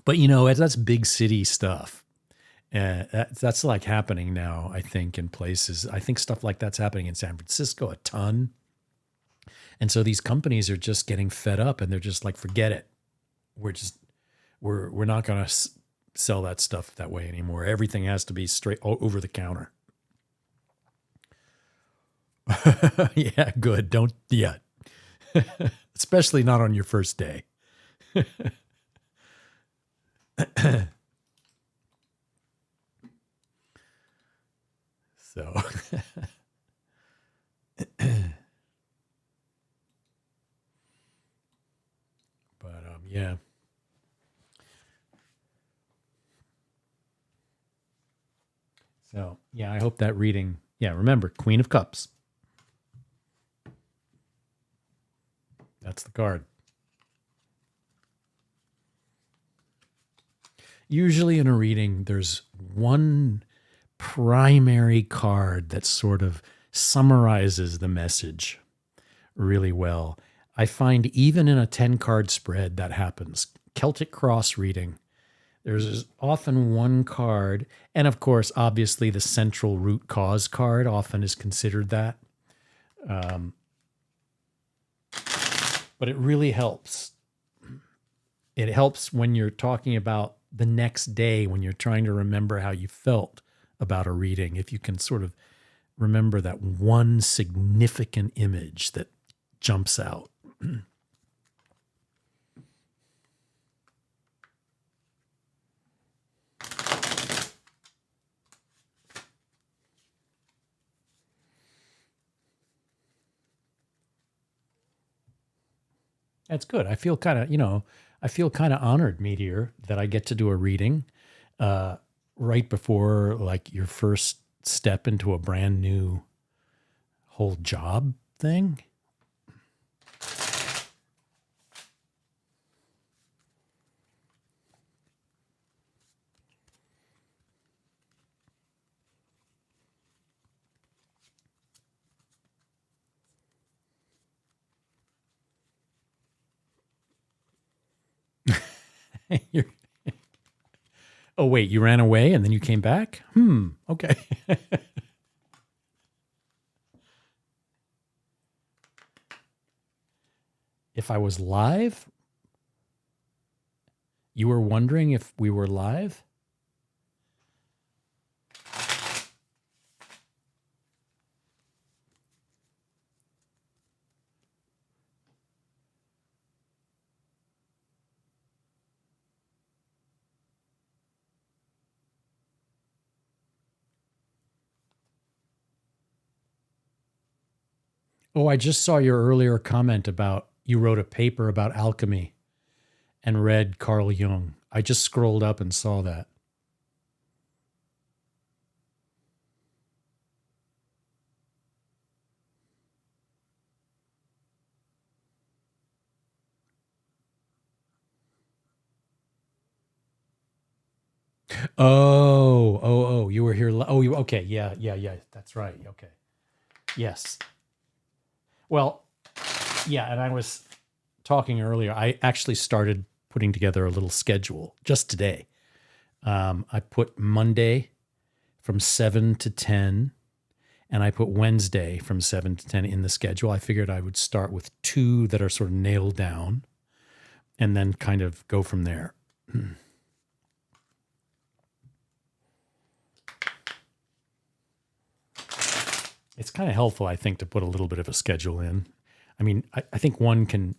But that's big city stuff. That's like happening now, I think, in places. I think stuff like that's happening in San Francisco a ton. And so these companies are just getting fed up and they're just like, forget it. We're not going to sell that stuff that way anymore. Everything has to be straight over the counter. Yeah, good. Don't, yeah. Especially not on your first day. So, but yeah. So yeah, I hope that reading. Yeah, remember Queen of Cups. That's the card. Usually in a reading, there's one primary card that sort of summarizes the message really well. I find even in a 10-card spread that happens. Celtic Cross reading, there's often one card, and of course, obviously the central root cause card often is considered that. But it really helps. It helps when you're talking about the next day, when you're trying to remember how you felt about a reading. If you can sort of remember that one significant image that jumps out. That's good. I feel kind of honored, Meteor, that I get to do a reading right before like your first step into a brand new whole job thing. Oh, wait, you ran away and then you came back? Okay. If I was live? You were wondering if we were live? Oh, I just saw your earlier comment about you wrote a paper about alchemy and read Carl Jung. I just scrolled up and saw that. Oh, you were here. Okay. Yeah. That's right. Okay. Yes. Well, yeah. And I was talking earlier. I actually started putting together a little schedule just today. I put Monday from 7 to 10, and I put Wednesday from 7 to 10 in the schedule. I figured I would start with 2 that are sort of nailed down and then kind of go from there. It's kind of helpful, I think, to put a little bit of a schedule in. I mean, I think one can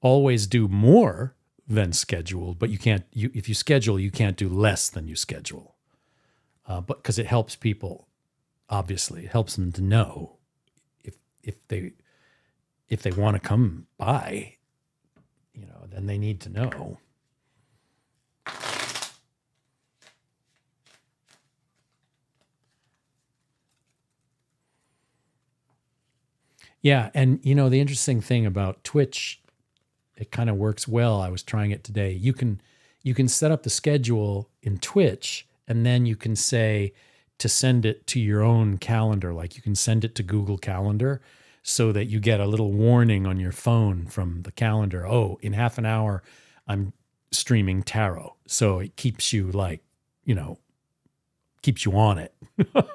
always do more than scheduled, but you can't. If you schedule, you can't do less than you schedule. But because it helps people obviously. It helps them to know if they want to come by, then they need to know. Yeah, and the interesting thing about Twitch, it kind of works well. I was trying it today. You can set up the schedule in Twitch, and then you can say to send it to your own calendar. Like you can send it to Google Calendar so that you get a little warning on your phone from the calendar. Oh, in half an hour, I'm streaming tarot. So it keeps you keeps you on it. I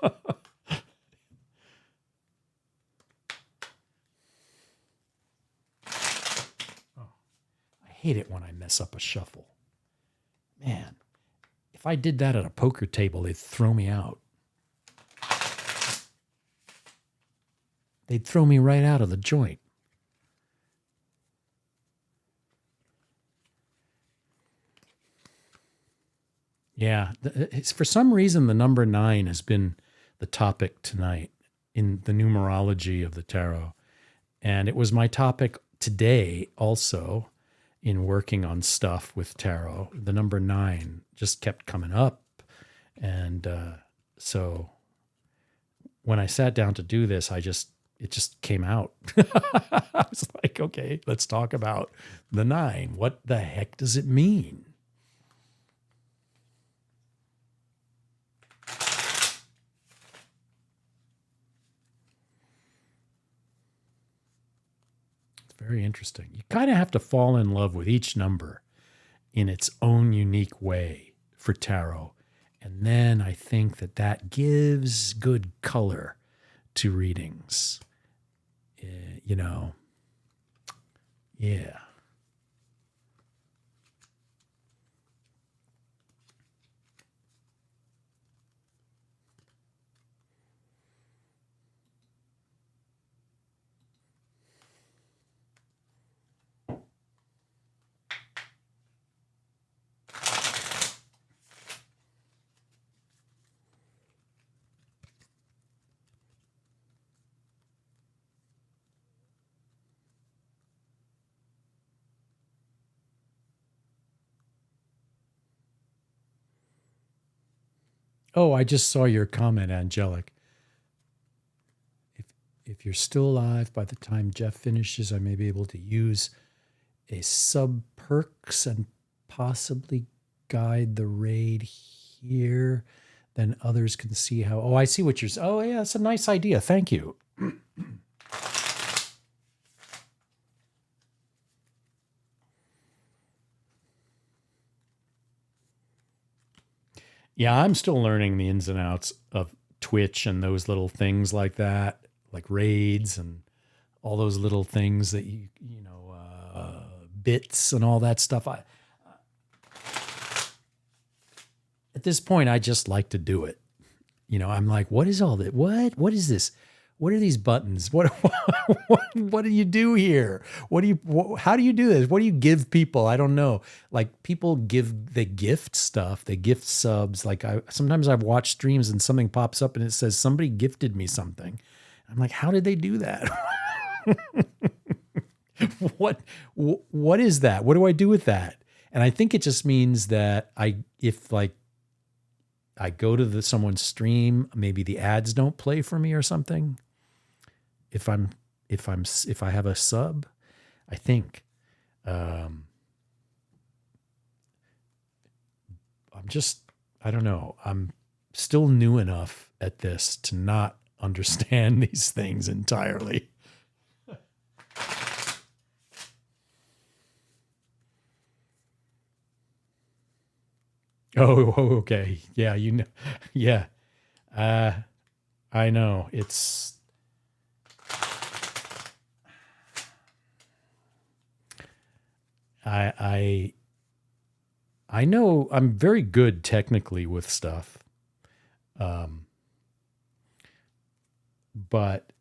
hate it when I mess up a shuffle. Man, if I did that at a poker table, they'd throw me out. They'd throw me right out of the joint. Yeah, for some reason, the number 9 has been the topic tonight in the numerology of the tarot. And it was my topic today also in working on stuff with tarot. The number 9 just kept coming up. And so when I sat down to do this, it just came out. I was like, okay, let's talk about the 9. What the heck does it mean? It's very interesting. You kind of have to fall in love with each number in its own unique way for tarot. And then I think that gives good color to readings. Yeah. Oh, I just saw your comment, Angelic. If you're still alive by the time Jeff finishes, I may be able to use a sub perks and possibly guide the raid here. Then others can see how. Oh, I see what you're saying. Oh, yeah, that's a nice idea. Thank you. Yeah, I'm still learning the ins and outs of Twitch and those little things like that, like raids and all those little things that bits and all that stuff. At this point, I just like to do it. I'm like, what is all that? What is this? What are these buttons? What do you do here? How do you do this? What do you give people? I don't know. Like people they gift stuff. They gift subs. Like sometimes I've watched streams and something pops up and it says somebody gifted me something. I'm like, how did they do that? What is that? What do I do with that? And I think it just means that if I go to someone's stream, maybe the ads don't play for me or something. If I have a sub, I think, I don't know. I'm still new enough at this to not understand these things entirely. Oh, okay. Yeah, yeah. I know. I know I'm very good technically with stuff. But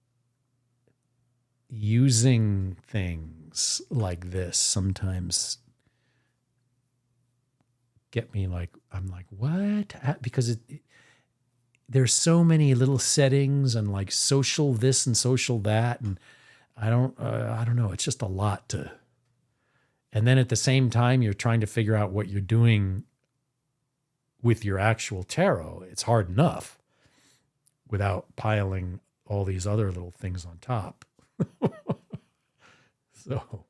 using things like this sometimes get me like, I'm like, what? Because there's so many little settings and like social this and social that, and I don't know. It's just a lot to. And then at the same time, you're trying to figure out what you're doing with your actual tarot. It's hard enough without piling all these other little things on top. So.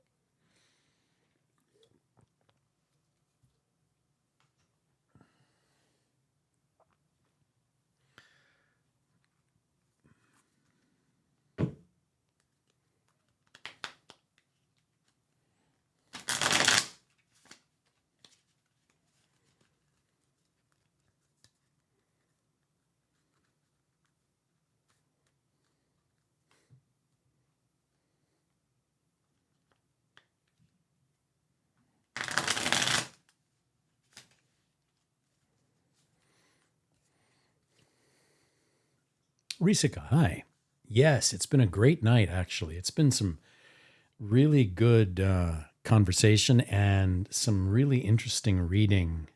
Risika, hi. Yes, it's been a great night, actually. It's been some really good conversation and some really interesting reading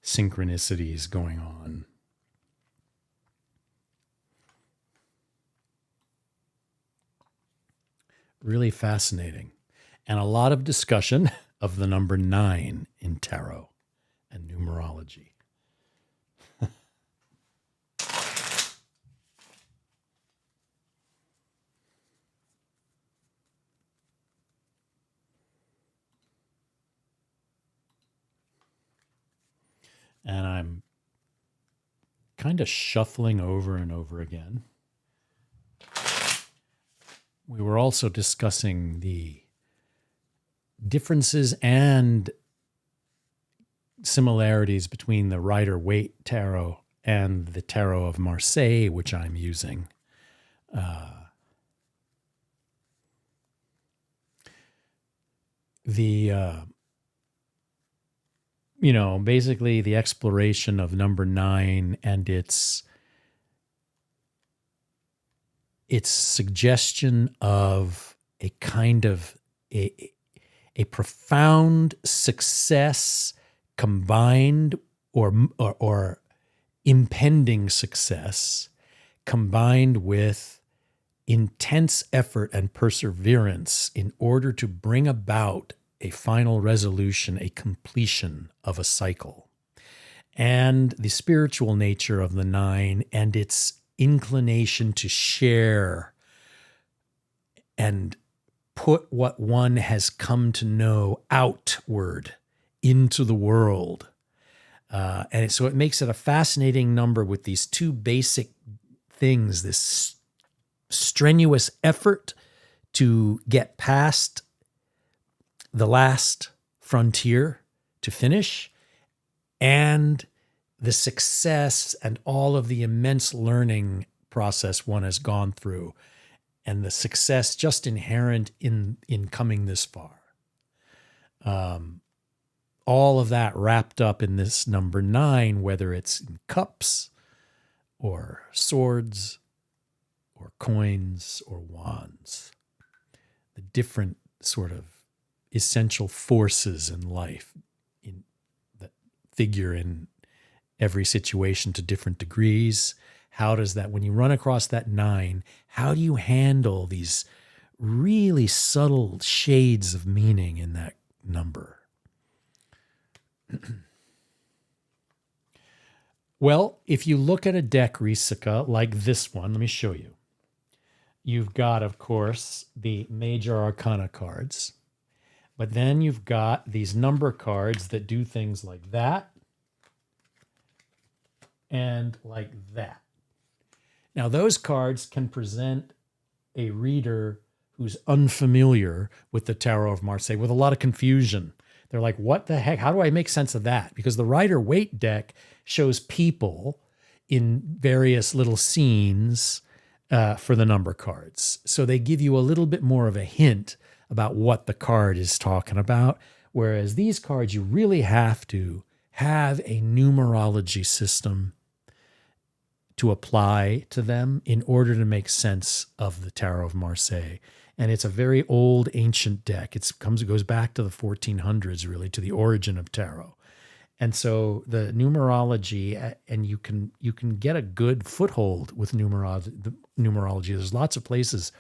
synchronicities going on. Really fascinating. And a lot of discussion of the number 9 in tarot and numerology. And I'm kind of shuffling over and over again. We were also discussing the differences and similarities between the Rider-Waite Tarot and the Tarot of Marseille, which I'm using. Basically the exploration of number 9 and its suggestion of a kind of a profound success combined or impending success combined with intense effort and perseverance in order to bring about a final resolution, a completion of a cycle. And the spiritual nature of the 9 and its inclination to share and put what one has come to know outward into the world. And so it makes it a fascinating number with these two basic things, this strenuous effort to get past the last frontier to finish, and the success and all of the immense learning process one has gone through, and the success just inherent in coming this far. All of that wrapped up in this number 9, whether it's in cups or swords or coins or wands, the different sort of essential forces in life that figure in every situation to different degrees. How does that, when you run across that 9, how do you handle these really subtle shades of meaning in that number? Well, if you look at a deck, Risika, like this one, let me show you. You've got, of course, the major arcana cards, but then you've got these number cards that do things like that and like that. Now, those cards can present a reader who's unfamiliar with the Tarot of Marseille with a lot of confusion. They're like, what the heck? How do I make sense of that? Because the Rider-Waite deck shows people in various little scenes for the number cards. So they give you a little bit more of a hint about what the card is talking about. Whereas these cards, you really have to have a numerology system to apply to them in order to make sense of the Tarot of Marseille. And it's a very old, ancient deck. It goes back to the 1400s, really, to the origin of tarot. And so the numerology, and you can get a good foothold with numerology. There's lots of places.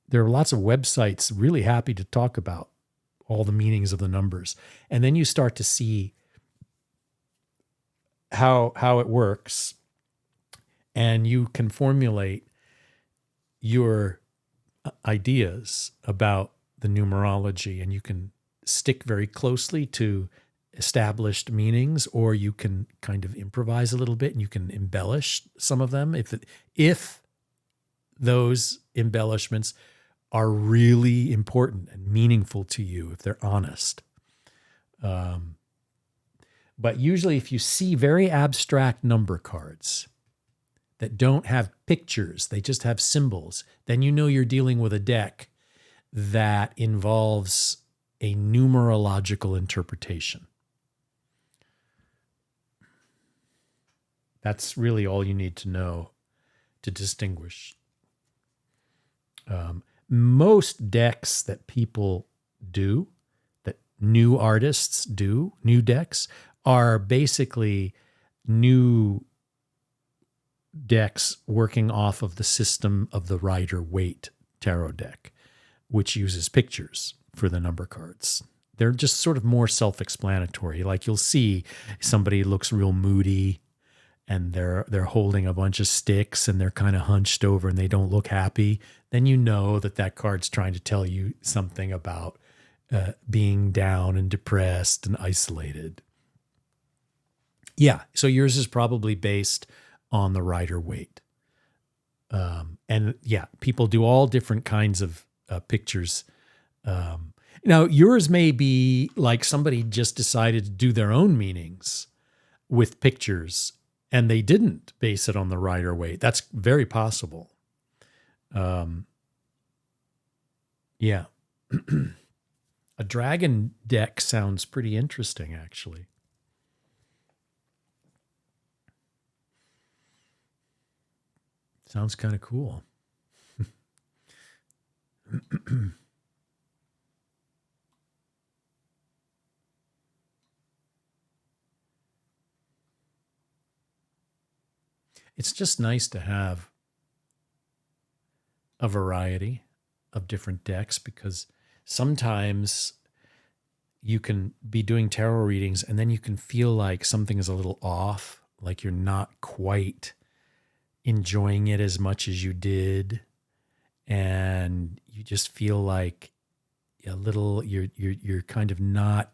There are lots of websites really happy to talk about all the meanings of the numbers. And then you start to see how it works, and you can formulate your ideas about the numerology, and you can stick very closely to established meanings, or you can kind of improvise a little bit and you can embellish some of them if those embellishments are really important and meaningful to you, if they're honest. But usually if you see very abstract number cards that don't have pictures, they just have symbols, then you know you're dealing with a deck that involves a numerological interpretation. That's really all you need to know to distinguish. Most decks that people do, that new artists do, new decks, are basically new decks working off of the system of the Rider-Waite tarot deck, which uses pictures for the number cards. They're just sort of more self-explanatory. Like you'll see somebody looks real moody and they're holding a bunch of sticks and they're kind of hunched over and they don't look happy. Then you know that card's trying to tell you something about being down and depressed and isolated. Yeah, so yours is probably based on the Rider-Waite. And yeah, people do all different kinds of pictures. Now, yours may be like somebody just decided to do their own meanings with pictures, and they didn't base it on the Rider-Waite. That's very possible. Yeah. A dragon deck sounds pretty interesting, actually. Sounds kind of cool. It's just nice to have a variety of different decks, because sometimes you can be doing tarot readings and then you can feel like something is a little off, like you're not quite enjoying it as much as you did, and you just feel like a little you're kind of not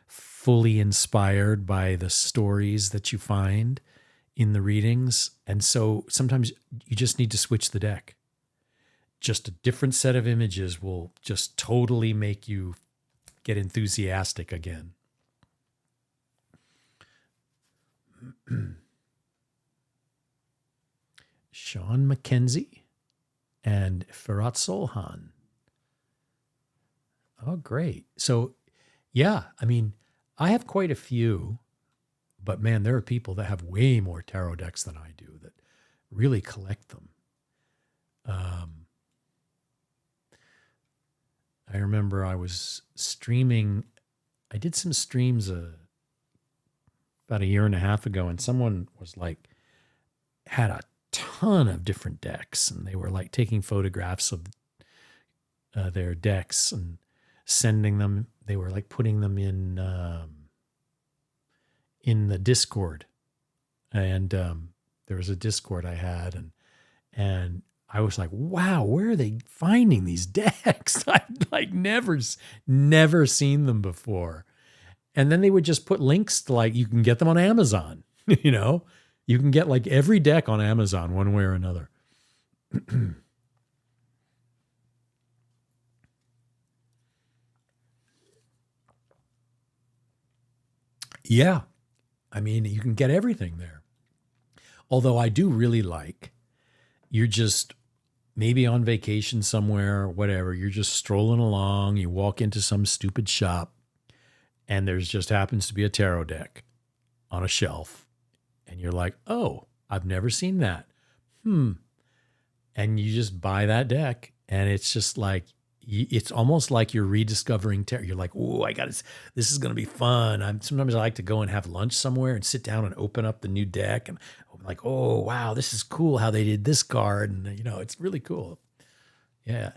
fully inspired by the stories that you find in the readings. And so sometimes you just need to switch the deck. Just a different set of images will just totally make you get enthusiastic again. Sean McKenzie and Ferhat Solhan. Oh, great. So, yeah, I mean, I have quite a few, but man, there are people that have way more tarot decks than I do that really collect them. I remember I was streaming. I did some streams about a year and a half ago, and someone was like, had a ton of different decks, and they were like taking photographs of their decks and sending them. They were like putting them in the Discord, and there was a Discord I had, and I was like, wow, where are they finding these decks? I'd like never seen them before. And then they would just put links to, like, you can get them on Amazon, you know? You can get like every deck on Amazon one way or another. Yeah. I mean, you can get everything there. Although I do really like, you're just maybe on vacation somewhere or whatever, you're just strolling along, you walk into some stupid shop, and there's just happens to be a tarot deck on a shelf. And you're like, oh, I've never seen that. And you just buy that deck, and it's just like, it's almost like you're rediscovering tarot. You're like, oh, this is going to be fun. Sometimes I like to go and have lunch somewhere and sit down and open up the new deck. And I'm like, oh, wow, this is cool how they did this card. And, it's really cool. Yeah.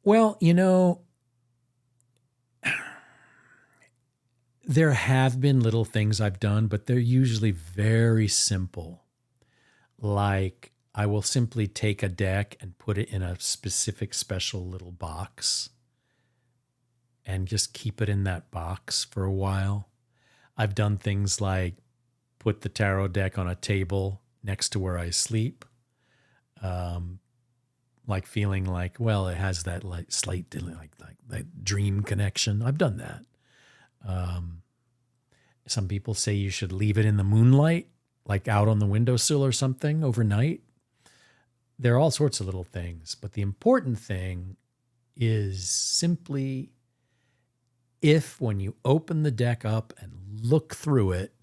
Well, there have been little things I've done, but they're usually very simple. Like I will simply take a deck and put it in a specific special little box and just keep it in that box for a while. I've done things like put the tarot deck on a table next to where I sleep. Like feeling like, well, it has that like slight like that dream connection. I've done that. Some people say you should leave it in the moonlight, like out on the windowsill or something overnight. There are all sorts of little things, but the important thing is simply if when you open the deck up and look through it,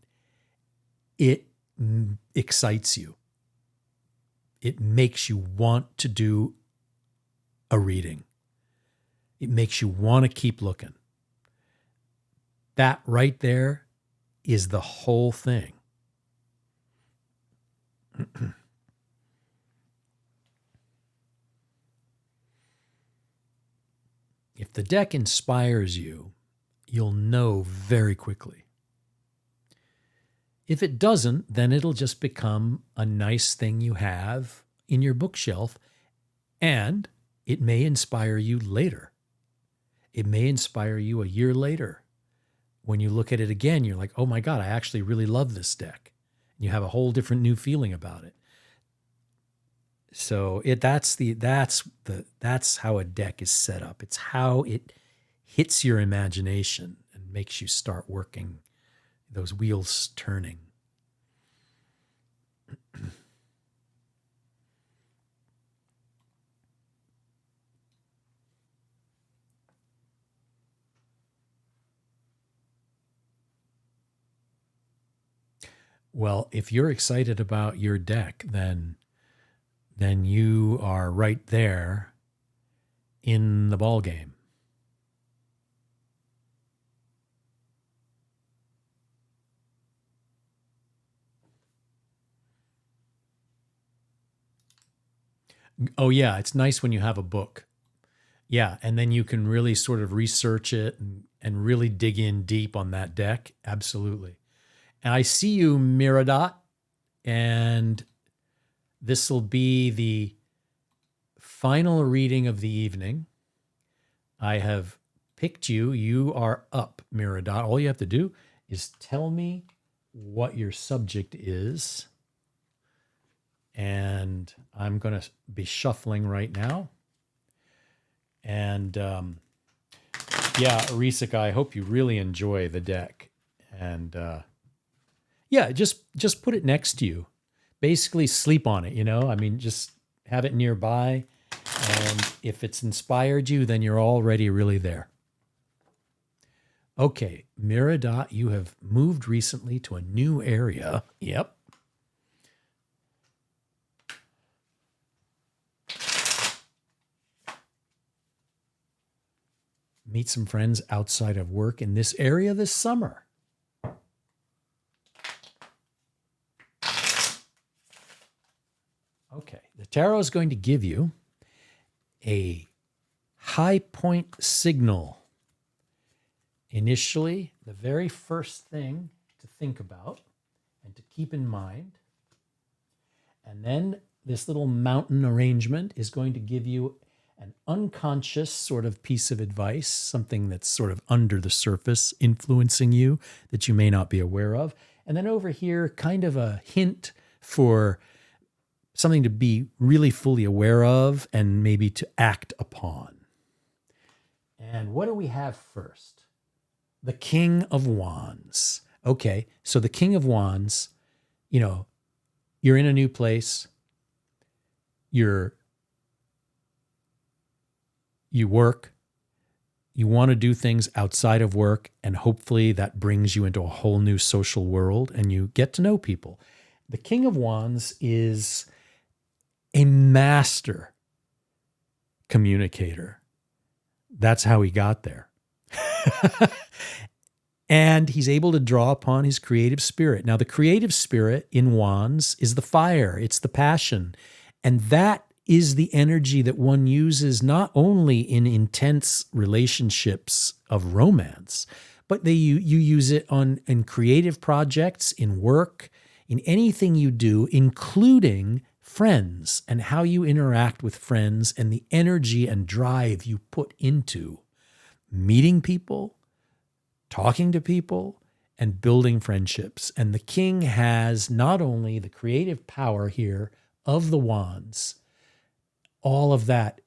it excites you. It makes you want to do a reading. It makes you want to keep looking. That right there is the whole thing. If the deck inspires you, you'll know very quickly. If it doesn't, then it'll just become a nice thing you have in your bookshelf, and it may inspire you later. It may inspire you a year later. When you look at it again, you're like, oh my God, I actually really love this deck. And you have a whole different new feeling about it. So that's how a deck is set up. It's how it hits your imagination and makes you start working, those wheels turning. Well, if you're excited about your deck, then you are right there in the ball game. Oh yeah, it's nice when you have a book. Yeah, and then you can really sort of research it and really dig in deep on that deck. Absolutely. And I see you, Miradot, and this will be the final reading of the evening. I have picked you. You are up, Miradot. All you have to do is tell me what your subject is. And I'm going to be shuffling right now. And yeah, Risika, I hope you really enjoy the deck. And yeah, just put it next to you. Basically sleep on it, I mean, just have it nearby. And if it's inspired you, then you're already really there. Okay, Miradot, you have moved recently to a new area. Yep. Meet some friends outside of work in this area this summer. Okay, the tarot is going to give you a high point signal. Initially, the very first thing to think about and to keep in mind. And then this little mountain arrangement is going to give you an unconscious sort of piece of advice, something that's sort of under the surface influencing you that you may not be aware of. And then over here, kind of a hint for something to be really fully aware of and maybe to act upon. And what do we have first? The King of Wands. Okay, so the King of Wands, you're in a new place. You're you work, you want to do things outside of work, and hopefully that brings you into a whole new social world and you get to know people. The King of Wands is a master communicator. That's how he got there. And he's able to draw upon his creative spirit. Now, the creative spirit in Wands is the fire, it's the passion. And that is the energy that one uses not only in intense relationships of romance, but you use it in creative projects, in work, in anything you do, including friends and how you interact with friends and the energy and drive you put into meeting people, talking to people, and building friendships. And the king has not only the creative power here of the wands, all of that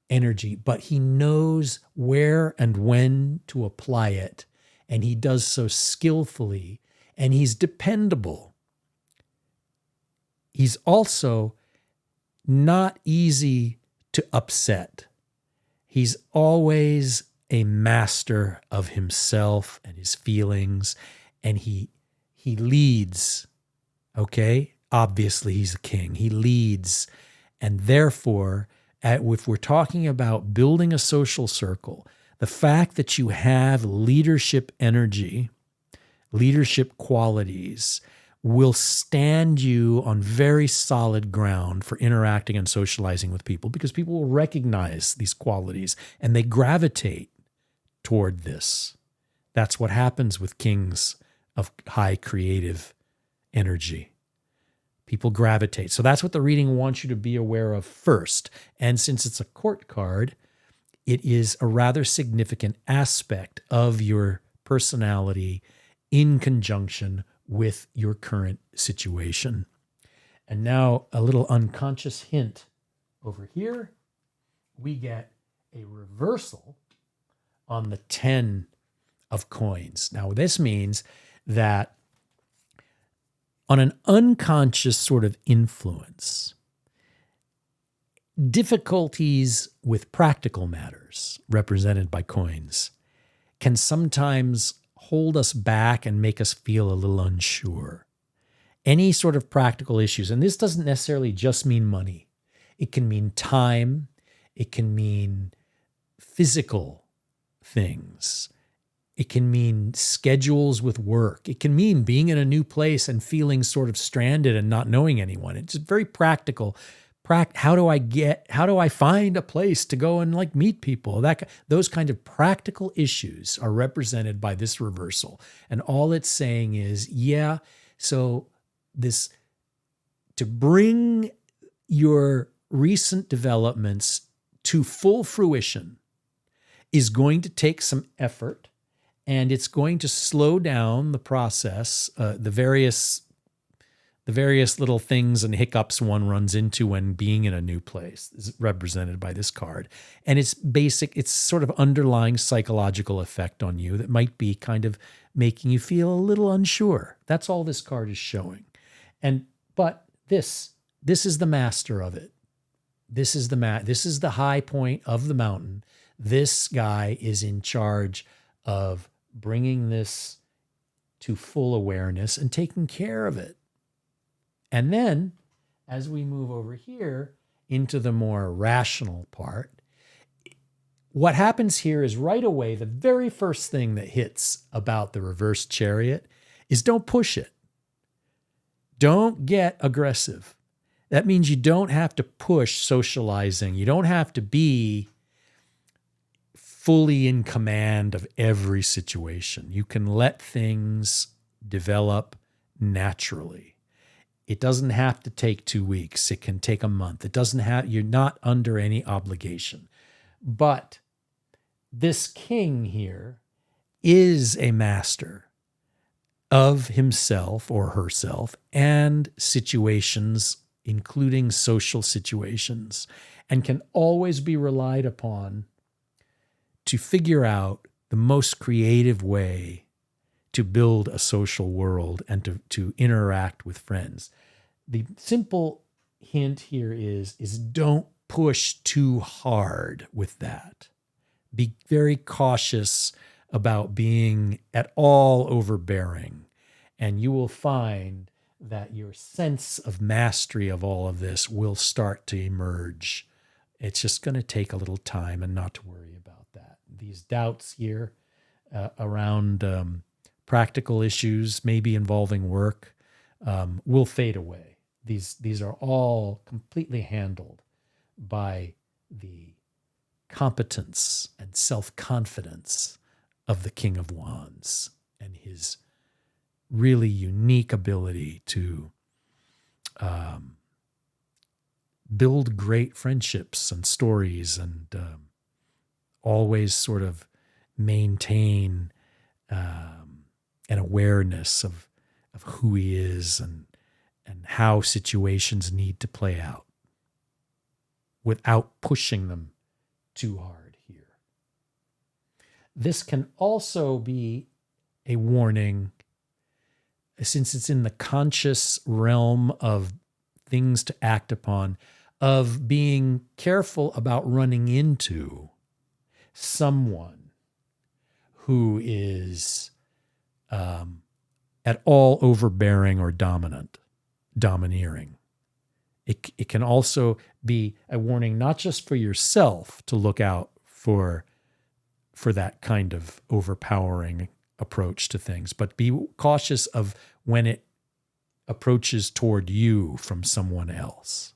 energy, but he knows where and when to apply it. And he does so skillfully, and he's dependable. He's also not easy to upset. He's always a master of himself and his feelings, and he leads, okay? Obviously, he's a king. He leads, and therefore, if we're talking about building a social circle, the fact that you have leadership energy, leadership qualities, will stand you on very solid ground for interacting and socializing with people, because people will recognize these qualities and they gravitate toward this. That's what happens with kings of high creative energy. People gravitate. So that's what the reading wants you to be aware of first. And since it's a court card, it is a rather significant aspect of your personality in conjunction with your current situation. And now a little unconscious hint over here. We get a reversal on the 10 of coins. Now, this means that on an unconscious sort of influence, difficulties with practical matters represented by coins can sometimes hold us back and make us feel a little unsure. Any sort of practical issues, and this doesn't necessarily just mean money. It can mean time. It can mean physical things. It can mean schedules with work. It can mean being in a new place and feeling sort of stranded and not knowing anyone. It's very practical. How do I find a place to go and like meet people? Those kind of practical issues are represented by this reversal. And all it's saying is, so to bring your recent developments to full fruition is going to take some effort, and it's going to slow down the process, the various little things and hiccups one runs into when being in a new place is represented by this card. And it's sort of underlying psychological effect on you that might be kind of making you feel a little unsure. That's all this card is showing. But this is the master of it. This is the high point of the mountain. This guy is in charge of bringing this to full awareness and taking care of it. And then, as we move over here into the more rational part, what happens here is right away, the very first thing that hits about the reversed chariot is don't push it. Don't get aggressive. That means you don't have to push socializing. You don't have to be fully in command of every situation. You can let things develop naturally. It doesn't have to take 2 weeks. It can take a month. You're not under any obligation. But this king here is a master of himself or herself and situations, including social situations, and can always be relied upon to figure out the most creative way to build a social world and to interact with friends. The simple hint here is don't push too hard with that. Be very cautious about being at all overbearing, and you will find that your sense of mastery of all of this will start to emerge. It's just going to take a little time, and not to worry about that. These doubts here around practical issues, maybe involving work, will fade away. These are all completely handled by the competence and self-confidence of the King of Wands and his really unique ability to build great friendships and stories, and always sort of maintain an awareness of who he is and how situations need to play out without pushing them too hard here. This can also be a warning, since it's in the conscious realm of things to act upon, of being careful about running into someone who is at all overbearing or domineering. It can also be a warning, not just for yourself to look out for that kind of overpowering approach to things, but be cautious of when it approaches toward you from someone else.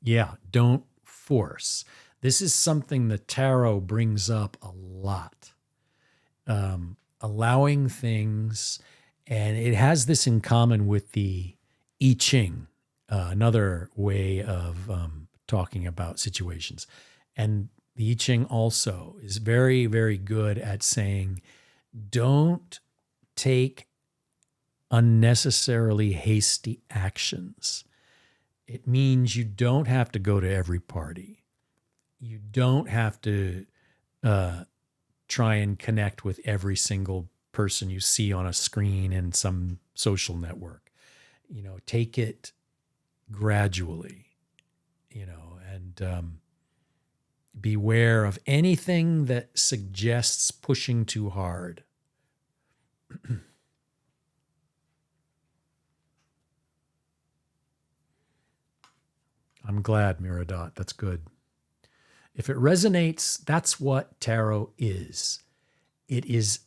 Yeah, don't force. This is something the tarot brings up a lot. Allowing things, and it has this in common with the I Ching, another way of talking about situations. And the I Ching also is very, very good at saying, don't take unnecessarily hasty actions. It means you don't have to go to every party. You don't have to try and connect with every single person you see on a screen in some social network. Take it gradually, and beware of anything that suggests pushing too hard. I'm glad, Miradot. That's good. If it resonates, that's what tarot is. It is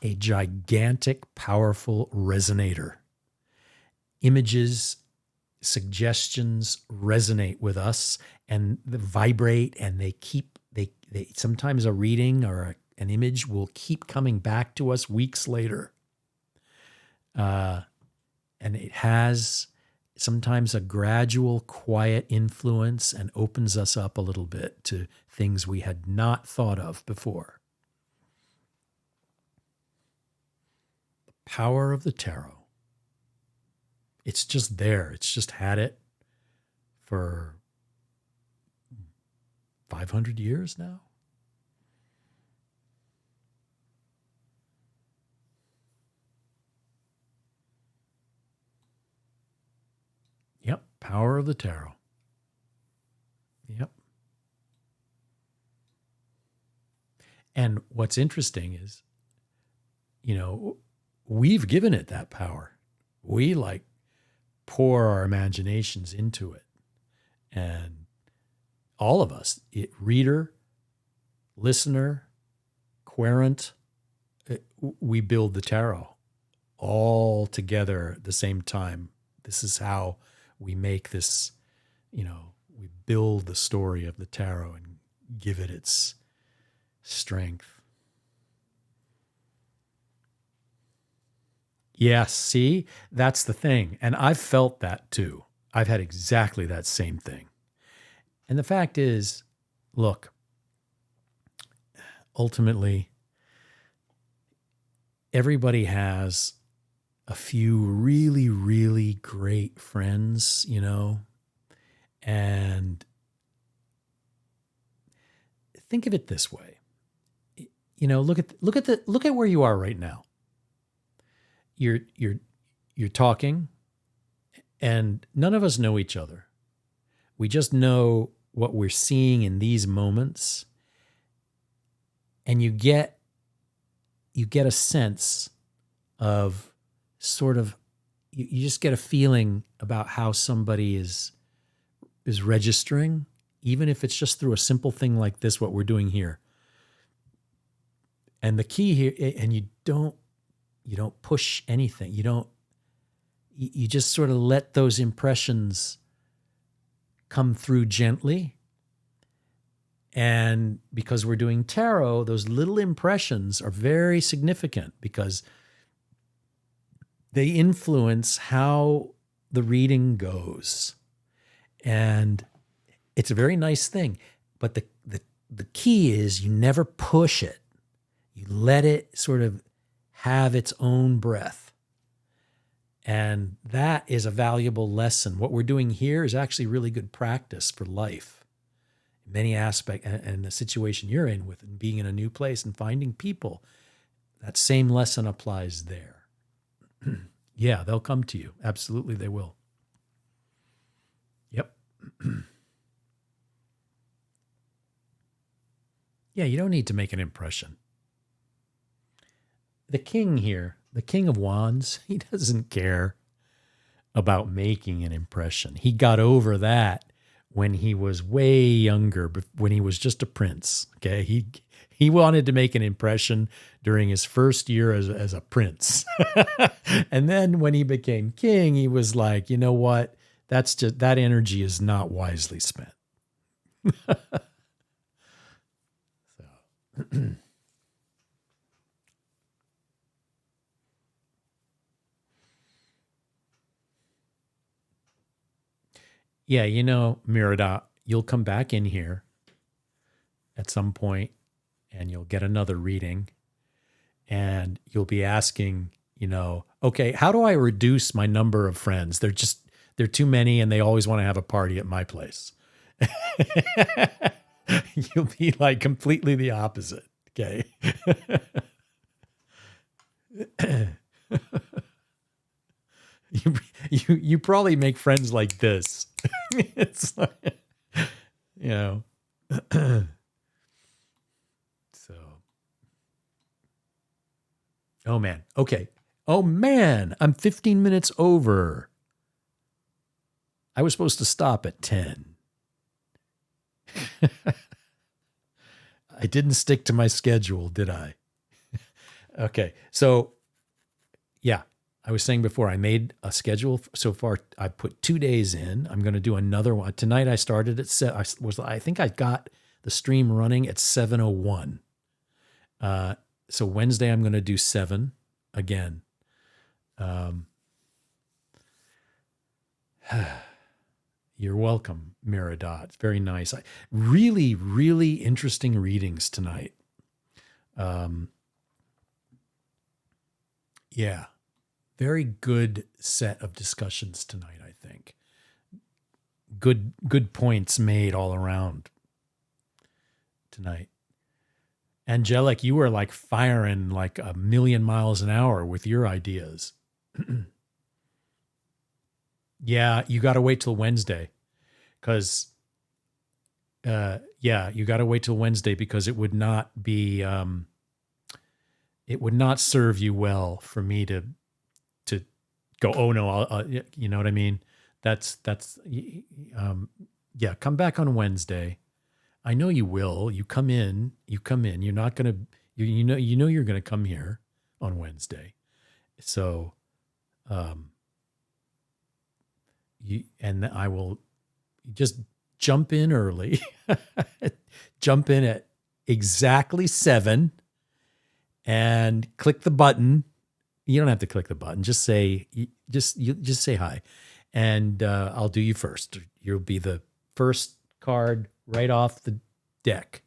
a gigantic, powerful resonator. Images, suggestions resonate with us, and they vibrate, and they sometimes a reading or an image will keep coming back to us weeks later. And it has sometimes a gradual, quiet influence and opens us up a little bit to things we had not thought of before. The power of the tarot. It's just there. It's just had it for 500 years now. Yep, power of the tarot. Yep. And what's interesting is, we've given it that power. We pour our imaginations into it. And all of us, reader, listener, querent, we build the tarot all together at the same time. This is how we make this, we build the story of the tarot and give it its strength. Yes, see, that's the thing. And I've felt that too. I've had exactly that same thing. And the fact is, look, ultimately, everybody has a few really, really great friends, and think of it this way. Look at where you are right now. you're talking, and none of us know each other. We just know what we're seeing in these moments, and you get a sense of sort of, you just get a feeling about how somebody is registering, even if it's just through a simple thing like this, what we're doing here. And the key here, and you don't push anything. You just sort of let those impressions come through gently. And because we're doing tarot, those little impressions are very significant because they influence how the reading goes. And it's a very nice thing. But the key is you never push it. You let it sort of have its own breath. And that is a valuable lesson. What we're doing here is actually really good practice for life. In many aspects, and the situation you're in with and being in a new place and finding people, that same lesson applies there. Yeah, they'll come to you. Absolutely, they will. Yep. Yeah, you don't need to make an impression. The king here, the King of Wands, he doesn't care about making an impression. He got over that when he was way younger, when he was just a prince. Okay, he wanted to make an impression during his first year as a prince. And then when he became king, he was like, you know what? That energy is not wisely spent. So yeah, Mirada, you'll come back in here at some point and you'll get another reading and you'll be asking, okay, how do I reduce my number of friends? They're too many and they always want to have a party at my place. You'll be like completely the opposite. Okay. You probably make friends like this. It's like, so. Oh man. Okay. Oh man, I'm 15 minutes over. I was supposed to stop at 10. I didn't stick to my schedule, did I? Okay. So, yeah, I was saying before, I made a schedule. So far, I put 2 days in. I'm going to do another one. Tonight, I started at 7. I think I got the stream running at 7:01. So Wednesday, I'm going to do 7 again. You're welcome, Miradot. It's very nice. Really, really interesting readings tonight. Yeah, very good set of discussions tonight, I think. Good points made all around tonight. Angelic, you were like firing like 1,000,000 miles an hour with your ideas. Yeah, you got to wait till Wednesday because, you got to wait till Wednesday because it would not be, it would not serve you well for me to go, oh no, you know what I mean? Yeah, come back on Wednesday. I know you will. You come in. You're not going to, you know you're going to come here on Wednesday. So, and I will just jump in early, jump in at exactly 7 and click the button. You don't have to click the button. Just say hi, and I'll do you first. You'll be the first card right off the deck.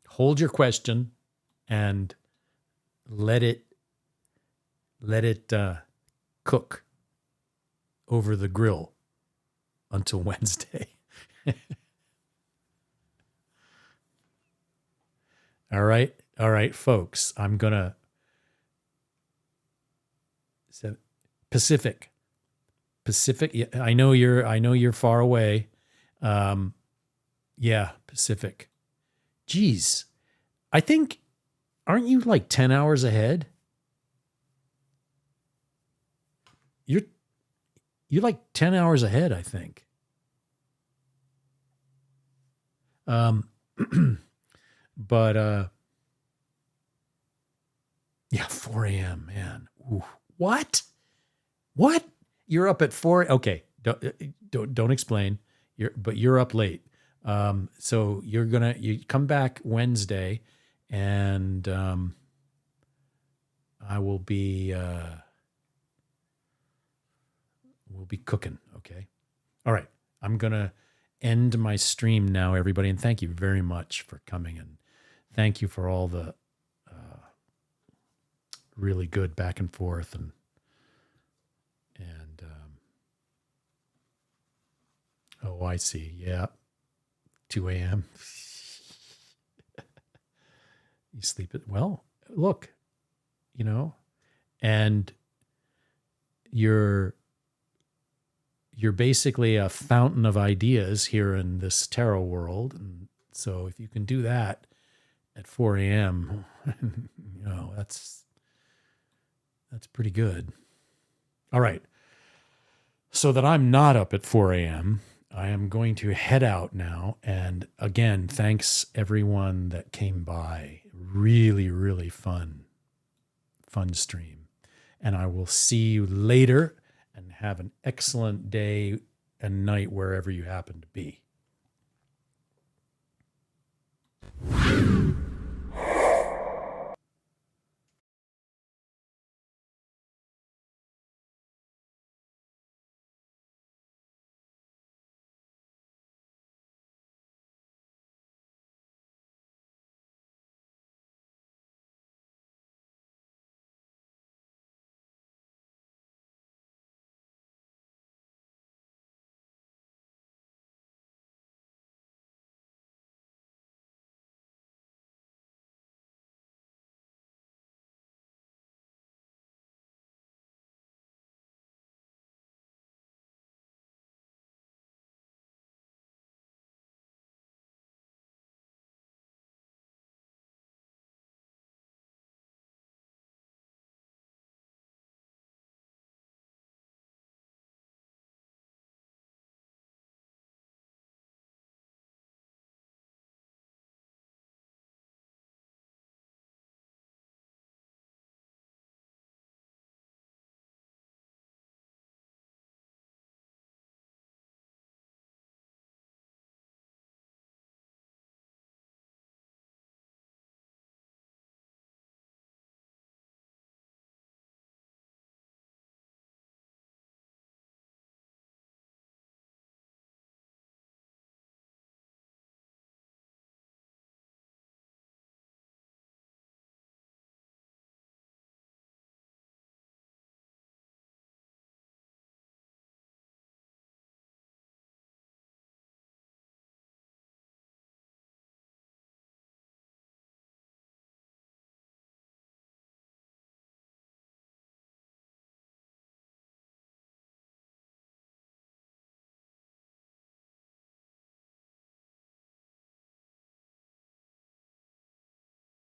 Hold your question and let it cook over the grill until Wednesday. All right. All right, folks. I'm going to Pacific. Yeah, I know you're far away. Yeah, Pacific. Geez. I think, aren't you like 10 hours ahead? You're like 10 hours ahead, I think. But yeah, 4 a.m., man. Ooh. What? You're up at 4? Okay, don't explain. You're up late. So you come back Wednesday, and I will be we'll be cooking. Okay. All right. I'm gonna end my stream now, everybody, and thank you very much for coming, and thank you for all the really good back and forth and oh, I see. Yeah. 2 a.m. You sleep it. Well, look, and you're basically a fountain of ideas here in this tarot world. And so if you can do that at 4 a.m., that's pretty good. All right. So that I'm not up at 4 a.m., I am going to head out now. And again, thanks everyone that came by. Really, really fun stream. And I will see you later, and have an excellent day and night wherever you happen to be.